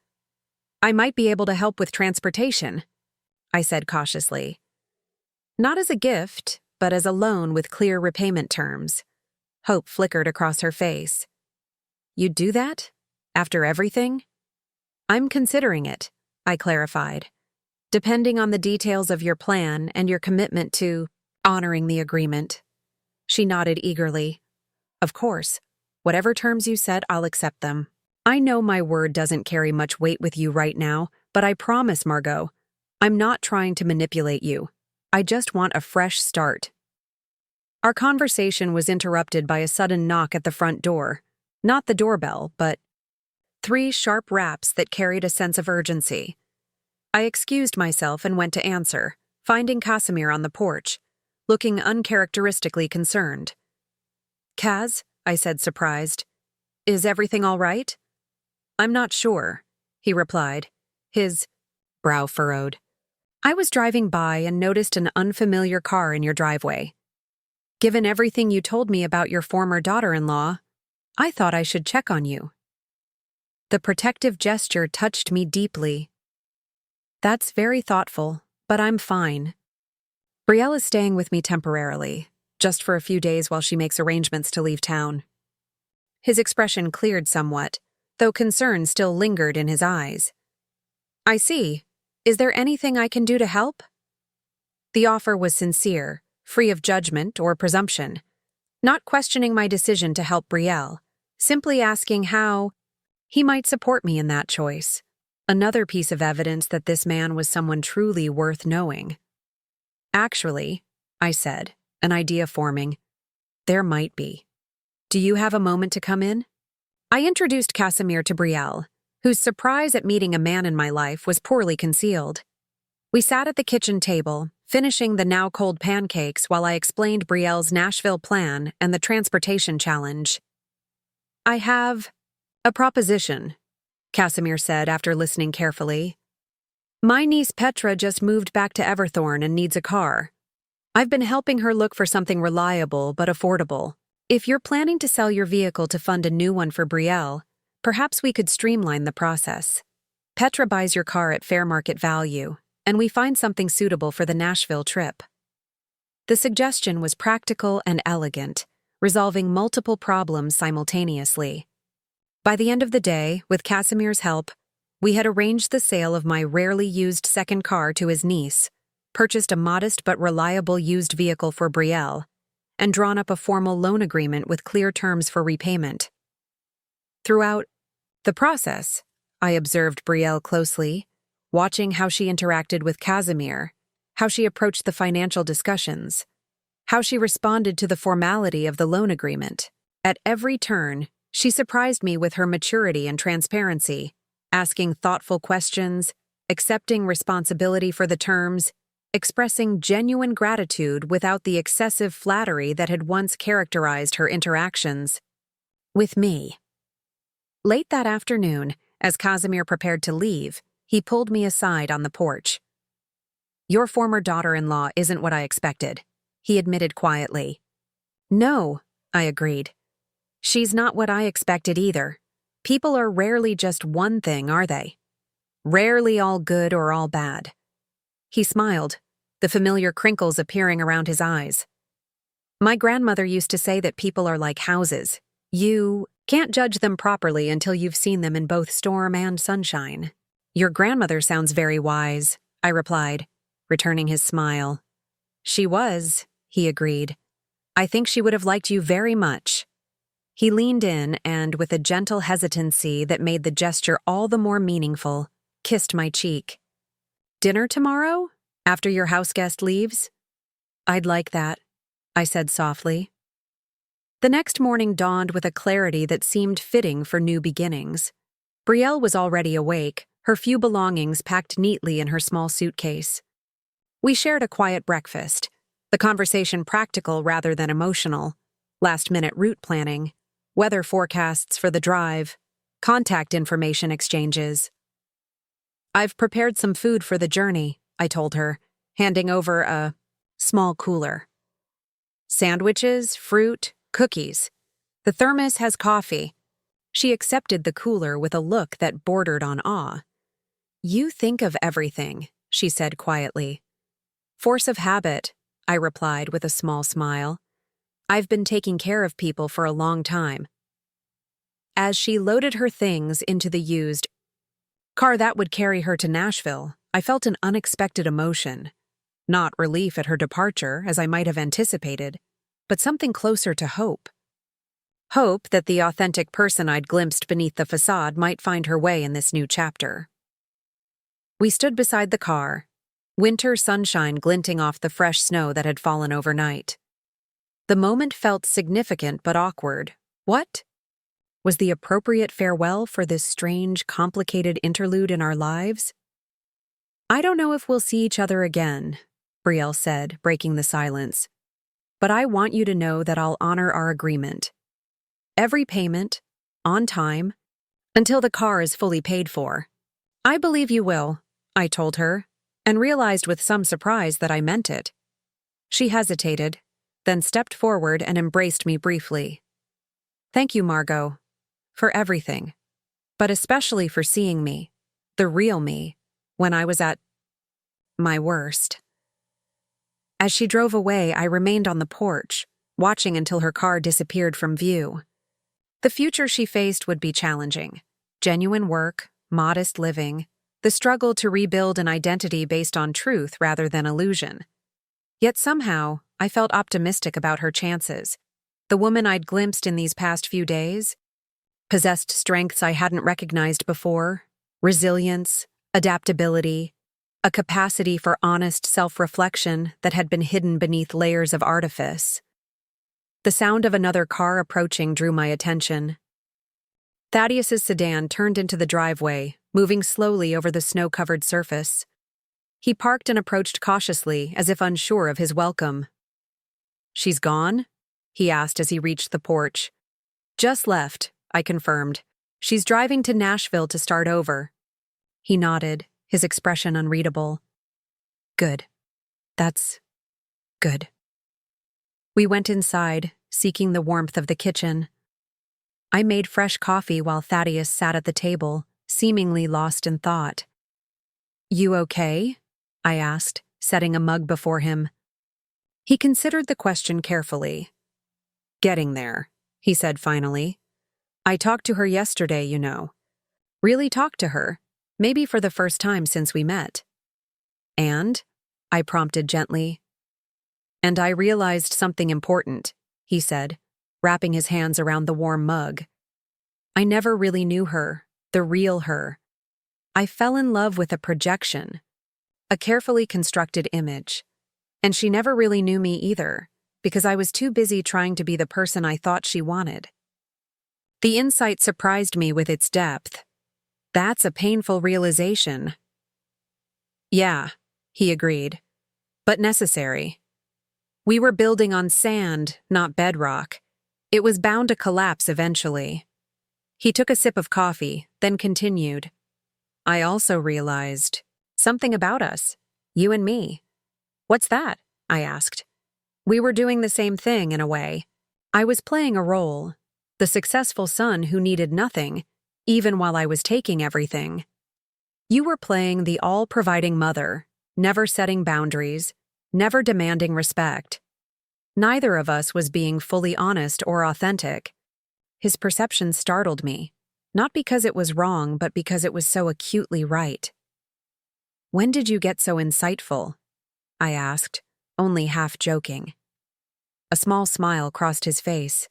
I might be able to help with transportation, I said cautiously. Not as a gift, but as a loan with clear repayment terms. Hope flickered across her face. You'd do that? After everything? I'm considering it, I clarified. Depending on the details of your plan and your commitment to honoring the agreement. She nodded eagerly. Of course. Whatever terms you set, I'll accept them. I know my word doesn't carry much weight with you right now, but I promise, Margaux, I'm not trying to manipulate you. I just want a fresh start. Our conversation was interrupted by a sudden knock at the front door. Not the doorbell, but 3 sharp raps that carried a sense of urgency. I excused myself and went to answer, finding Casimir on the porch, looking uncharacteristically concerned. Kaz, I said surprised, is everything all right? I'm not sure, he replied, his brow furrowed. I was driving by and noticed an unfamiliar car in your driveway. Given everything you told me about your former daughter-in-law, I thought I should check on you. The protective gesture touched me deeply. That's very thoughtful, but I'm fine. Brielle is staying with me temporarily, just for a few days while she makes arrangements to leave town. His expression cleared somewhat, though concern still lingered in his eyes. I see. Is there anything I can do to help? The offer was sincere, free of judgment or presumption, not questioning my decision to help Brielle, simply asking how he might support me in that choice. Another piece of evidence that this man was someone truly worth knowing. Actually, I said, an idea forming, there might be. Do you have a moment to come in? I introduced Casimir to Brielle, whose surprise at meeting a man in my life was poorly concealed. We sat at the kitchen table, finishing the now cold pancakes while I explained Brielle's Nashville plan and the transportation challenge. I have a proposition, Casimir said after listening carefully. My niece Petra just moved back to Everthorne and needs a car. I've been helping her look for something reliable but affordable. If you're planning to sell your vehicle to fund a new one for Brielle, perhaps we could streamline the process. Petra buys your car at fair market value, and we find something suitable for the Nashville trip. The suggestion was practical and elegant, resolving multiple problems simultaneously. By the end of the day, with Casimir's help, we had arranged the sale of my rarely used second car to his niece, purchased a modest but reliable used vehicle for Brielle, and drawn up a formal loan agreement with clear terms for repayment. Throughout the process, I observed Brielle closely, watching how she interacted with Casimir, how she approached the financial discussions, how she responded to the formality of the loan agreement. At every turn, she surprised me with her maturity and transparency, asking thoughtful questions, accepting responsibility for the terms, expressing genuine gratitude without the excessive flattery that had once characterized her interactions with me. Late that afternoon, as Casimir prepared to leave, he pulled me aside on the porch. Your former daughter-in-law isn't what I expected, he admitted quietly. No, I agreed. She's not what I expected either. People are rarely just one thing, are they? Rarely all good or all bad. He smiled, the familiar crinkles appearing around his eyes. My grandmother used to say that people are like houses. You can't judge them properly until you've seen them in both storm and sunshine. Your grandmother sounds very wise, I replied, returning his smile. She was, he agreed. I think she would have liked you very much. He leaned in and, with a gentle hesitancy that made the gesture all the more meaningful, kissed my cheek. Dinner tomorrow? After your houseguest leaves? I'd like that, I said softly. The next morning dawned with a clarity that seemed fitting for new beginnings. Brielle was already awake, her few belongings packed neatly in her small suitcase. We shared a quiet breakfast, the conversation practical rather than emotional, last-minute route planning, weather forecasts for the drive, contact information exchanges. I've prepared some food for the journey, I told her, handing over a small cooler. Sandwiches, fruit, cookies. The thermos has coffee. She accepted the cooler with a look that bordered on awe. You think of everything, she said quietly. Force of habit, I replied with a small smile. I've been taking care of people for a long time. As she loaded her things into the used car that would carry her to Nashville, I felt an unexpected emotion. Not relief at her departure, as I might have anticipated, but something closer to hope. Hope that the authentic person I'd glimpsed beneath the facade might find her way in this new chapter. We stood beside the car, winter sunshine glinting off the fresh snow that had fallen overnight. The moment felt significant but awkward. What? Was the appropriate farewell for this strange, complicated interlude in our lives? I don't know if we'll see each other again, Brielle said, breaking the silence. But I want you to know that I'll honor our agreement. Every payment, on time, until the car is fully paid for. I believe you will, I told her, and realized with some surprise that I meant it. She hesitated, then stepped forward and embraced me briefly. Thank you, Margaux, for everything, but especially for seeing me, the real me, when I was at my worst. As she drove away, I remained on the porch, watching until her car disappeared from view. The future she faced would be challenging. Genuine work, modest living, the struggle to rebuild an identity based on truth rather than illusion. Yet somehow, I felt optimistic about her chances. The woman I'd glimpsed in these past few days possessed strengths I hadn't recognized before: resilience, adaptability, a capacity for honest self-reflection that had been hidden beneath layers of artifice. The sound of another car approaching drew my attention. Thaddeus's sedan turned into the driveway, moving slowly over the snow-covered surface. He parked and approached cautiously, as if unsure of his welcome. She's gone? He asked as he reached the porch. Just left, I confirmed. She's driving to Nashville to start over. He nodded, his expression unreadable. Good. That's good. We went inside, seeking the warmth of the kitchen. I made fresh coffee while Thaddeus sat at the table, seemingly lost in thought. You okay? I asked, setting a mug before him. He considered the question carefully. Getting there, he said finally. I talked to her yesterday, you know. Really talked to her, maybe for the first time since we met. And? I prompted gently. And I realized something important, he said, wrapping his hands around the warm mug. I never really knew her, the real her. I fell in love with a projection, a carefully constructed image. And she never really knew me either, because I was too busy trying to be the person I thought she wanted. The insight surprised me with its depth. That's a painful realization. Yeah, he agreed, but necessary. We were building on sand, not bedrock. It was bound to collapse eventually. He took a sip of coffee, then continued. I also realized something about us, you and me. What's that? I asked. We were doing the same thing in a way. I was playing a role, the successful son who needed nothing, even while I was taking everything. You were playing the all-providing mother, never setting boundaries, never demanding respect. Neither of us was being fully honest or authentic. His perception startled me, not because it was wrong, but because it was so acutely right. When did you get so insightful? I asked, only half joking. A small smile crossed his face.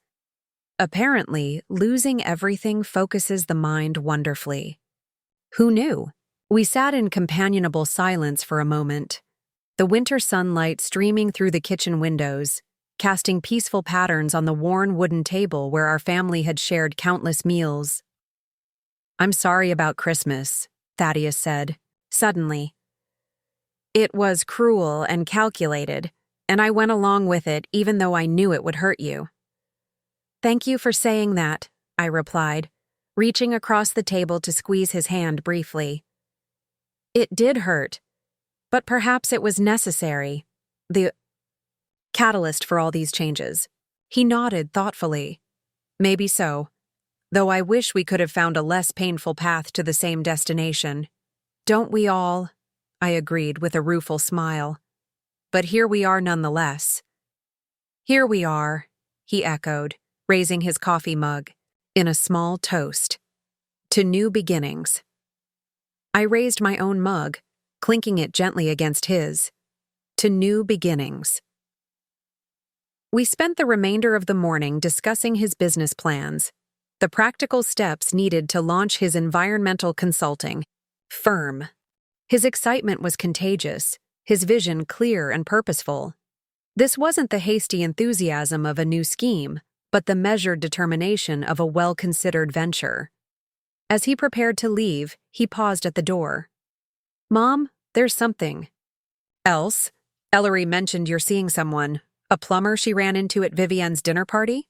Apparently, losing everything focuses the mind wonderfully. Who knew? We sat in companionable silence for a moment, the winter sunlight streaming through the kitchen windows, casting peaceful patterns on the worn wooden table where our family had shared countless meals. I'm sorry about Christmas, Thaddeus said, suddenly. It was cruel and calculated, and I went along with it even though I knew it would hurt you. Thank you for saying that, I replied, reaching across the table to squeeze his hand briefly. It did hurt, But perhaps it was necessary. The catalyst for all these changes. He nodded thoughtfully. Maybe so. Though I wish we could have found a less painful path to the same destination. Don't we all? I agreed with a rueful smile. But here we are nonetheless. Here we are, he echoed, raising his coffee mug, in a small toast. To new beginnings. I raised my own mug, clinking it gently against his. To new beginnings. We spent the remainder of the morning discussing his business plans, the practical steps needed to launch his environmental consulting firm. His excitement was contagious, his vision clear and purposeful. This wasn't the hasty enthusiasm of a new scheme, but the measured determination of a well-considered venture. As he prepared to leave, he paused at the door. "Mom, there's something." "Else? Ellery mentioned you're seeing someone. A plumber she ran into at Vivienne's dinner party?"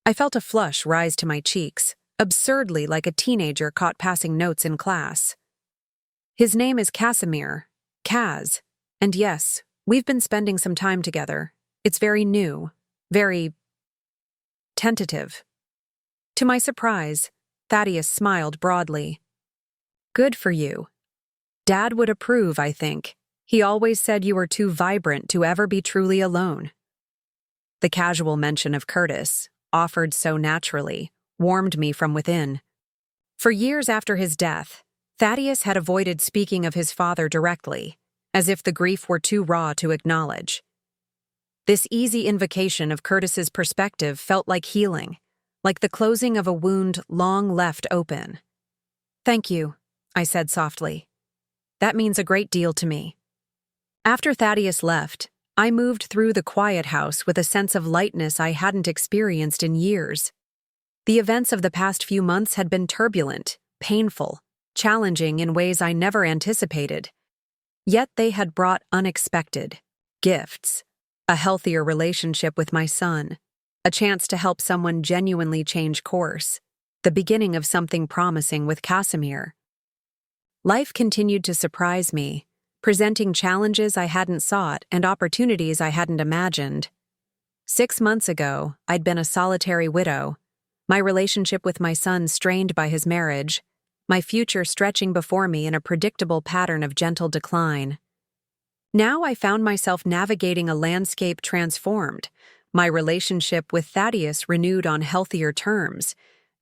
I felt a flush rise to my cheeks, absurdly like a teenager caught passing notes in class. "His name is Casimir, Kaz, and yes, we've been spending some time together. It's very new, very tentative." To my surprise, Thaddeus smiled broadly. "Good for you. Dad would approve, I think. He always said you were too vibrant to ever be truly alone." The casual mention of Curtis, offered so naturally, warmed me from within. For years after his death, Thaddeus had avoided speaking of his father directly, as if the grief were too raw to acknowledge. This easy invocation of Curtis's perspective felt like healing, like the closing of a wound long left open. "Thank you," I said softly. "That means a great deal to me." After Thaddeus left, I moved through the quiet house with a sense of lightness I hadn't experienced in years. The events of the past few months had been turbulent, painful, challenging in ways I never anticipated. Yet they had brought unexpected gifts, a healthier relationship with my son, a chance to help someone genuinely change course, the beginning of something promising with Casimir. Life continued to surprise me, presenting challenges I hadn't sought and opportunities I hadn't imagined. 6 months ago, I'd been a solitary widow, my relationship with my son strained by his marriage, my future stretching before me in a predictable pattern of gentle decline. Now I found myself navigating a landscape transformed, my relationship with Thaddeus renewed on healthier terms,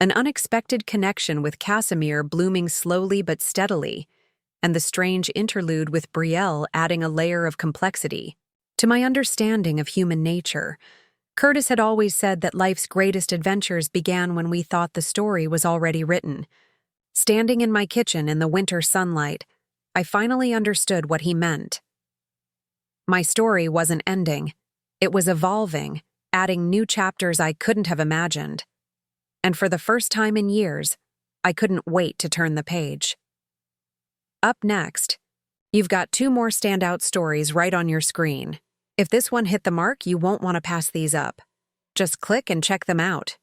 an unexpected connection with Casimir blooming slowly but steadily, and the strange interlude with Brielle adding a layer of complexity. To my understanding of human nature, Curtis had always said that life's greatest adventures began when we thought the story was already written. Standing in my kitchen in the winter sunlight, I finally understood what he meant. My story wasn't ending. It was evolving, adding new chapters I couldn't have imagined. And for the first time in years, I couldn't wait to turn the page. Up next, you've got 2 more standout stories right on your screen. If this one hit the mark, you won't want to pass these up. Just click and check them out.